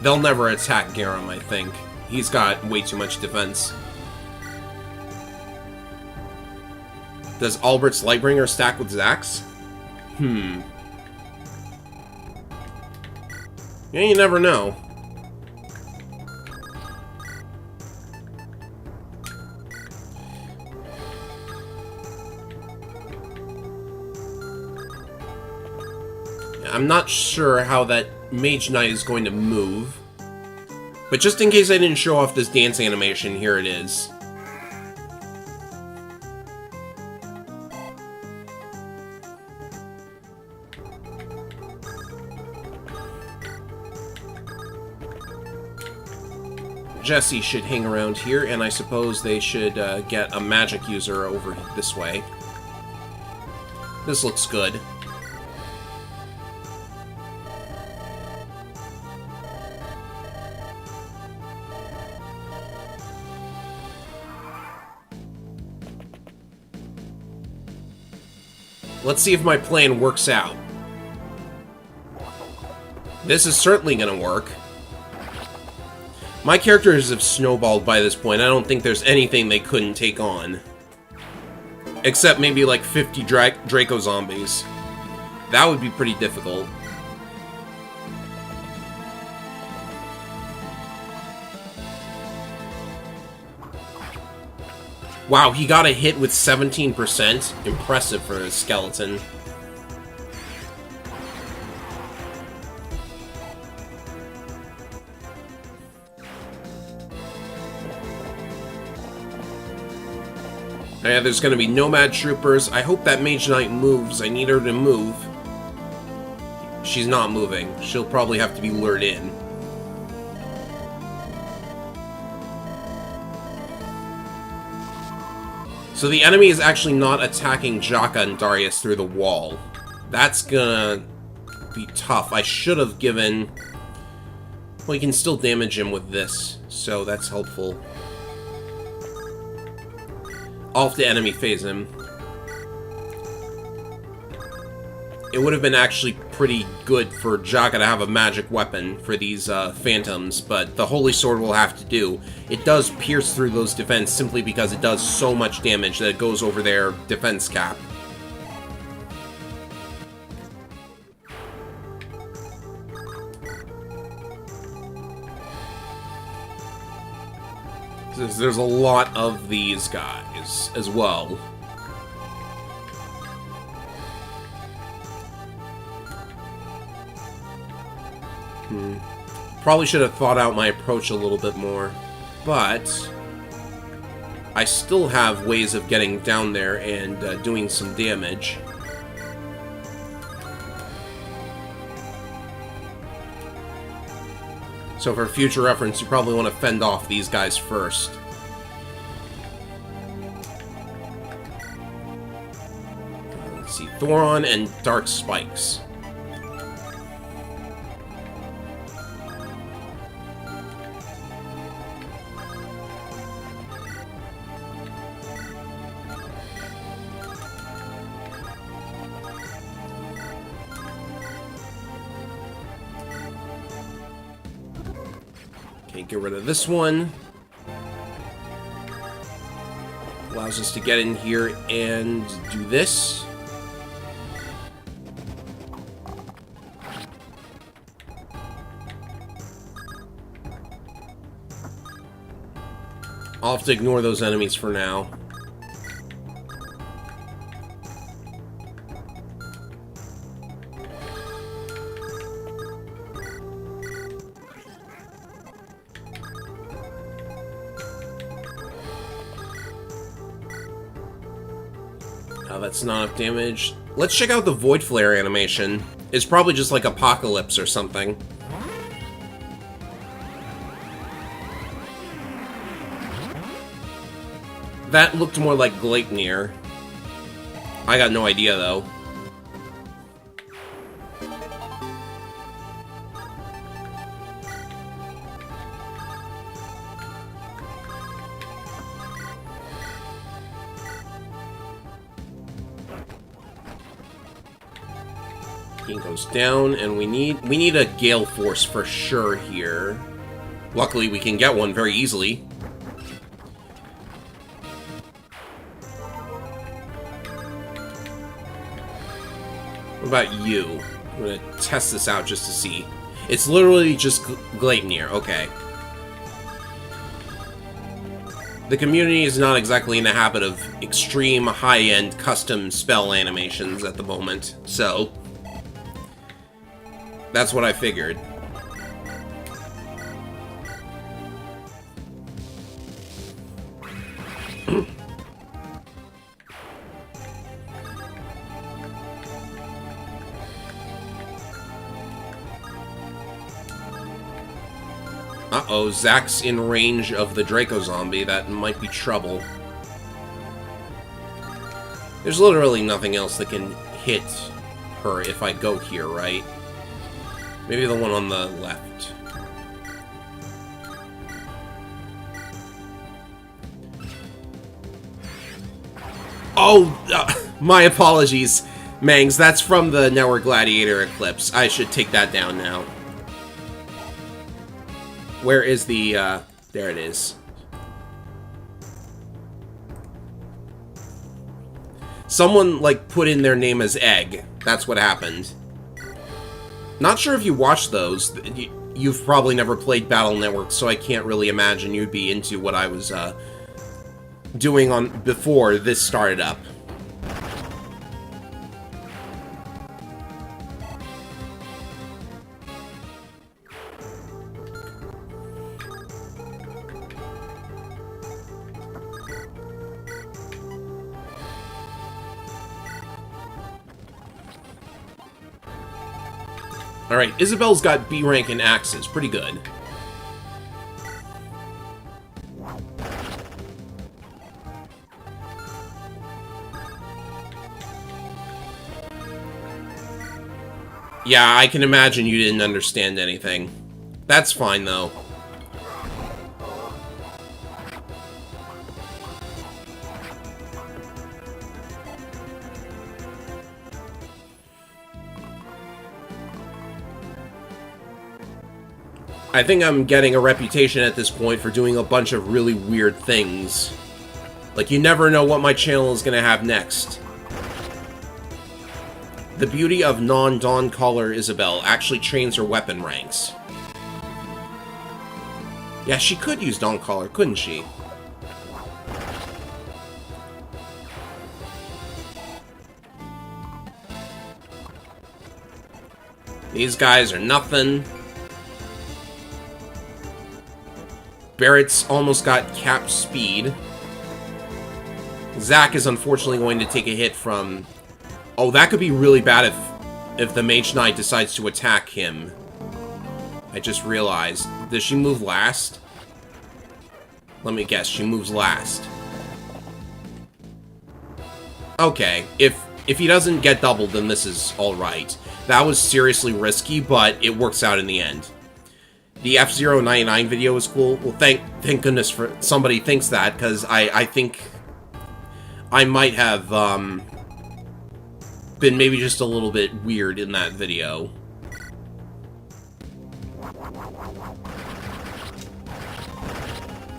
[SPEAKER 1] They'll never attack Garam, I think. He's got way too much defense. Does Albert's Lightbringer stack with Zack's? Yeah, you never know. I'm not sure how that Mage Knight is going to move. But just in case I didn't show off this dance animation, here it is. Jesse should hang around here, and I suppose they should get a magic user over this way. This looks good. Let's see if my plan works out. This is certainly gonna work. My characters have snowballed by this point. I don't think there's anything they couldn't take on. Except maybe like 50 Draco zombies. That would be pretty difficult. Wow, he got a hit with 17%. Impressive for a skeleton. Yeah, there's gonna be Nomad Troopers. I hope that Mage Knight moves. I need her to move. She's not moving. She'll probably have to be lured in. So the enemy is actually not attacking Jaka and Darius through the wall. That's gonna be tough. I should have given... Well, you can still damage him with this, so that's helpful. Off the enemy phase him. It would have been actually pretty good for Jaka to have a magic weapon for these phantoms, but the Holy Sword will have to do. It does pierce through those defense simply because it does so much damage that it goes over their defense cap. There's a lot of these guys as well. Probably should have thought out my approach a little bit more, but I still have ways of getting down there and doing some damage. So for future reference, you probably want to fend off these guys first. Let's see, Thoron and Dark Spikes. Okay, get rid of this one. Allows us to get in here and do this. I'll have to ignore those enemies for now. That's not enough damage. Let's check out the Void Flare animation. It's probably just like Apocalypse or something. That looked more like Gladiator. I got no idea, though. He goes down, and we need a Gale Force for sure here. Luckily, we can get one very easily. What about you? I'm gonna test this out just to see. It's literally just Gladiator. Okay. The community is not exactly in the habit of extreme high-end custom spell animations at the moment, so that's what I figured. Uh-oh, Zack's in range of the Draco zombie. That might be trouble. There's literally nothing else that can hit her if I go here, right? Maybe the one on the left. Oh, my apologies, Mangs. That's from the Network Gladiator Eclipse. I should take that down now. Where is the, there it is. Someone, like, put in their name as Egg. That's what happened. Not sure if you watched those. You've probably never played Battle Network, so I can't really imagine you'd be into what I was, doing on before this started up. Alright, Isabel's got B rank and axes. Pretty good. Yeah, I can imagine you didn't understand anything. That's fine, though. I think I'm getting a reputation at this point for doing a bunch of really weird things. Like, you never know what my channel is gonna have next. The beauty of non-Dawn Caller Isabel actually trains her weapon ranks. Yeah, she could use Dawn Caller, couldn't she? These guys are nothing. Barrett's almost got capped speed. Zack is unfortunately going to take a hit from... Oh, that could be really bad if the Mage Knight decides to attack him. I just realized. Does she move last? Let me guess, she moves last. Okay, if he doesn't get doubled, then this is alright. That was seriously risky, but it works out in the end. The F-099 video was cool. Well, thank goodness for somebody thinks that, because I think I might have been maybe just a little bit weird in that video.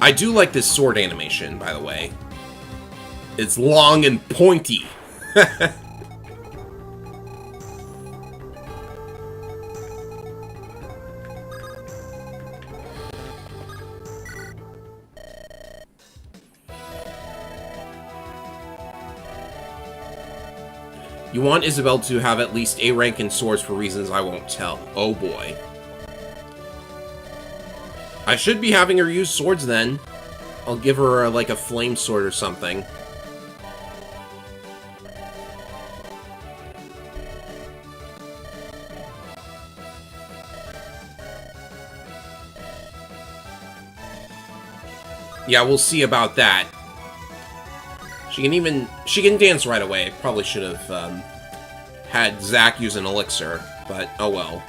[SPEAKER 1] I do like this sword animation, by the way. It's long and pointy. You want Isabelle to have at least A rank in swords for reasons I won't tell. Oh boy. I should be having her use swords then. I'll give her like a flame sword or something. Yeah, we'll see about that. She can dance right away. Probably should have had Zack use an elixir, but oh well.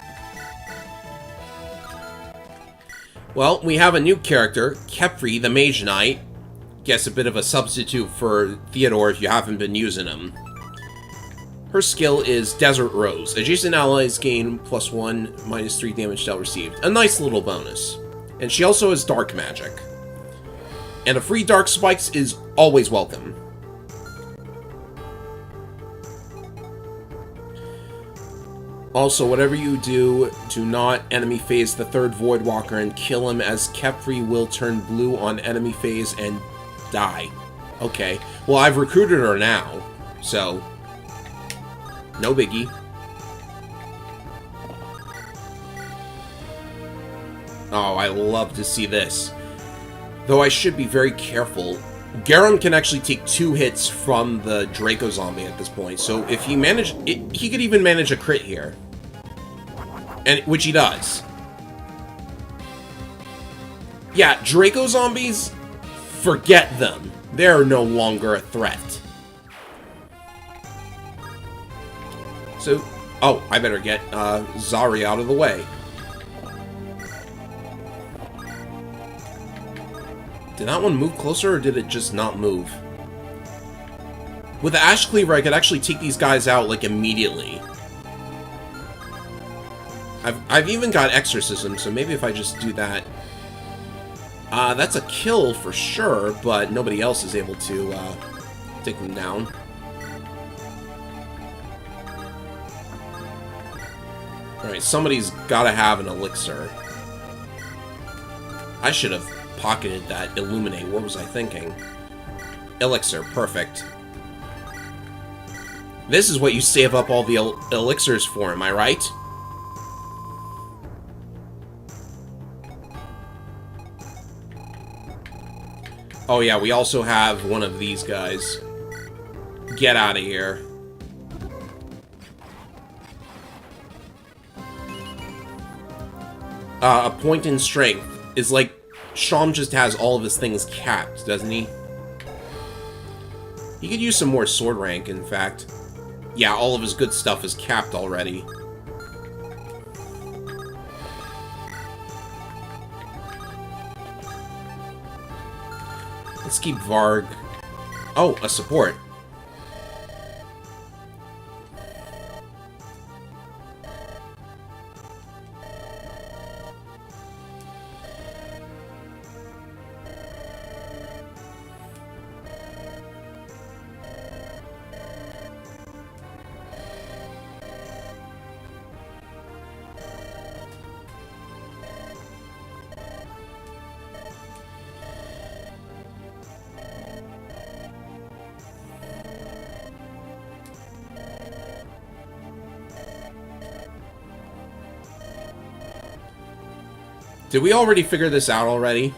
[SPEAKER 1] Well, we have a new character, Kepri, the Mage Knight. Guess a bit of a substitute for Theodore if you haven't been using him. Her skill is Desert Rose. Adjacent allies gain +1, -3 damage dealt received. A nice little bonus. And she also has Dark Magic. And a free Dark Spikes is always welcome. Also, whatever you do, do not enemy phase the third Voidwalker and kill him, as Kepri will turn blue on enemy phase and die. Okay. Well, I've recruited her now, so no biggie. Oh, I love to see this. Though I should be very careful. Garum can actually take 2 hits from the Draco Zombie at this point, so if he managed... he could even manage a crit here. And which he does. Yeah, Draco Zombies, forget them. They're no longer a threat. So, oh, I better get Zari out of the way. Did that one move closer, or did it just not move? With the Ash Cleaver, I could actually take these guys out, like, immediately. I've even got Exorcism, so maybe if I just do that... that's a kill for sure, but nobody else is able to take them down. Alright, somebody's gotta have an elixir. I should have pocketed that Illuminate. What was I thinking? Elixir, perfect. This is what you save up all the elixirs for, am I right? Oh yeah, we also have one of these guys. Get out of here. A point in strength is like... Sham just has all of his things capped, doesn't he? He could use some more sword rank, in fact. Yeah, all of his good stuff is capped already. Let's keep Varg. Oh, a support. Did we already figure this out already?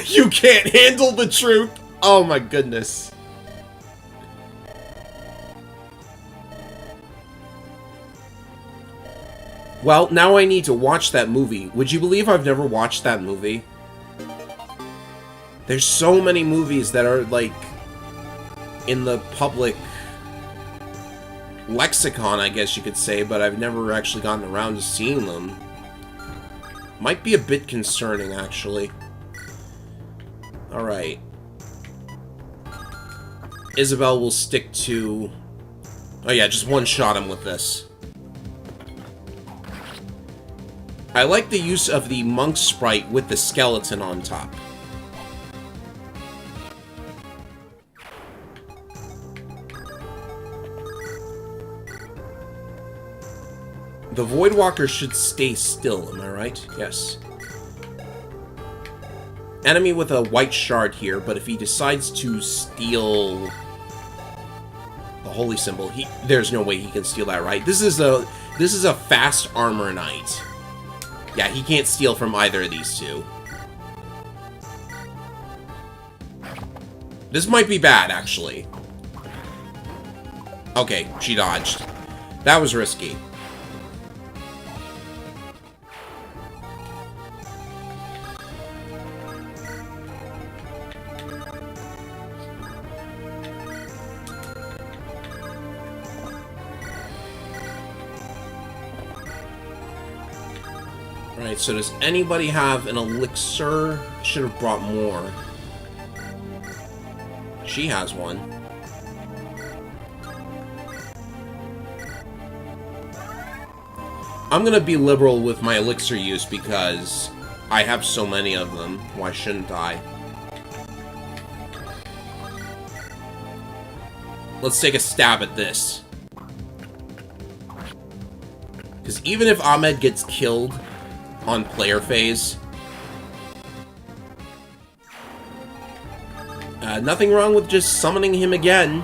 [SPEAKER 1] You can't handle the truth! Oh my goodness. Well, now I need to watch that movie. Would you believe I've never watched that movie? There's so many movies that are, like, in the public lexicon, I guess you could say, but I've never actually gotten around to seeing them. Might be a bit concerning, actually. Alright. Isabelle will stick to... Oh yeah, just one-shot him with this. I like the use of the monk sprite with the skeleton on top. The Voidwalker should stay still, am I right? Yes. Enemy with a white shard here, but if he decides to steal the holy symbol, there's no way he can steal that, right? This is a fast armor knight. Yeah, he can't steal from either of these two. This might be bad, actually. Okay, she dodged. That was risky. Alright, so does anybody have an elixir? Should have brought more. She has one. I'm gonna be liberal with my elixir use because I have so many of them. Why shouldn't I? Let's take a stab at this. Because even if Ahmed gets killed on player phase, nothing wrong with just summoning him again.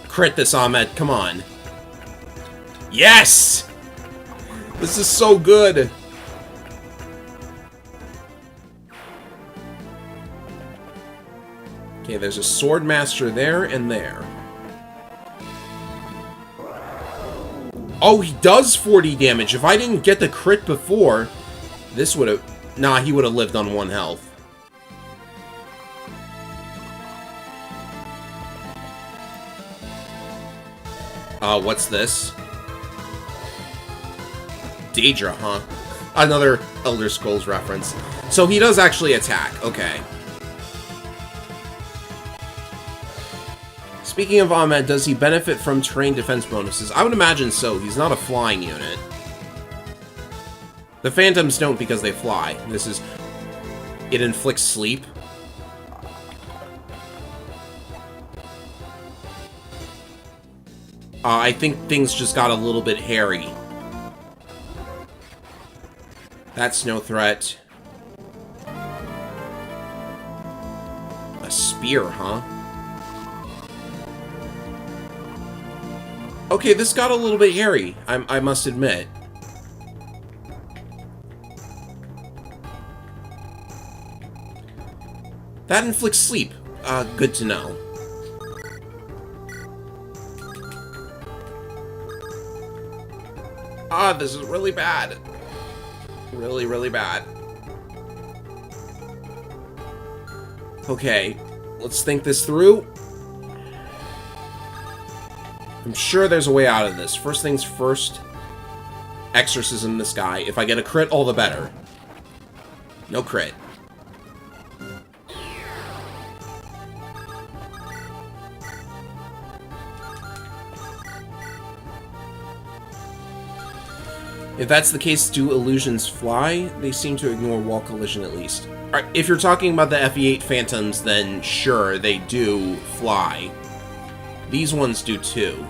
[SPEAKER 1] Crit this, Ahmed. Come on. Yes! This is so good. Okay, there's a Sword Master there and there. Oh, he does 40 damage. If I didn't get the crit before, this would have... Nah, he would have lived on 1 health. What's this? Daedra, huh? Another Elder Scrolls reference. So he does actually attack. Okay. Speaking of Ahmed, does he benefit from terrain defense bonuses? I would imagine so. He's not a flying unit. The Phantoms don't because they fly. This is... It inflicts sleep. I think things just got a little bit hairy. That's no threat. A spear, huh? Okay, this got a little bit hairy, I must admit. That inflicts sleep. Good to know. This is really bad. Really, really bad. Okay, let's think this through. I'm sure there's a way out of this. First things first, exorcism this guy. If I get a crit, all the better. No crit. If that's the case, do illusions fly? They seem to ignore wall collision at least. Alright, if you're talking about the FE8 Phantoms, then sure, they do fly. These ones do too.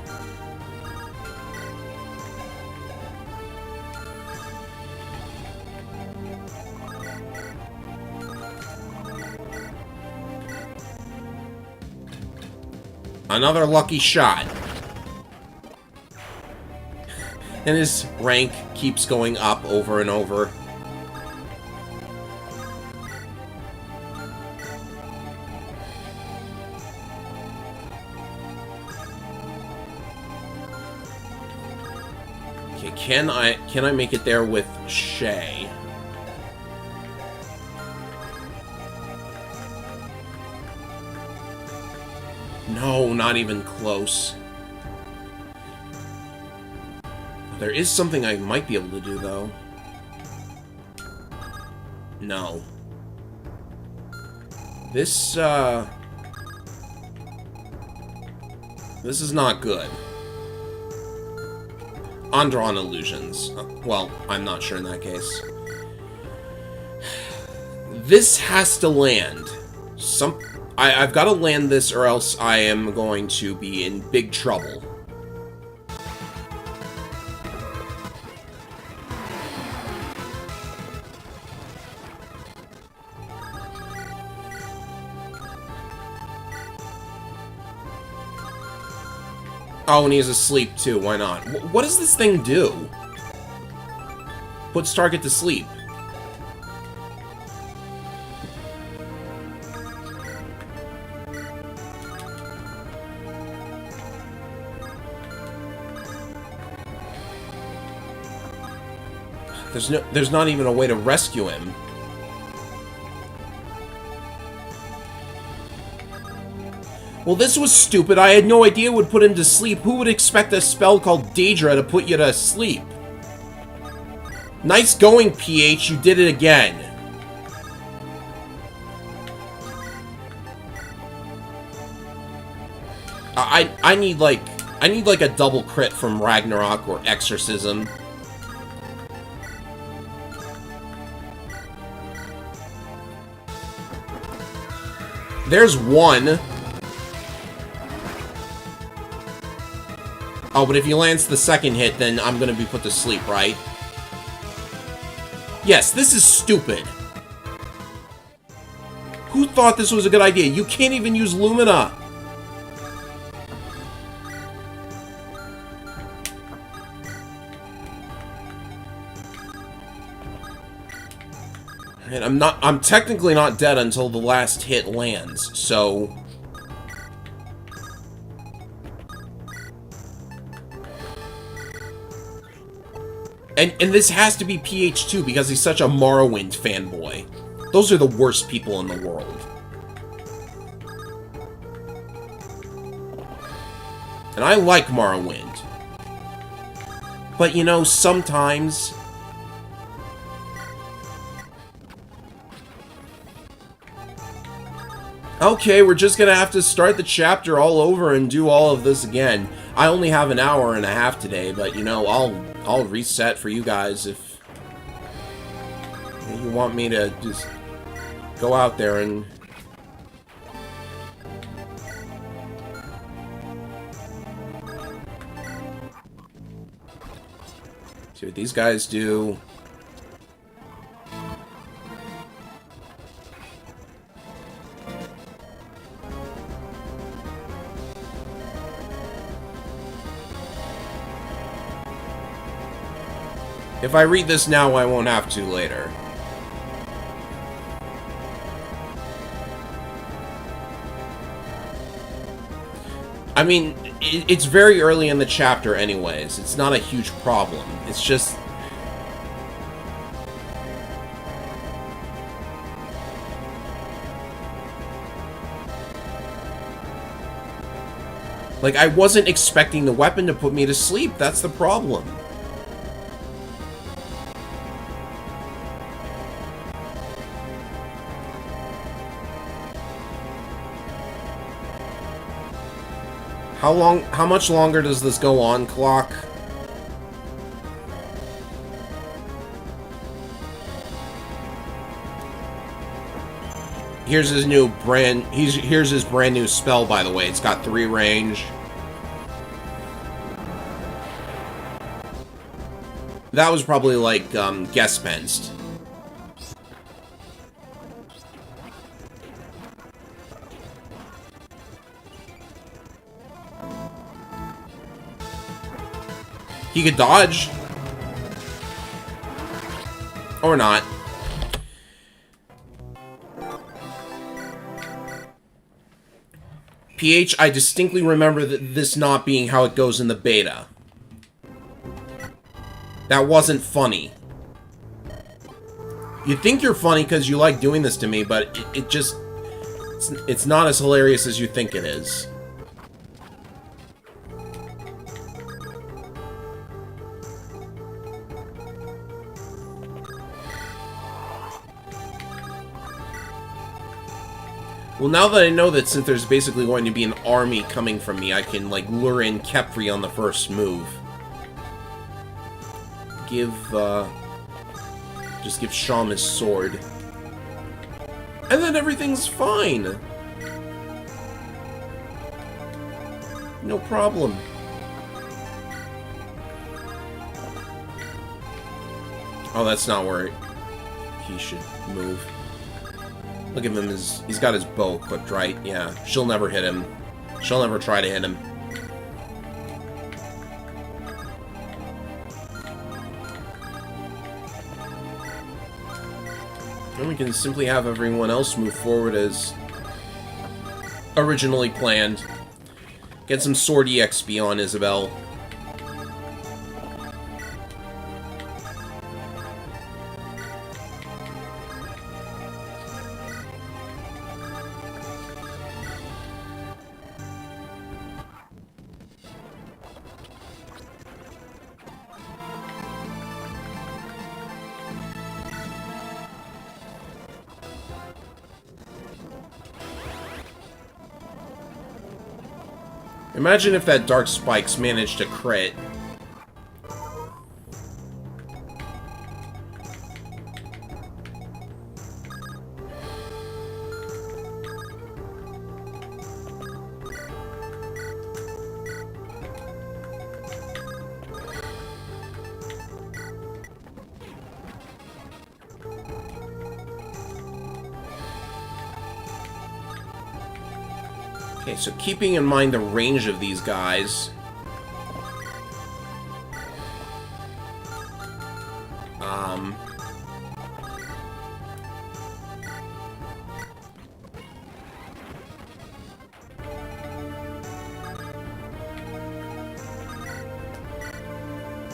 [SPEAKER 1] Another lucky shot. And his rank keeps going up over and over. Okay, can I make it there with Shay? No, not even close. There is something I might be able to do, though. No. This is not good. Andaron illusions. Well, I'm not sure in that case. This has to land. I've got to land this, or else I am going to be in big trouble. Oh, and he's asleep too, why not? What does this thing do? Puts target to sleep. There's not even a way to rescue him. Well, this was stupid. I had no idea it would put him to sleep. Who would expect a spell called Daedra to put you to sleep? Nice going, PH. You did it again. I need like a double crit from Ragnarok or Exorcism. There's one. Oh, but if he lands the second hit, then I'm gonna be put to sleep, right? Yes, this is stupid. Who thought this was a good idea? You can't even use Lumina. And I'm technically not dead until the last hit lands, so... And this has to be PH2 because he's such a Morrowind fanboy. Those are the worst people in the world. And I like Morrowind. But, you know, sometimes... Okay, we're just gonna have to start the chapter all over and do all of this again. I only have an hour and a half today, but, you know, I'll reset for you guys if you want me to just go out there and... see what these guys do. If I read this now, I won't have to later. I mean, it's very early in the chapter anyways. It's not a huge problem. It's just... like, I wasn't expecting the weapon to put me to sleep. That's the problem. How much longer does this go on, clock? Here's his new here's his brand new spell, by the way. It's got 3 range. That was probably like Gespensed. He could dodge. Or not. PH, I distinctly remember this not being how it goes in the beta. That wasn't funny. You think you're funny because you like doing this to me, but it just... It's not as hilarious as you think it is. Well, now that I know that since there's basically going to be an army coming from me, I can, like, lure in Kepri on the first move. just give Sham his sword. And then everything's fine! No problem. Oh, that's not where he should move. Look at him, he's got his bow equipped, right? Yeah, she'll never hit him. She'll never try to hit him. And we can simply have everyone else move forward as originally planned. Get some sword EXP on Isabel. Imagine if that Dark Spikes managed to crit. Okay, so keeping in mind the range of these guys...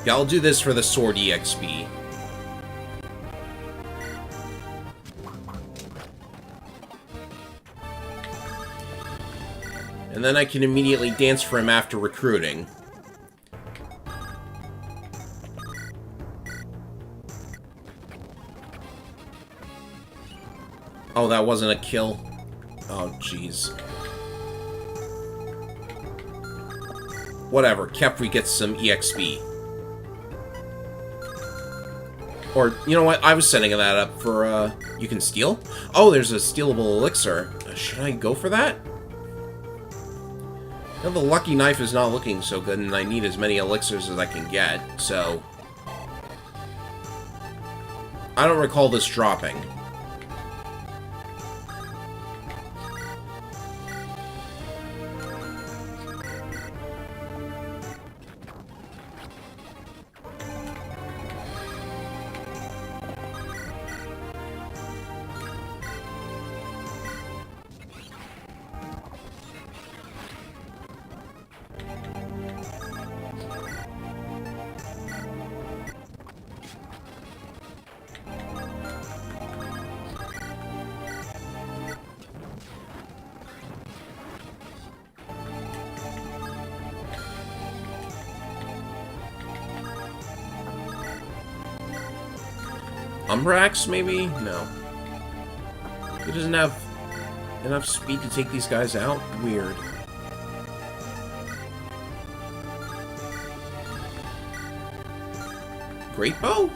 [SPEAKER 1] yeah, I'll do this for the sword EXP. And then I can immediately dance for him after recruiting. Oh, that wasn't a kill. Oh, jeez. Whatever, Kepri gets some EXP. Or, you know what, I was setting that up for, you can steal? Oh, there's a stealable elixir. Should I go for that? Now the lucky knife is not looking so good, and I need as many elixirs as I can get, so... I don't recall this dropping. Umbrax, maybe? No. He doesn't have enough speed to take these guys out? Weird. Great bow?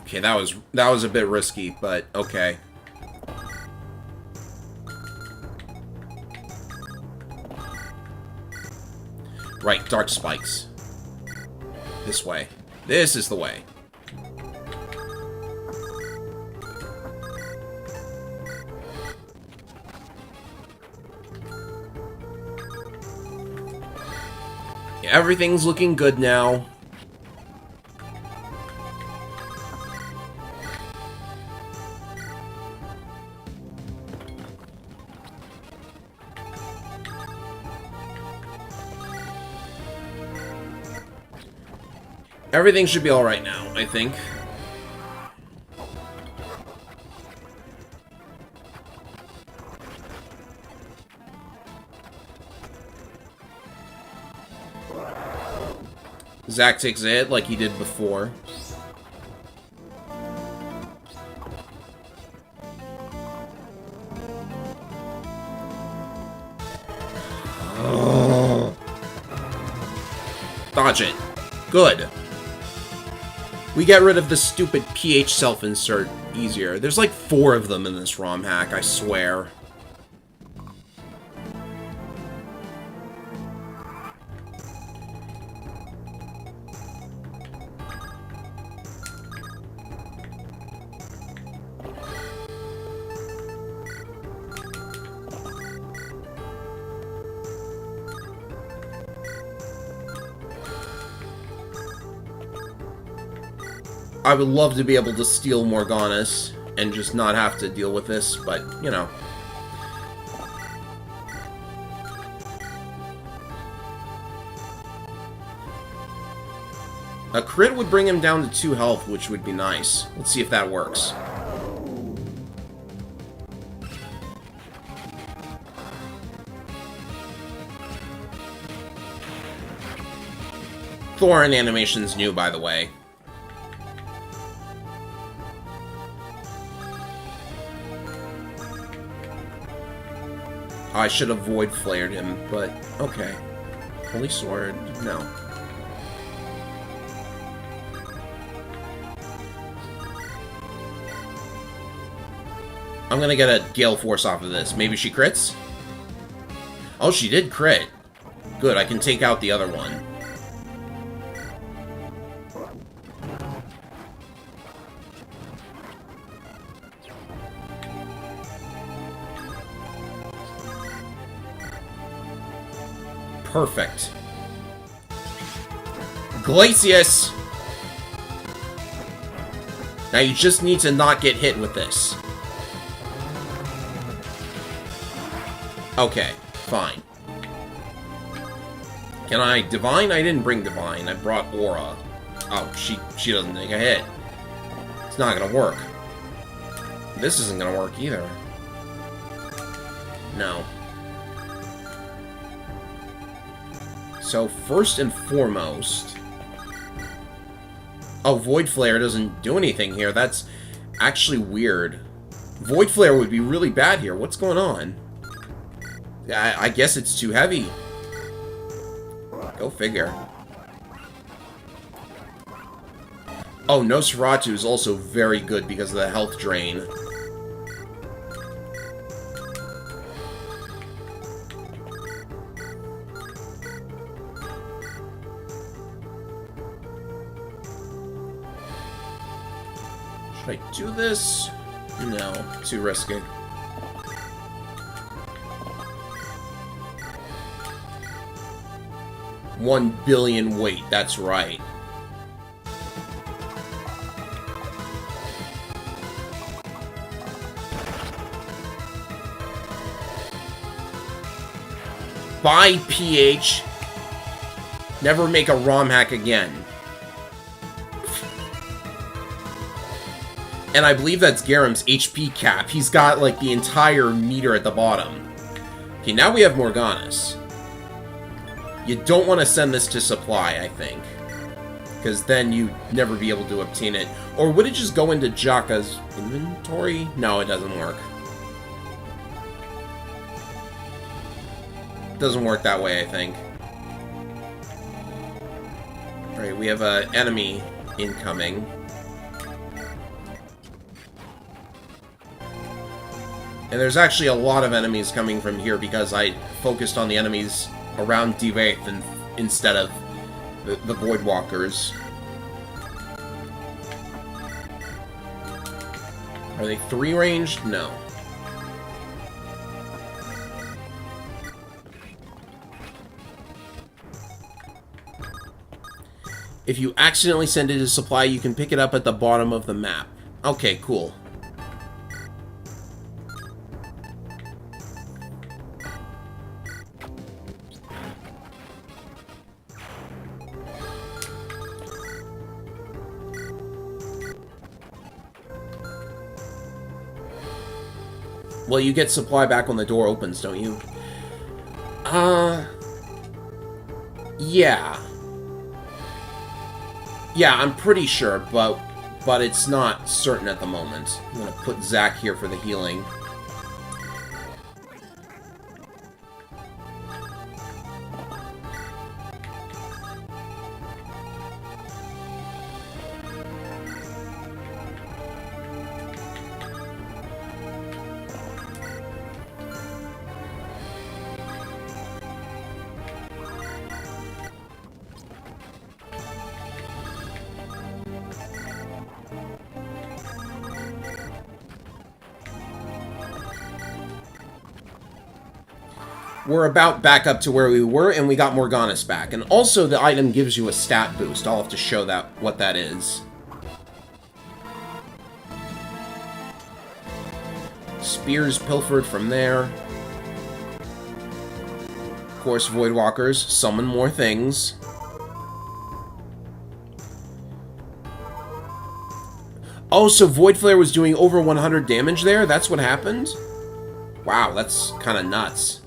[SPEAKER 1] Okay, that was a bit risky, but okay. Right, Dark Spikes. This way. This is the way. Yeah, everything's looking good now. Everything should be alright now, I think. Zack takes a hit like he did before. Dodge it. Good. We get rid of the stupid pH self-insert easier. There's like 4 of them in this ROM hack, I swear. I would love to be able to steal Morganas and just not have to deal with this, but, you know. A crit would bring him down to 2 health, which would be nice. Let's see if that works. Thorin animation's new, by the way. I should have void flared him, but okay. Holy Sword, no. I'm gonna get a Gale Force off of this. Maybe she crits? Oh, she did crit. Good, I can take out the other one. Perfect. Glacius! Now you just need to not get hit with this. Okay, fine. Can I Divine? I didn't bring Divine. I brought Aura. Oh, she doesn't take a hit. It's not gonna work. This isn't gonna work either. No. So, first and foremost... Oh, Void Flare doesn't do anything here. That's actually weird. Void Flare would be really bad here. What's going on? I guess it's too heavy. Go figure. Oh, Nosferatu is also very good because of the health drain. Should I do this? No, too risky. $1 billion weight, that's right. Bye, PH. Never make a ROM hack again. And I believe that's Garam's HP cap. He's got, like, the entire meter at the bottom. Okay, now we have Morganas. You don't want to send this to supply, I think. Because then you'd never be able to obtain it. Or would it just go into Jaka's inventory? No, it doesn't work. Doesn't work that way, I think. Alright, we have an enemy incoming. And there's actually a lot of enemies coming from here because I focused on the enemies around Divaith instead of the Voidwalkers. Are they 3 ranged? No. If you accidentally send it to supply, you can pick it up at the bottom of the map. Okay, cool. Well, you get supply back when the door opens, don't you? Yeah. Yeah, I'm pretty sure, but it's not certain at the moment. I'm gonna put Zack here for the healing. we're about back up to where we were, and we got Morganis back. And also, the item gives you a stat boost. I'll have to show that what that is. Spears pilfered from there. Of course, Voidwalkers summon more things. Oh, so Void Flare was doing over 100 damage there? That's what happened? Wow, that's kind of nuts.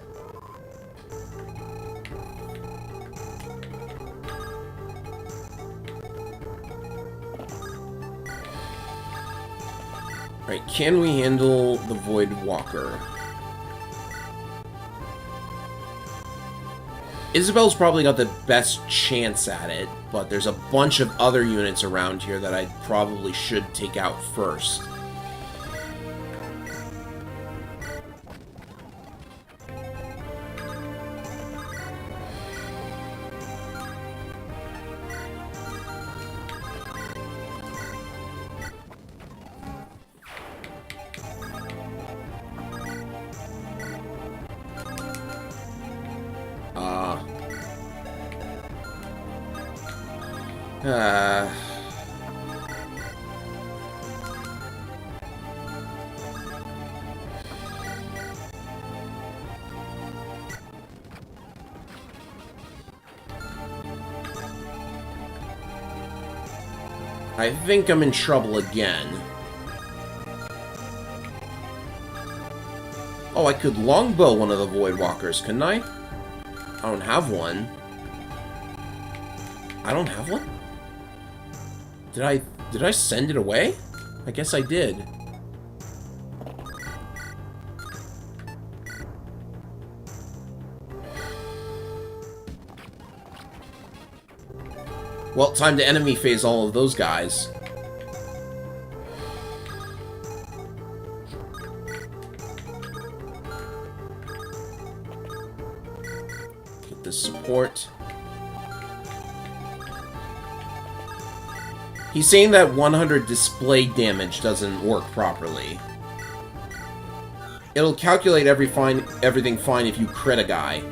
[SPEAKER 1] Right, can we handle the Void Walker? Isabel's probably got the best chance at it, but there's a bunch of other units around here that I probably should take out first. I think I'm in trouble again. Oh, I could longbow one of the Voidwalkers, couldn't I? I don't have one. I don't have one? Did I send it away? I guess I did. Well, time to enemy phase all of those guys. Get the support. He's saying that 100 display damage doesn't work properly. It'll calculate everything fine if you crit a guy.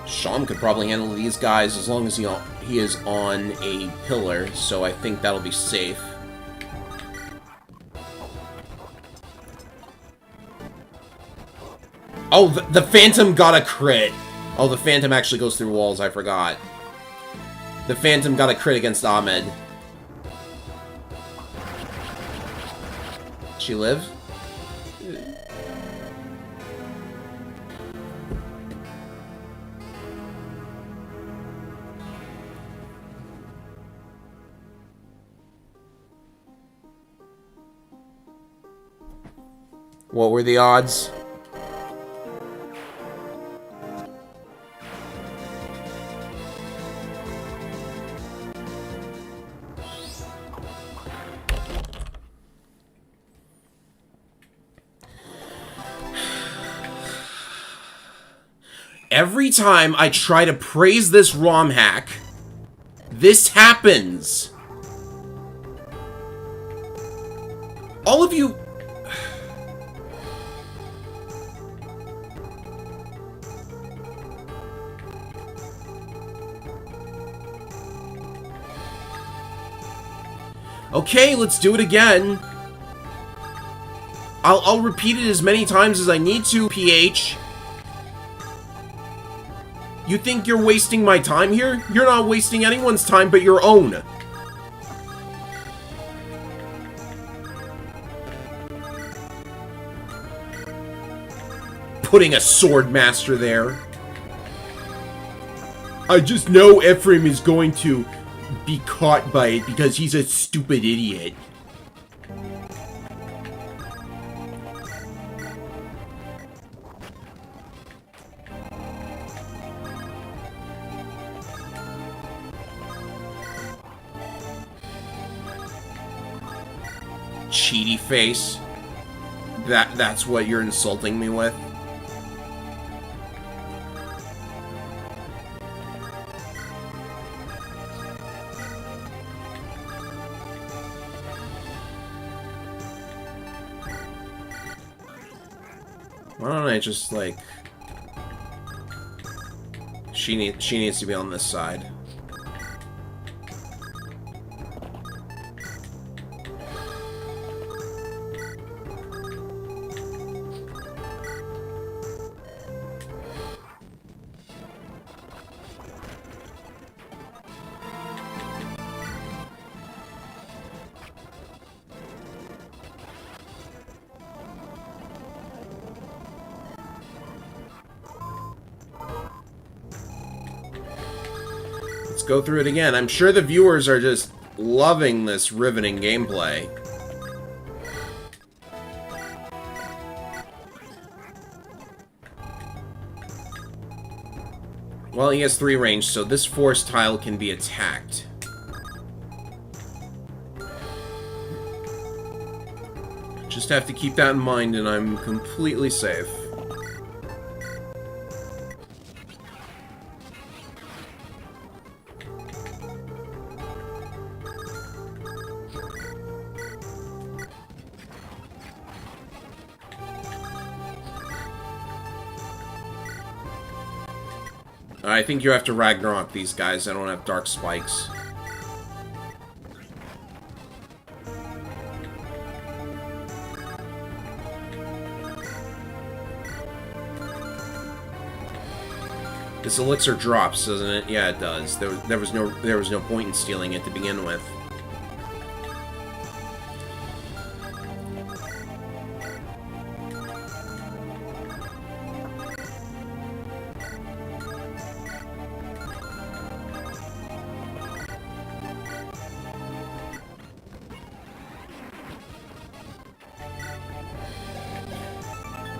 [SPEAKER 1] Sham could probably handle these guys as long as he is on a pillar, so I think that'll be safe. Oh, the Phantom got a crit! Oh, the Phantom actually goes through walls, I forgot. The Phantom got a crit against Ahmed. She live? What were the odds? Every time I try to praise this ROM hack, this happens. All of you... Okay, let's do it again. I'll repeat it as many times as I need to, PH. You think you're wasting my time here? You're not wasting anyone's time but your own. Putting a Sword Master there. I just know Ephraim is going to be caught by it because he's a stupid idiot. Cheaty face. That's what you're insulting me with? Why don't I just, like... She needs to be on this side. Let's go through it again. I'm sure the viewers are just loving this riveting gameplay. Well, he has 3 range, so this force tile can be attacked. Just have to keep that in mind, and I'm completely safe. I think you have to Ragnarok these guys. I don't have Dark Spikes. This elixir drops, doesn't it? Yeah, it does. There was no point in stealing it to begin with.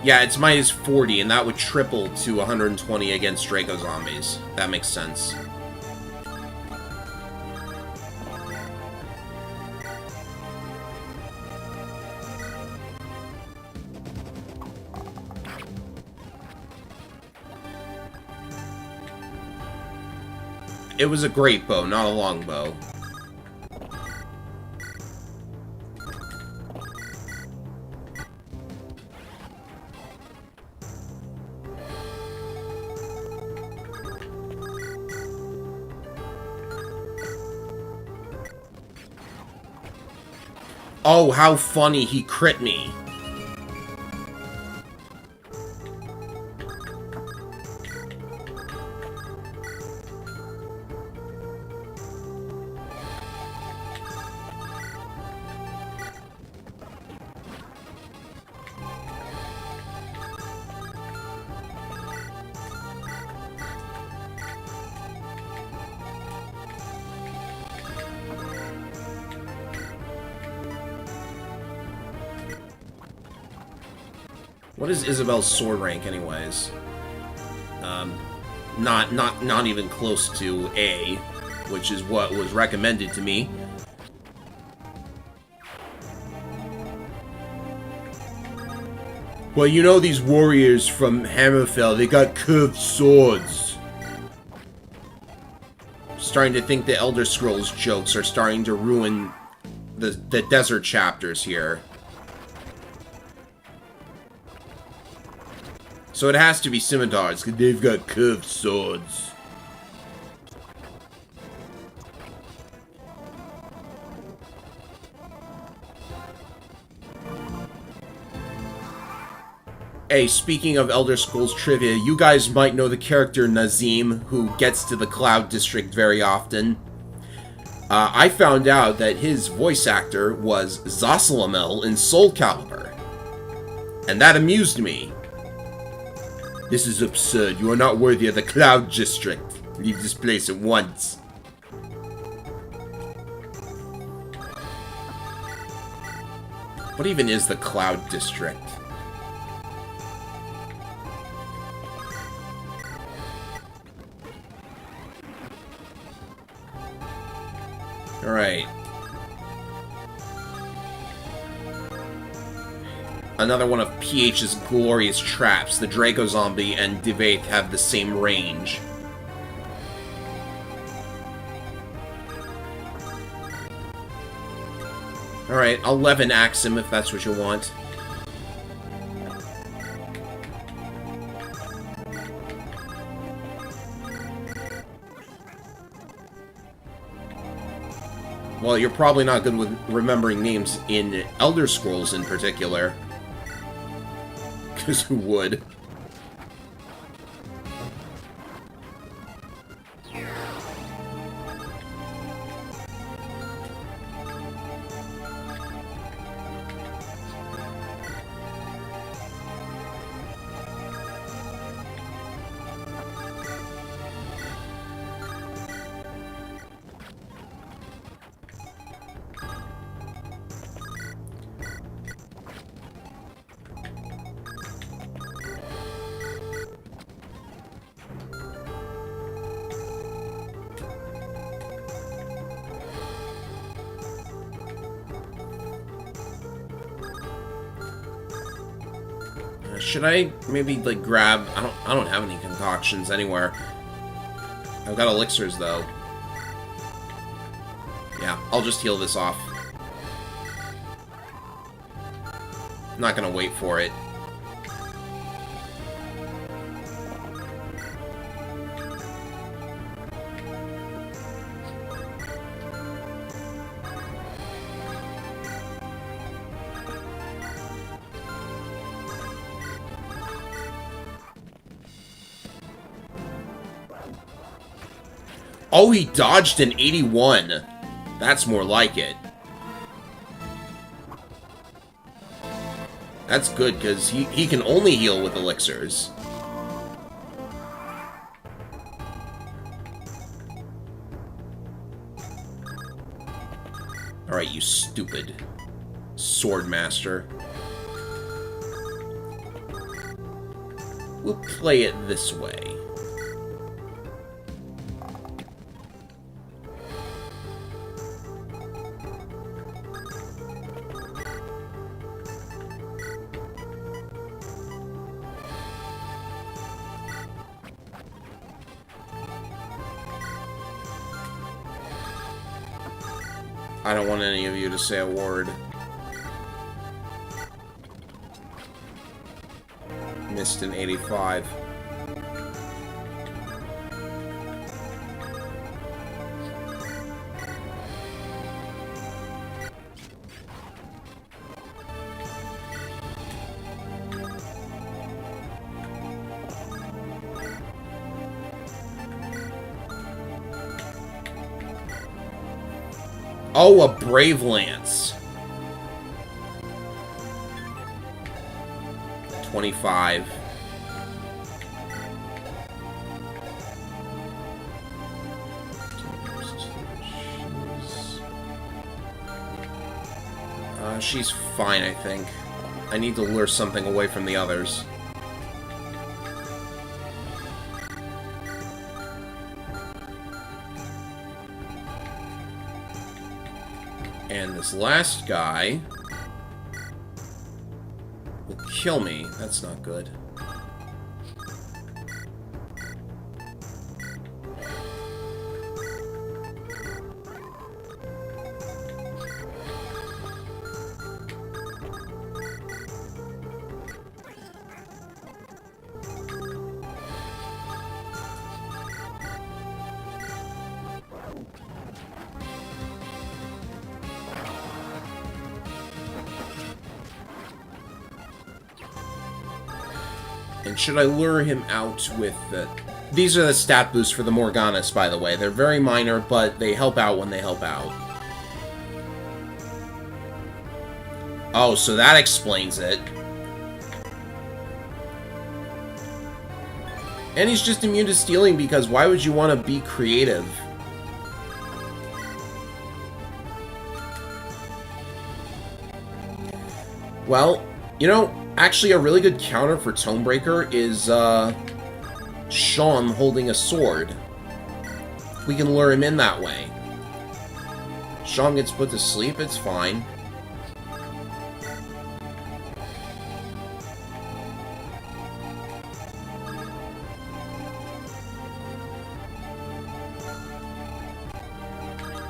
[SPEAKER 1] Yeah, it's minus 40, and that would triple to 120 against Draco zombies. That makes sense. It was a great bow, not a long bow. Oh, how funny, he crit me. What is Isabel's sword rank, anyways? Not even close to A, which is what was recommended to me. Well, you know these warriors from Hammerfell, they got curved swords. Starting to think the Elder Scrolls jokes are starting to ruin the desert chapters here. So it has to be scimitars, because they've got curved swords. Hey, speaking of Elder Scrolls trivia, you guys might know the character Nazim, who gets to the Cloud District very often. I found out that his voice actor was Zasalamel in Soul Calibur. And that amused me. This is absurd. You are not worthy of the Cloud District. Leave this place at once. What even is the Cloud District? Alright. Another one of PH's glorious traps. The Draco Zombie and Devaith have the same range. Alright, I'll Levin axe him if that's what you want. Well, you're probably not good with remembering names in Elder Scrolls in particular. Because who would? Should I maybe like grab? I don't have any concoctions anywhere. I've got elixirs though. Yeah, I'll just heal this off. I'm not gonna wait for it. Oh, he dodged an 81. That's more like it. That's good, because he can only heal with elixirs. Alright, you stupid Swordmaster. We'll play it this way. I don't want any of you to say a word. Missed an 85. Oh, a Brave Lance. 25. She's fine, I think. I need to lure something away from the others. And this last guy will kill me. That's not good. And should I lure him out with the... These are the stat boosts for the Morganis, by the way. They're very minor, but they help out when they help out. Oh, so that explains it. And he's just immune to stealing because why would you want to be creative? Well, you know, actually a really good counter for Tonebreaker is, Sean holding a sword. We can lure him in that way. Sean gets put to sleep, it's fine.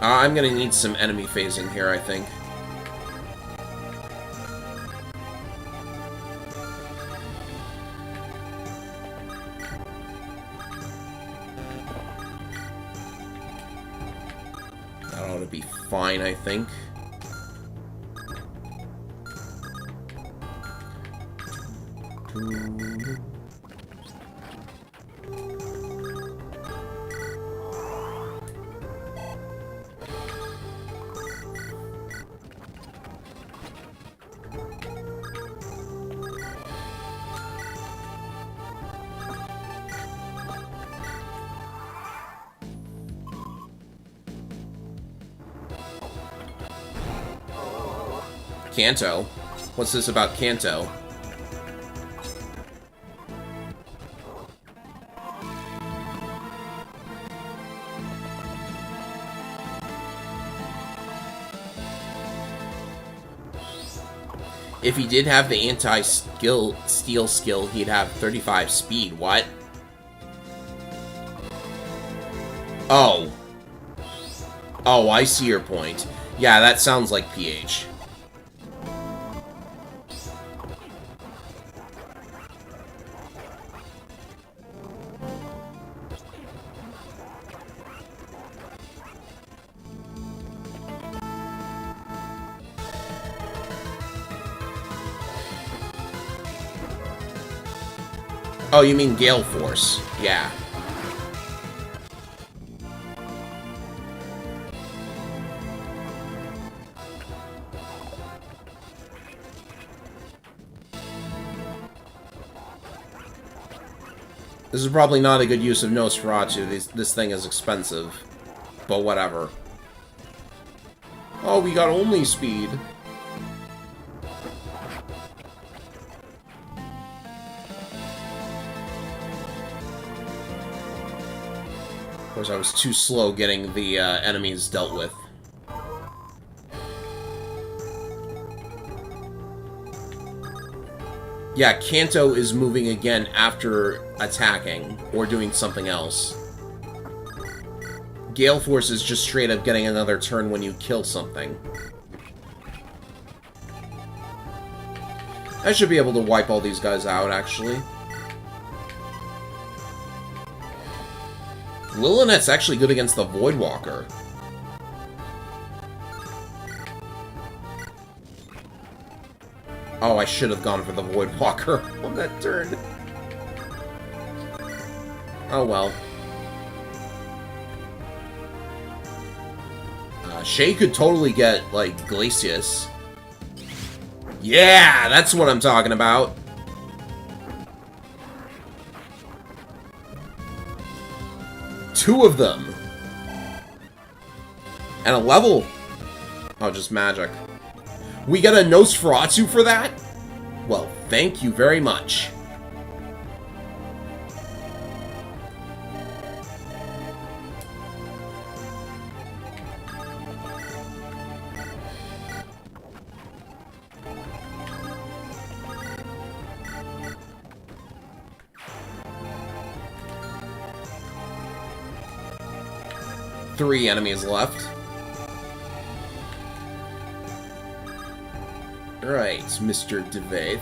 [SPEAKER 1] I'm gonna need some enemy phasing here, I think. That ought to be fine, I think. Kanto? What's this about Kanto? If he did have the anti-steel skill, he'd have 35 speed. What? Oh. Oh, I see your point. Yeah, that sounds like PH. Oh, you mean Gale Force. Yeah. This is probably not a good use of Nosferatu. This thing is expensive. But whatever. Oh, we got only speed. Of course, I was too slow getting the enemies dealt with. Yeah, Kanto is moving again after attacking, or doing something else. Gale Force is just straight up getting another turn when you kill something. I should be able to wipe all these guys out, actually. Lillinet's actually good against the Voidwalker. Oh, I should have gone for the Voidwalker on that turn. Oh well. Shay could totally get, like, Glacius. Yeah, that's what I'm talking about. Two of them. And a level. Oh, just magic. We get a Nosferatu for that? Well, thank you very much. Three enemies left. Right, Mr. DeVaith.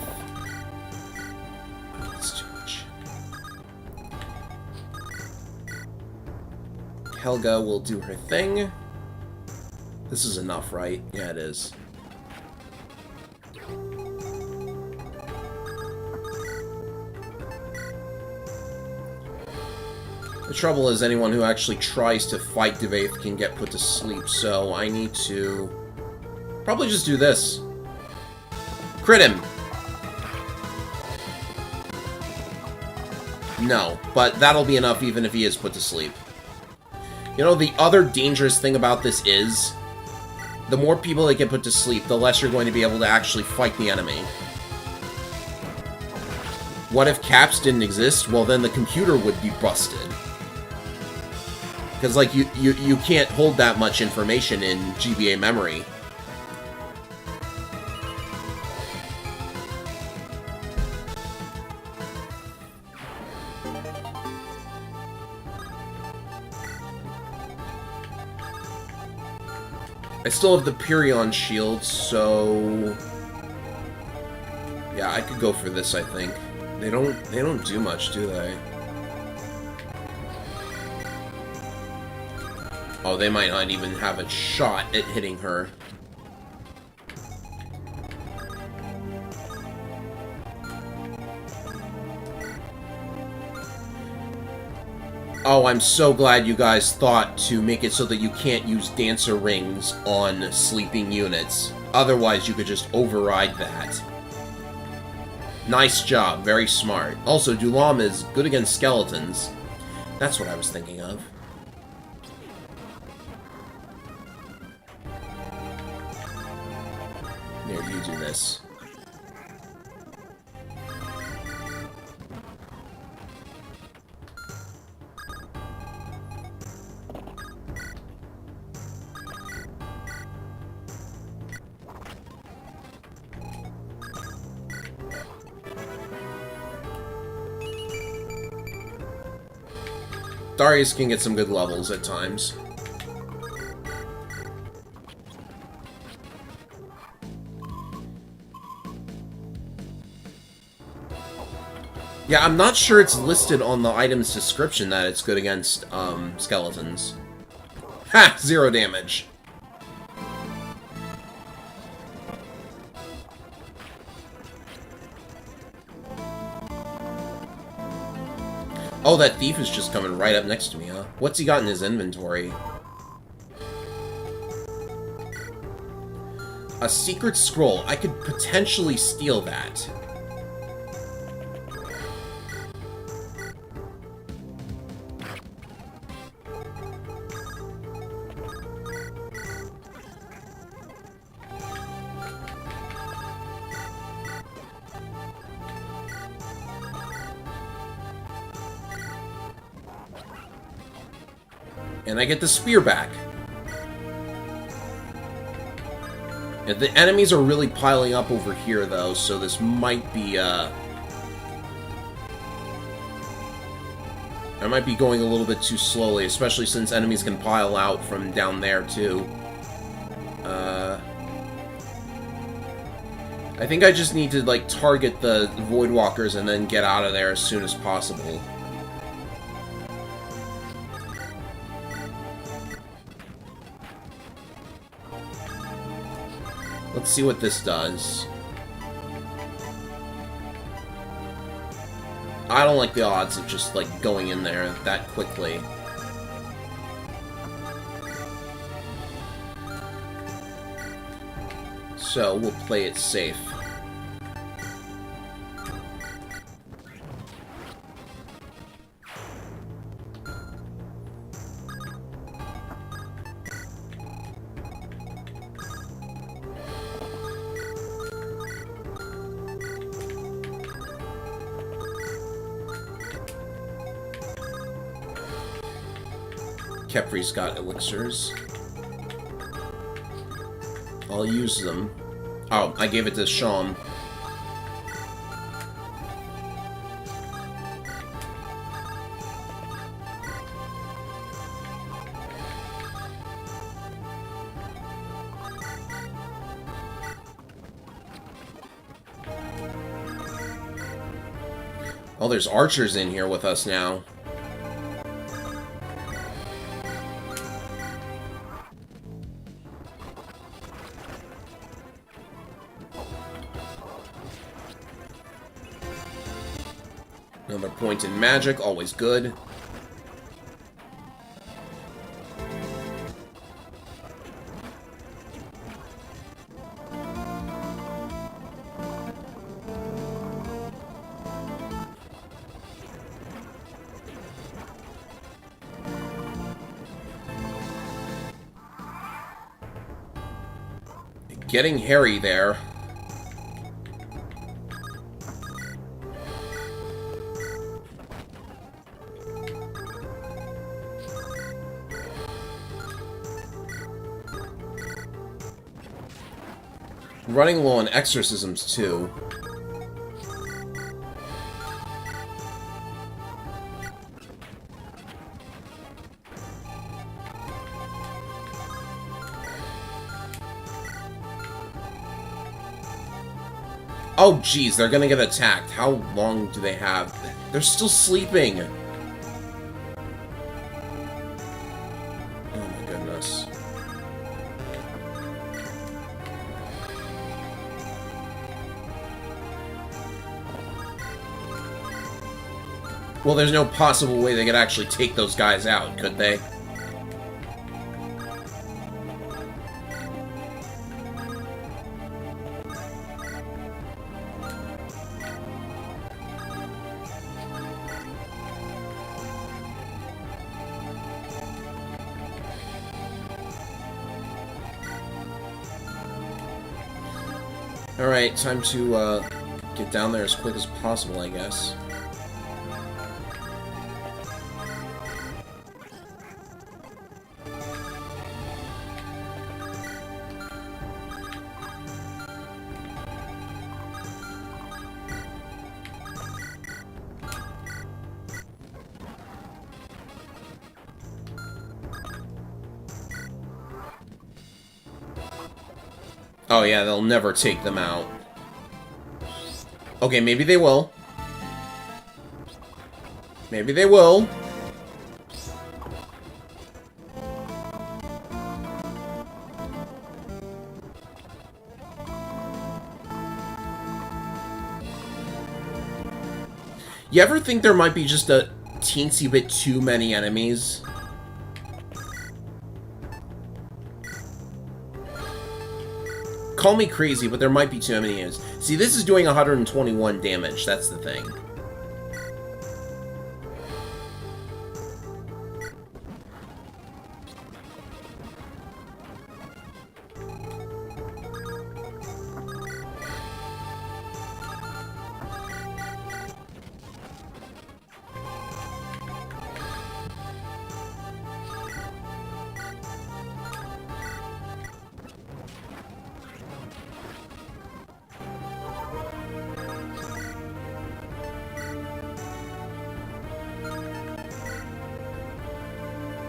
[SPEAKER 1] That's too much. Helga will do her thing. This is enough, right? Yeah, it is. The trouble is anyone who actually tries to fight DeVaith can get put to sleep, so I need to probably just do this. Crit him! No, but that'll be enough even if he is put to sleep. You know, the other dangerous thing about this is The more people that get put to sleep, the less you're going to be able to actually fight the enemy. What if caps didn't exist? Well, then the computer would be busted. Because, like, you can't hold that much information in GBA memory. I still have the Pyrion shield, so... yeah, I could go for this, I think. They don't do much, do they? Oh, they might not even have a shot at hitting her. Oh, I'm so glad you guys thought to make it so that you can't use dancer rings on sleeping units. Otherwise, you could just override that. Nice job, very smart. Also, Dulam is good against skeletons. That's what I was thinking of. Here, you do this. Darius can get some good levels at times. Yeah, I'm not sure it's listed on the item's description that it's good against, skeletons. Ha! 0 damage. Oh, that thief is just coming right up next to me, huh? What's he got in his inventory? A secret scroll. I could potentially steal that. And I get the spear back. Yeah, the enemies are really piling up over here, though, so this might be, I might be going a little bit too slowly, especially since enemies can pile out from down there, too. I think I just need to, like, target the Voidwalkers and then get out of there as soon as possible. Let's see what this does. I don't like the odds of just, like, going in there that quickly. So, we'll play it safe. Kefri's got elixirs. I'll use them. Oh, I gave it to Sean. Oh, there's archers in here with us now. Another point in magic, always good. Getting hairy there. Running low on exorcisms, too. Oh, jeez, they're gonna get attacked. How long do they have? They're still sleeping. Oh my goodness. Well, there's no possible way they could actually take those guys out, could they? Alright, time to get down there as quick as possible, I guess. Oh yeah, they'll never take them out. Okay, maybe they will. Maybe they will. You ever think there might be just a teensy bit too many enemies? Call me crazy, but there might be too many enemies. See, this is doing 121 damage, that's the thing.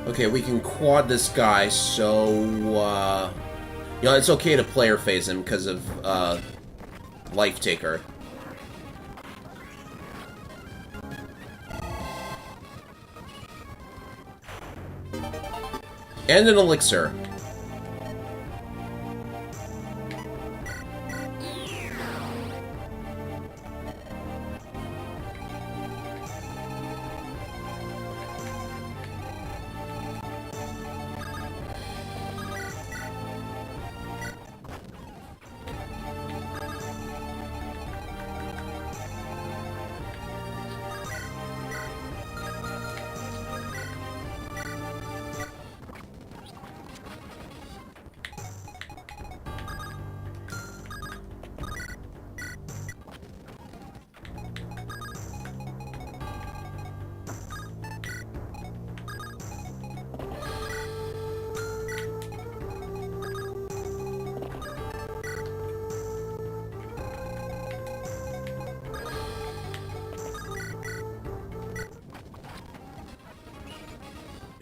[SPEAKER 1] Okay, we can quad this guy, so, you know, it's okay to player phase him because of, Life Taker. And an elixir.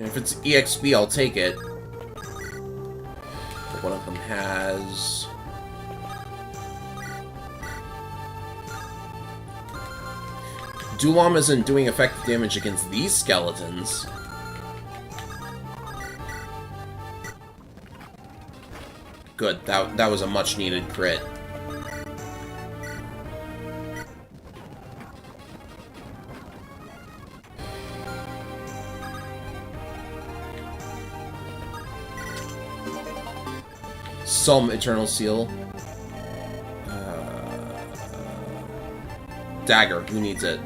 [SPEAKER 1] If it's EXP, I'll take it. But one of them has... Dulam isn't doing effective damage against these skeletons. Good, that was a much-needed crit. Some Eternal Seal. Dagger, who needs it?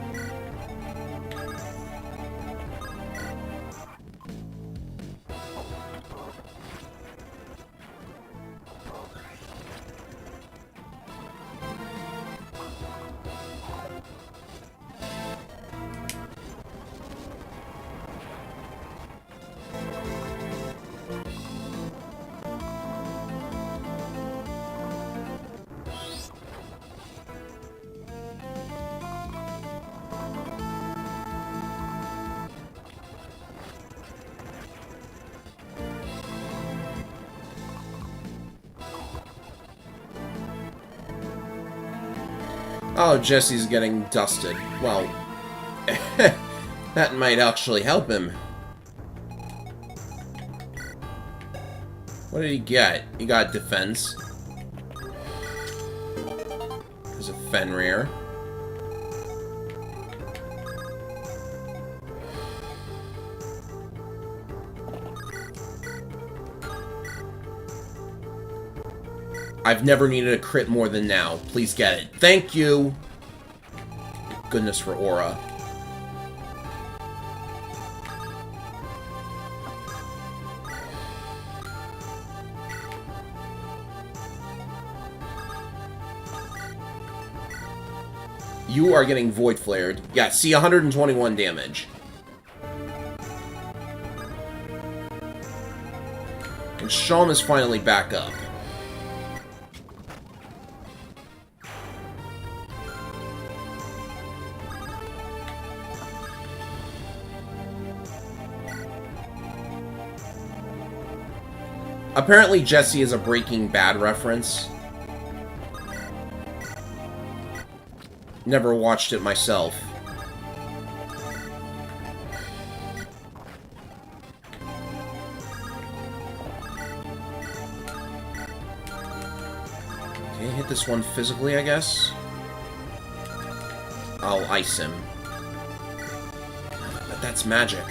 [SPEAKER 1] Oh, Jesse's getting dusted. Well, that might actually help him. What did he get? He got defense. There's a Fenrir. I've never needed a crit more than now. Please get it. Thank you! Goodness for Aura. You are getting Void Flared. Yeah, see, 121 damage. And Shawn is finally back up. Apparently Jesse is a Breaking Bad reference. Never watched it myself. Okay, hit this one physically, I guess. I'll ice him. But that's magic.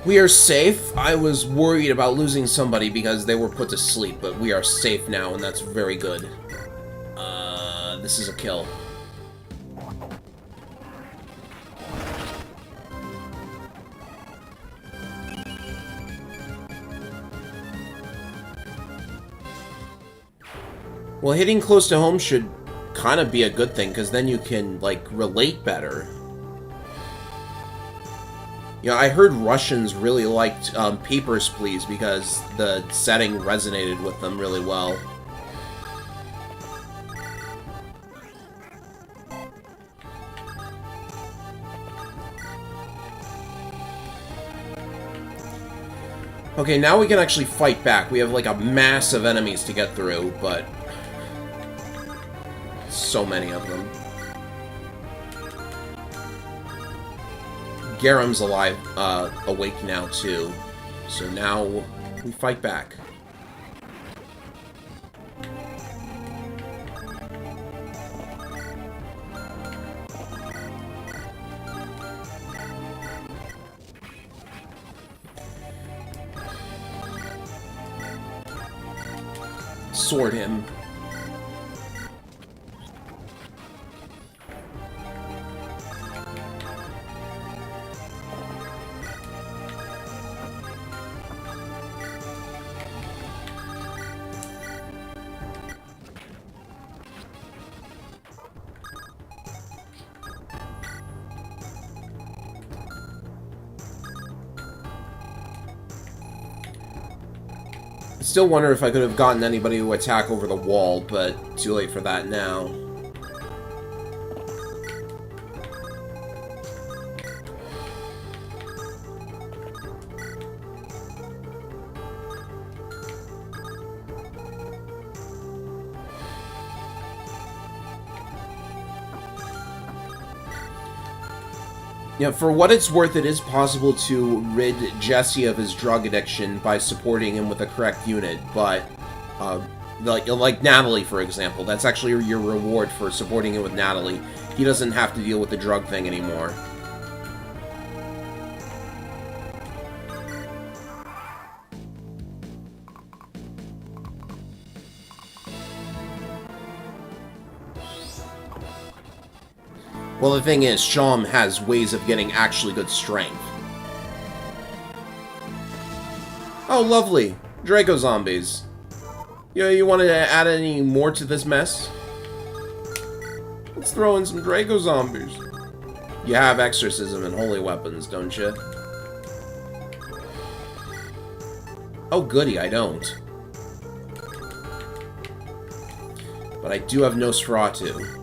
[SPEAKER 1] We are safe. I was worried about losing somebody because they were put to sleep, but we are safe now, and that's very good. This is a kill. Well, hitting close to home should kind of be a good thing, because then you can, like, relate better. Yeah, I heard Russians really liked Papers, Please because the setting resonated with them really well. Okay, now we can actually fight back. We have like a mass of enemies to get through, but so many of them. Garam's alive, awake now too, so now we fight back. Sword him. I still wonder if I could have gotten anybody to attack over the wall, but too late for that now. Yeah, for what it's worth, it is possible to rid Jesse of his drug addiction by supporting him with the correct unit, but Like Natalie, for example. That's actually your reward for supporting it with Natalie. He doesn't have to deal with the drug thing anymore. Well, the thing is, Sham has ways of getting actually good strength. Oh, lovely. Draco zombies. You want to add any more to this mess? Let's throw in some Draco zombies. You have exorcism and holy weapons, don't you? Oh, goody, I don't. But I do have Nosferatu.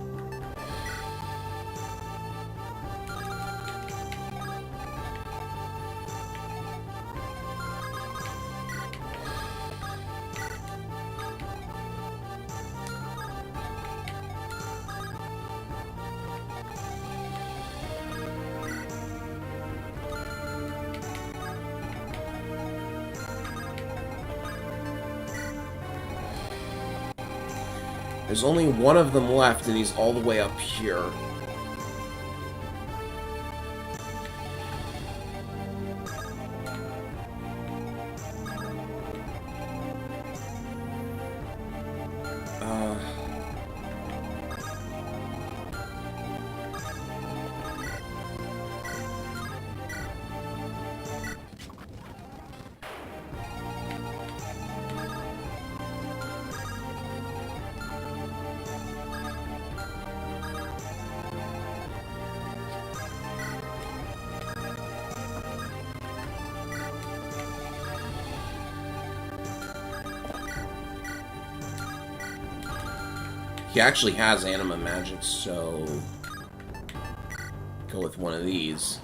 [SPEAKER 1] There's only one of them left, and he's all the way up here. He actually has anima magic, so go with one of these.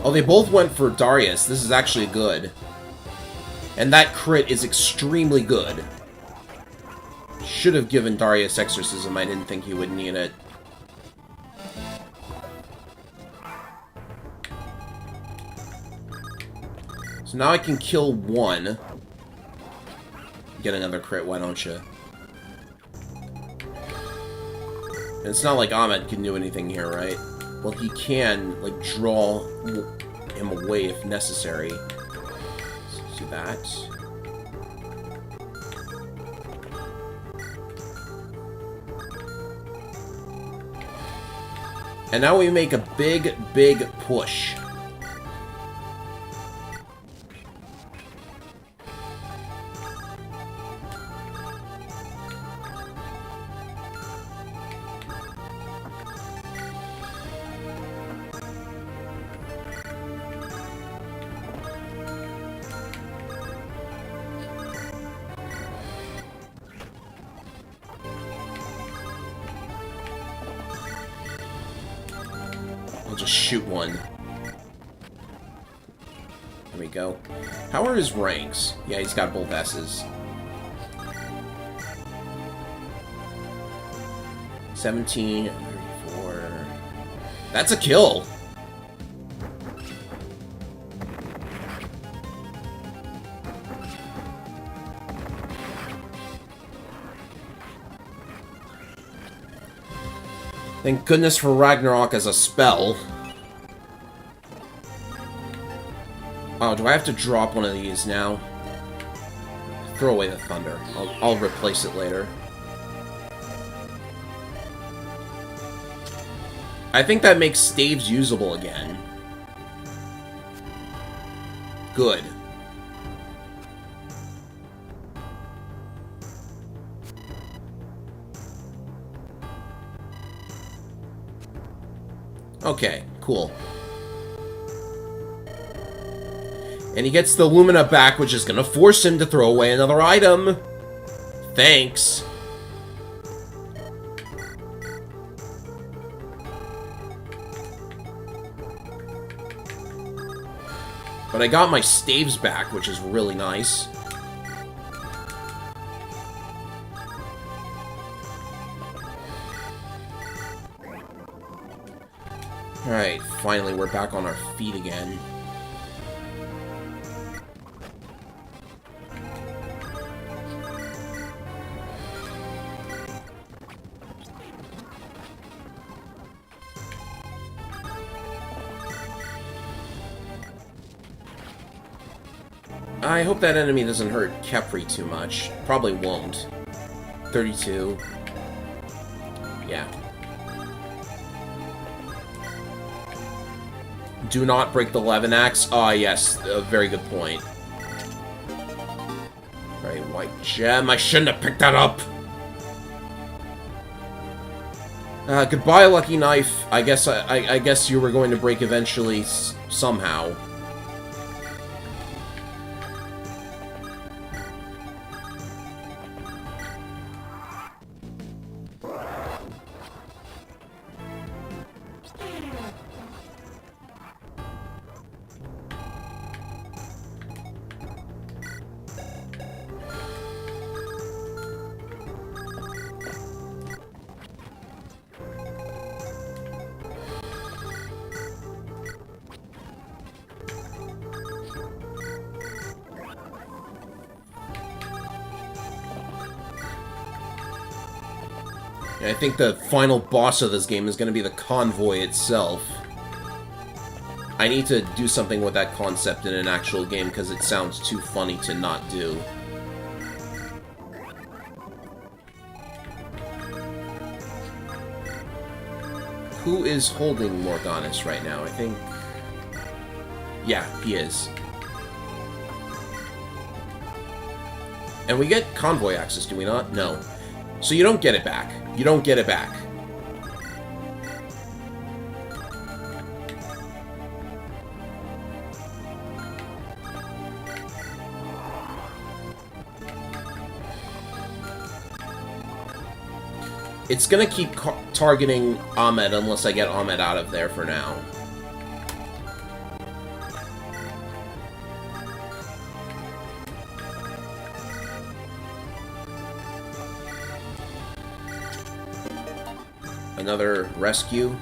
[SPEAKER 1] Oh, they both went for Darius. This is actually good. And that crit is extremely good. Should have given Darius Exorcism. I didn't think he would need it. So now I can kill one. Get another crit, why don't you? And it's not like Ahmed can do anything here, right? Well, he can, like, draw him away if necessary. Let's do that. And now we make a big, big push. Just shoot one. There we go. How are his ranks? Yeah, he's got both S's. 17, 34. That's a kill! Thank goodness for Ragnarok as a spell. Oh, do I have to drop one of these now? Throw away the thunder. I'll replace it later. I think that makes staves usable again. Good. Okay, cool. And he gets the Lumina back, which is going to force him to throw away another item. Thanks. But I got my staves back, which is really nice. Alright, finally we're back on our feet again. I hope that enemy doesn't hurt Kepri too much. Probably won't. 32. Yeah. Do not break the Levin Axe. Ah, yes. A very good point. Alright, white gem. I shouldn't have picked that up! Goodbye, Lucky Knife. I guess you were going to break eventually, somehow. I think the final boss of this game is going to be the convoy itself. I need to do something with that concept in an actual game because it sounds too funny to not do. Who is holding Morganis right now? I think... Yeah, he is. And we get convoy access, do we not? No. So you don't get it back. You don't get it back. It's gonna keep targeting Ahmed unless I get Ahmed out of there for now. Another rescue.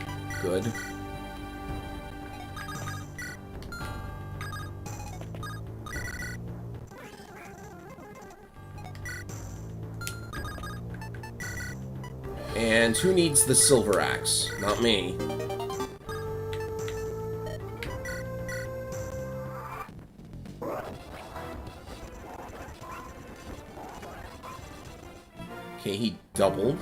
[SPEAKER 1] Good. And who needs the silver axe? Not me. Okay, he doubled.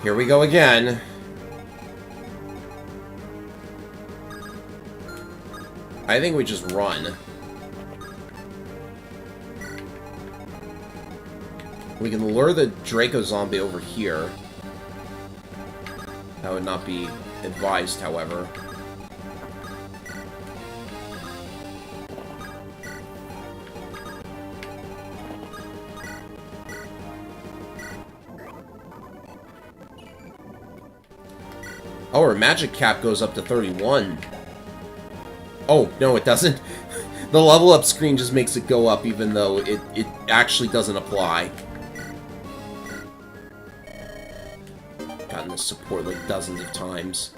[SPEAKER 1] Here we go again. I think we just run. We can lure the Draco zombie over here. That would not be advised, however. Oh, our magic cap goes up to 31. Oh, no, it doesn't. The level up screen just makes it go up even though it actually doesn't apply. Gotten this support like dozens of times.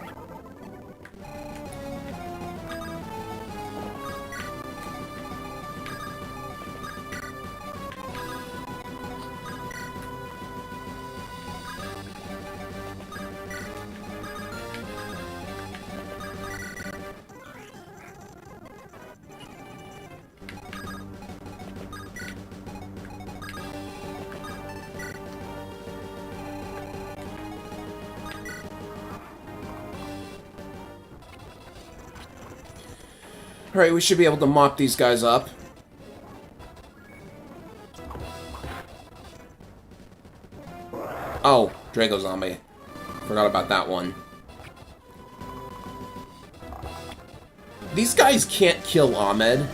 [SPEAKER 1] Alright, we should be able to mop these guys up. Oh, Draco Zombie. Forgot about that one. These guys can't kill Ahmed.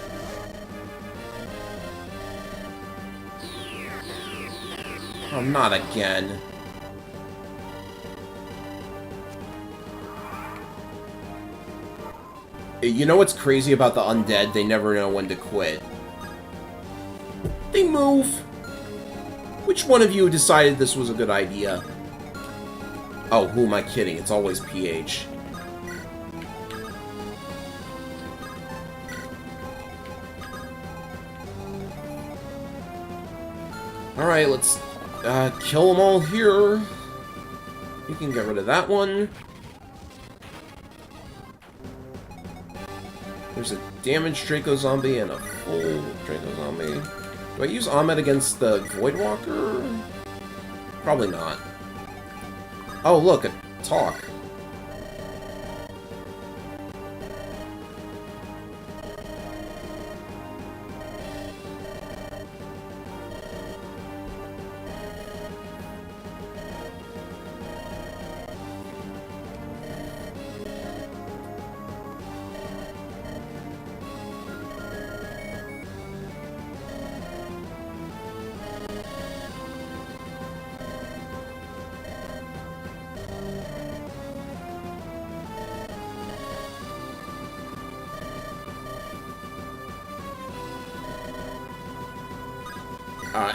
[SPEAKER 1] Oh, not again. You know what's crazy about the undead? They never know when to quit. They move. Which one of you decided this was a good idea? Oh, who am I kidding? It's always PH. Alright, let's kill them all here. You can get rid of that one. There's a damaged Draco Zombie and a full Draco Zombie. Do I use Ahmed against the Voidwalker? Probably not. Oh, look, a talk.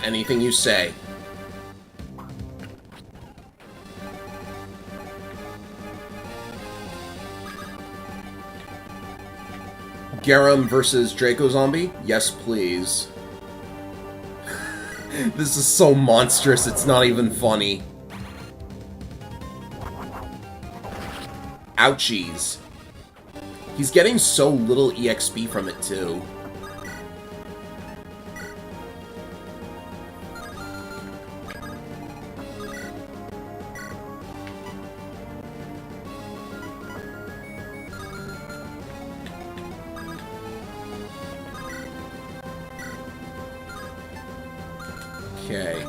[SPEAKER 1] Anything you say. Garum versus Draco Zombie? Yes, please. This is so monstrous, it's not even funny. Ouchies. He's getting so little EXP from it, too. Okay.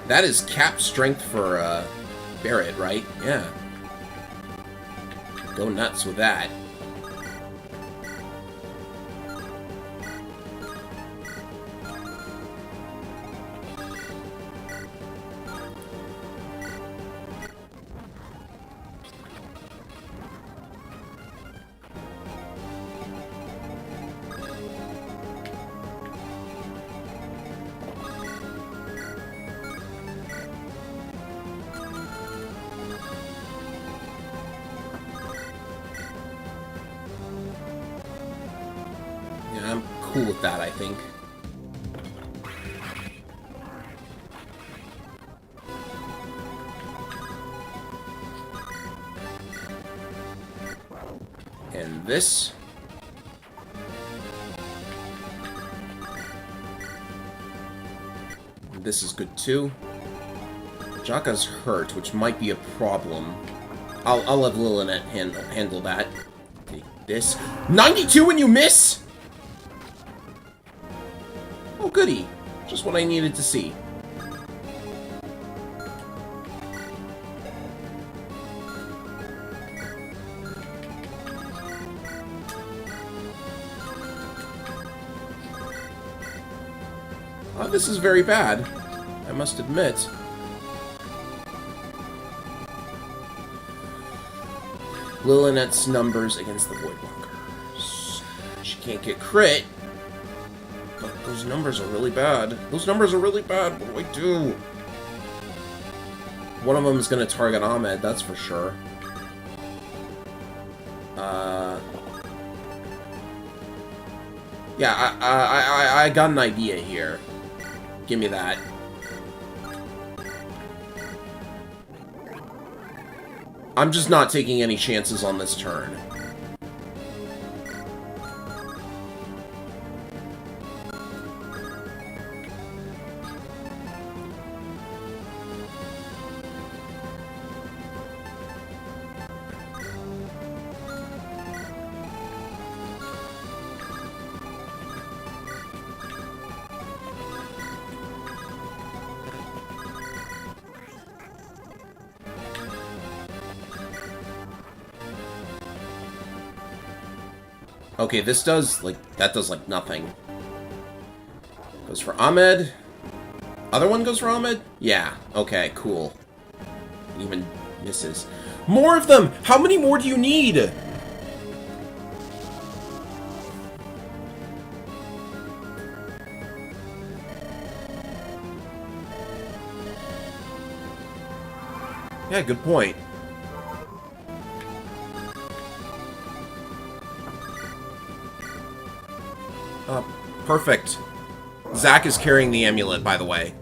[SPEAKER 1] That is cap strength for Barrett, right? Yeah. Go nuts with that. I'm cool with that, I think. And this. This is good too. Jaka's hurt, which might be a problem. I'll let Lilith handle that. Take this. 92 when you miss? Oh, goody. Just what I needed to see. This is very bad, I must admit. Lilynette's numbers against the Voidwalkers. She can't get crit. But those numbers are really bad. Those numbers are really bad. What do I do? One of them is going to target Ahmed, that's for sure. Yeah, I got an idea here. Give me that. I'm just not taking any chances on this turn. Okay, this does, like, that does, like, nothing. Goes for Ahmed. Other one goes for Ahmed? Yeah, okay, cool. Even misses. More of them! How many more do you need? Yeah, good point. Perfect. Zack is carrying the amulet, by the way.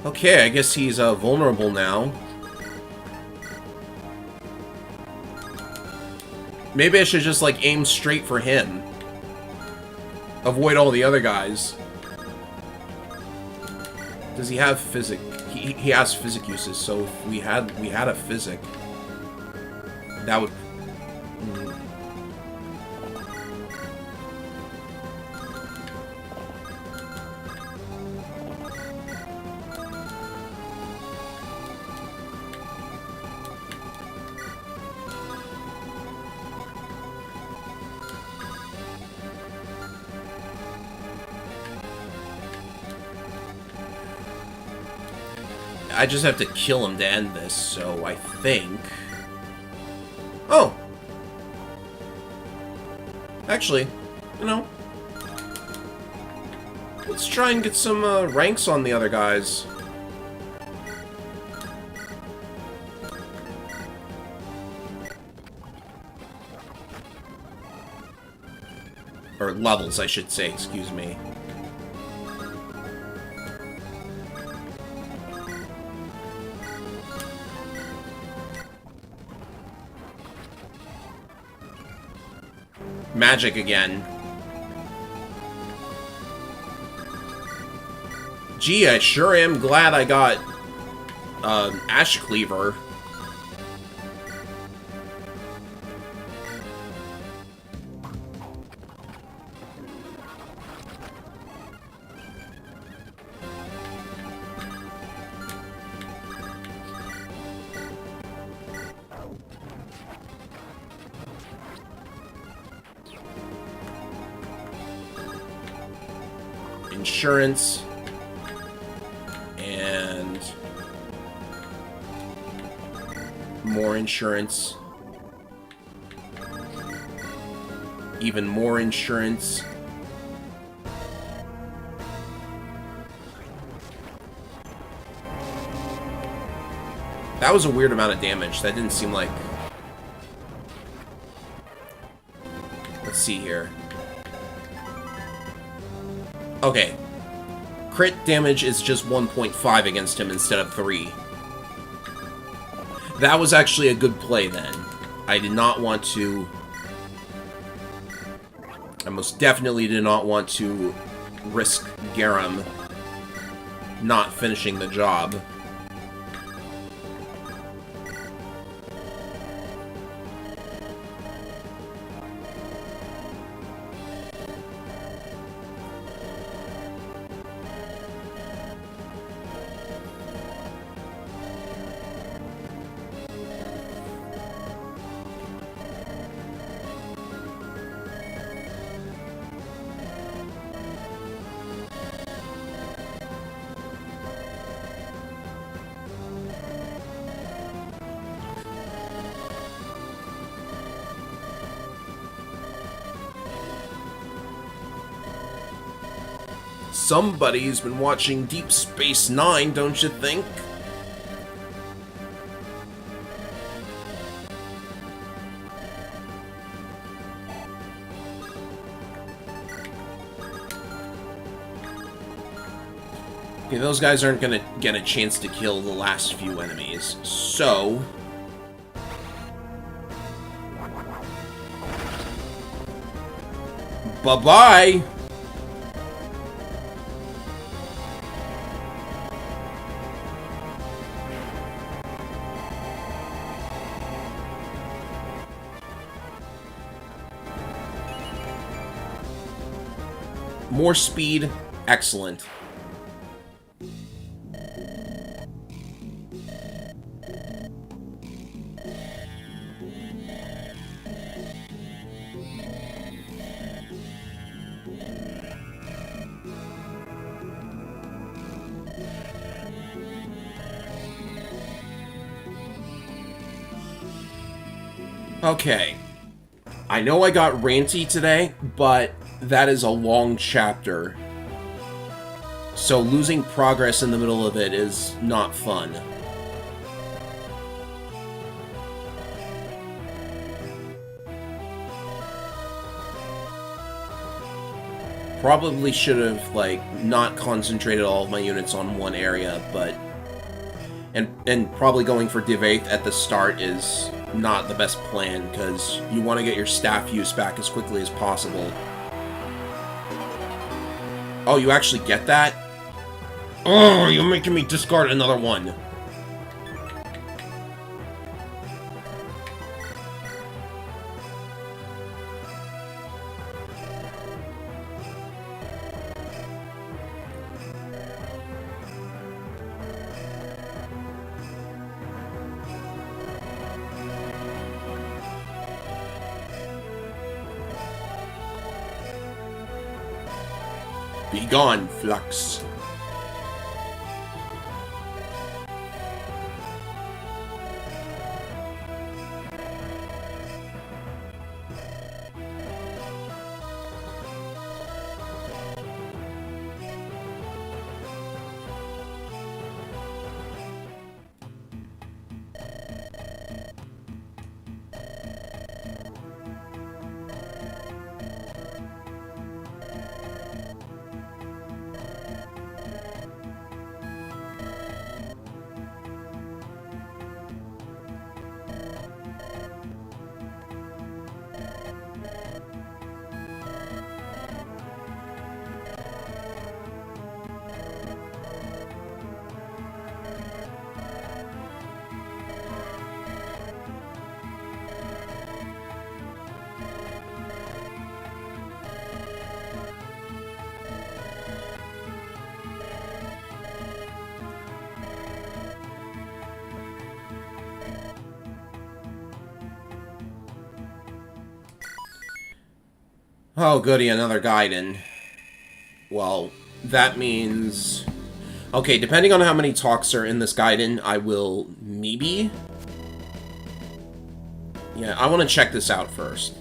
[SPEAKER 1] Okay, I guess he's vulnerable now. Maybe I should just, like, aim straight for him. Avoid all the other guys. Does he have physic? He has physic uses, so if we had a physic, that would... I just have to kill him to end this, so I think... Oh! Actually, you know... Let's try and get some ranks on the other guys. Or levels, I should say, excuse me. Magic again. Gee, I sure am glad I got Ash Cleaver. Insurance. And more insurance. Even more insurance. That was a weird amount of damage. That didn't seem like... Let's see here. Okay. Crit damage is just 1.5 against him instead of 3. That was actually a good play then. I did not want to... I most definitely did not want to risk Garam not finishing the job. Somebody's been watching Deep Space Nine, don't you think? Okay, those guys aren't gonna get a chance to kill the last few enemies, so... Bye-bye! More speed, excellent. Okay. I know I got ranty today, but that is a long chapter. So losing progress in the middle of it is not fun. Probably should have, like, not concentrated all of my units on one area, but... And probably going for Div 8th at the start is not the best plan, because you want to get your staff use back as quickly as possible. Oh, you actually get that? Oh, you're making me discard another one. Be gone, Flux. Oh, goody, another Gaiden. Well, that means... Okay, depending on how many talks are in this Gaiden, I will maybe... Yeah, I want to check this out first.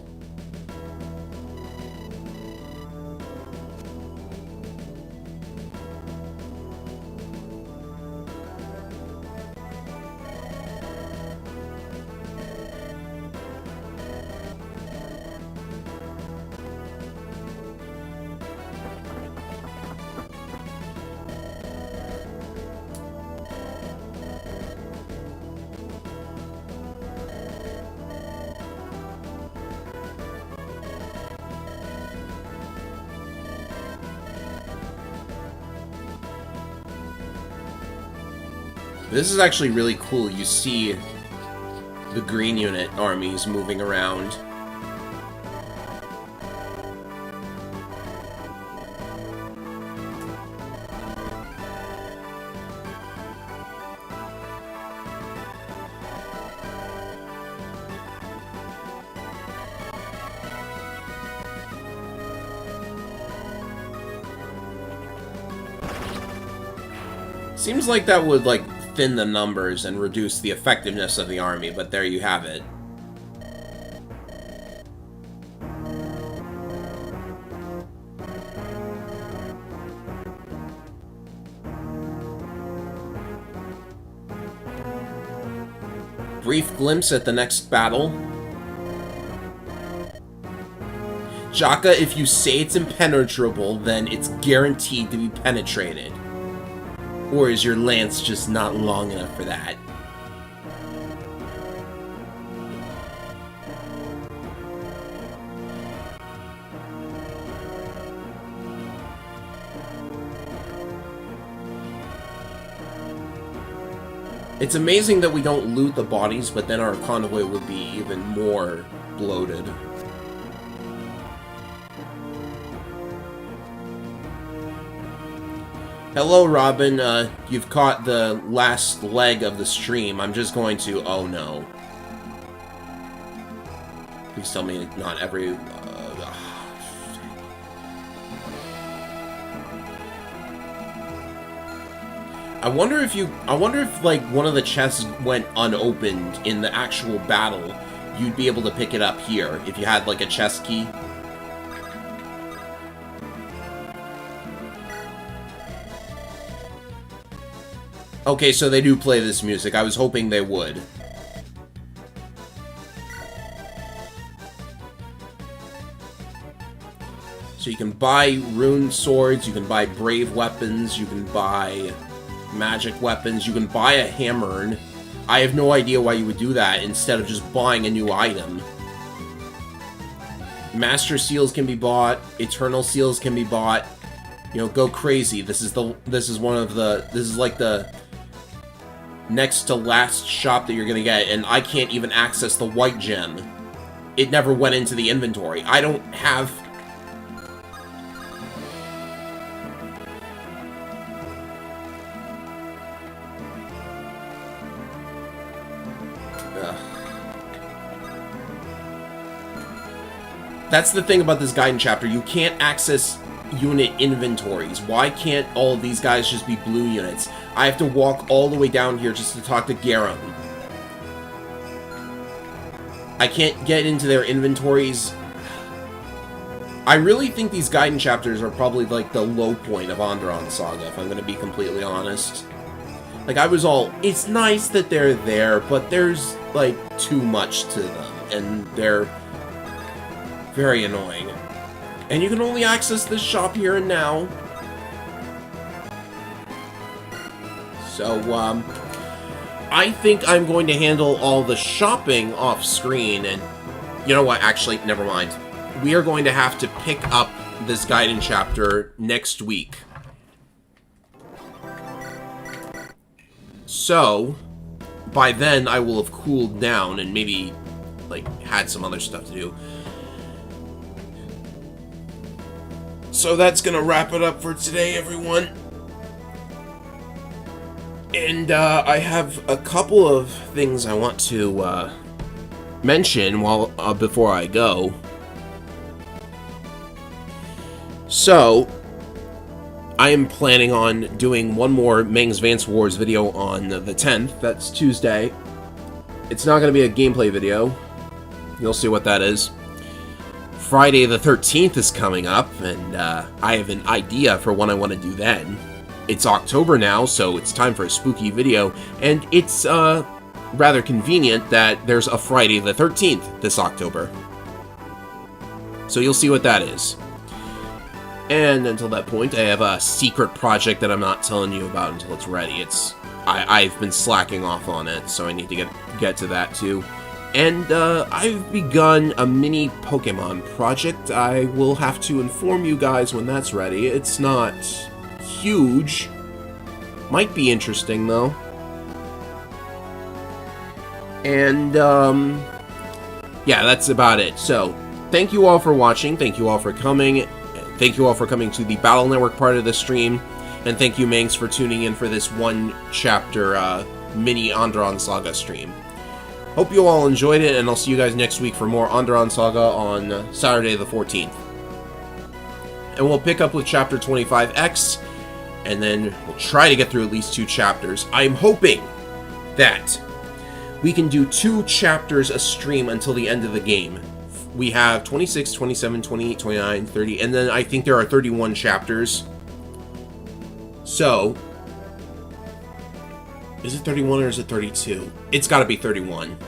[SPEAKER 1] This is actually really cool. You see the green unit armies moving around. Seems like that would, like, thin the numbers and reduce the effectiveness of the army, but there you have it. Brief glimpse at the next battle. Jaka, if you say it's impenetrable, then it's guaranteed to be penetrated. Or is your lance just not long enough for that? It's amazing that we don't loot the bodies, but then our convoy would be even more bloated. Hello, Robin. You've caught the last leg of the stream. I'm just going to... Oh, no. Please tell me not every... I wonder if, like, one of the chests went unopened in the actual battle, you'd be able to pick it up here, if you had, like, a chest key. Okay, so they do play this music. I was hoping they would. So you can buy rune swords, you can buy brave weapons, you can buy magic weapons, you can buy a hammer. I have no idea why you would do that instead of just buying a new item. Master seals can be bought, eternal seals can be bought. You know, go crazy. This is like the next to last shop that you're gonna get, and I can't even access the white gem. It never went into the inventory. I don't have... That's the thing about this guidance chapter. You can't access unit inventories. Why can't all of these guys just be blue units? I have to walk all the way down here just to talk to Garum. I can't get into their inventories. I really think these guidance chapters are probably like the low point of Andaron Saga, if I'm going to be completely honest. Like, I was all, it's nice that they're there, but there's, like, too much to them, and they're very annoying. And you can only access this shop here and now. So, I think I'm going to handle all the shopping off screen, and you know what, actually, never mind. We are going to have to pick up this guidance chapter next week. So, by then I will have cooled down and maybe, like, had some other stuff to do. So that's gonna wrap it up for today, everyone. And I have a couple of things I want to mention before I go. So, I am planning on doing one more Meng's Advance Wars video on the 10th. That's Tuesday. It's not going to be a gameplay video. You'll see what that is. Friday the 13th is coming up, and I have an idea for when I want to do then. It's October now, so it's time for a spooky video, and it's rather convenient that there's a Friday the 13th this October. So you'll see what that is. And until that point, I have a secret project that I'm not telling you about until it's ready. I've been slacking off on it, so I need to get to that too. And I've begun a mini Pokemon project. I will have to inform you guys when that's ready. It's not huge. Might be interesting, though. And, yeah, that's about it. So, thank you all for watching. Thank you all for coming. Thank you all for coming to the Battle Network part of the stream. And thank you, Mangs, for tuning in for this one-chapter mini Andaron Saga stream. Hope you all enjoyed it, and I'll see you guys next week for more Andaron Saga on Saturday the 14th. And we'll pick up with Chapter 25X, and then we'll try to get through at least 2 chapters. I'm hoping that we can do 2 chapters a stream until the end of the game. We have 26, 27, 28, 29, 30, and then I think there are 31 chapters. So, is it 31 or is it 32? It's got to be 31.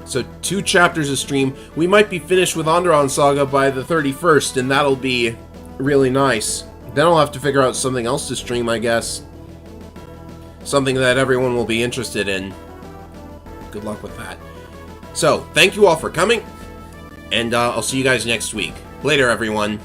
[SPEAKER 1] So 2 chapters a stream. We might be finished with Andaron Saga by the 31st, and that'll be really nice. Then I'll have to figure out something else to stream, I guess. Something that everyone will be interested in. Good luck with that. So, thank you all for coming, and I'll see you guys next week. Later, everyone.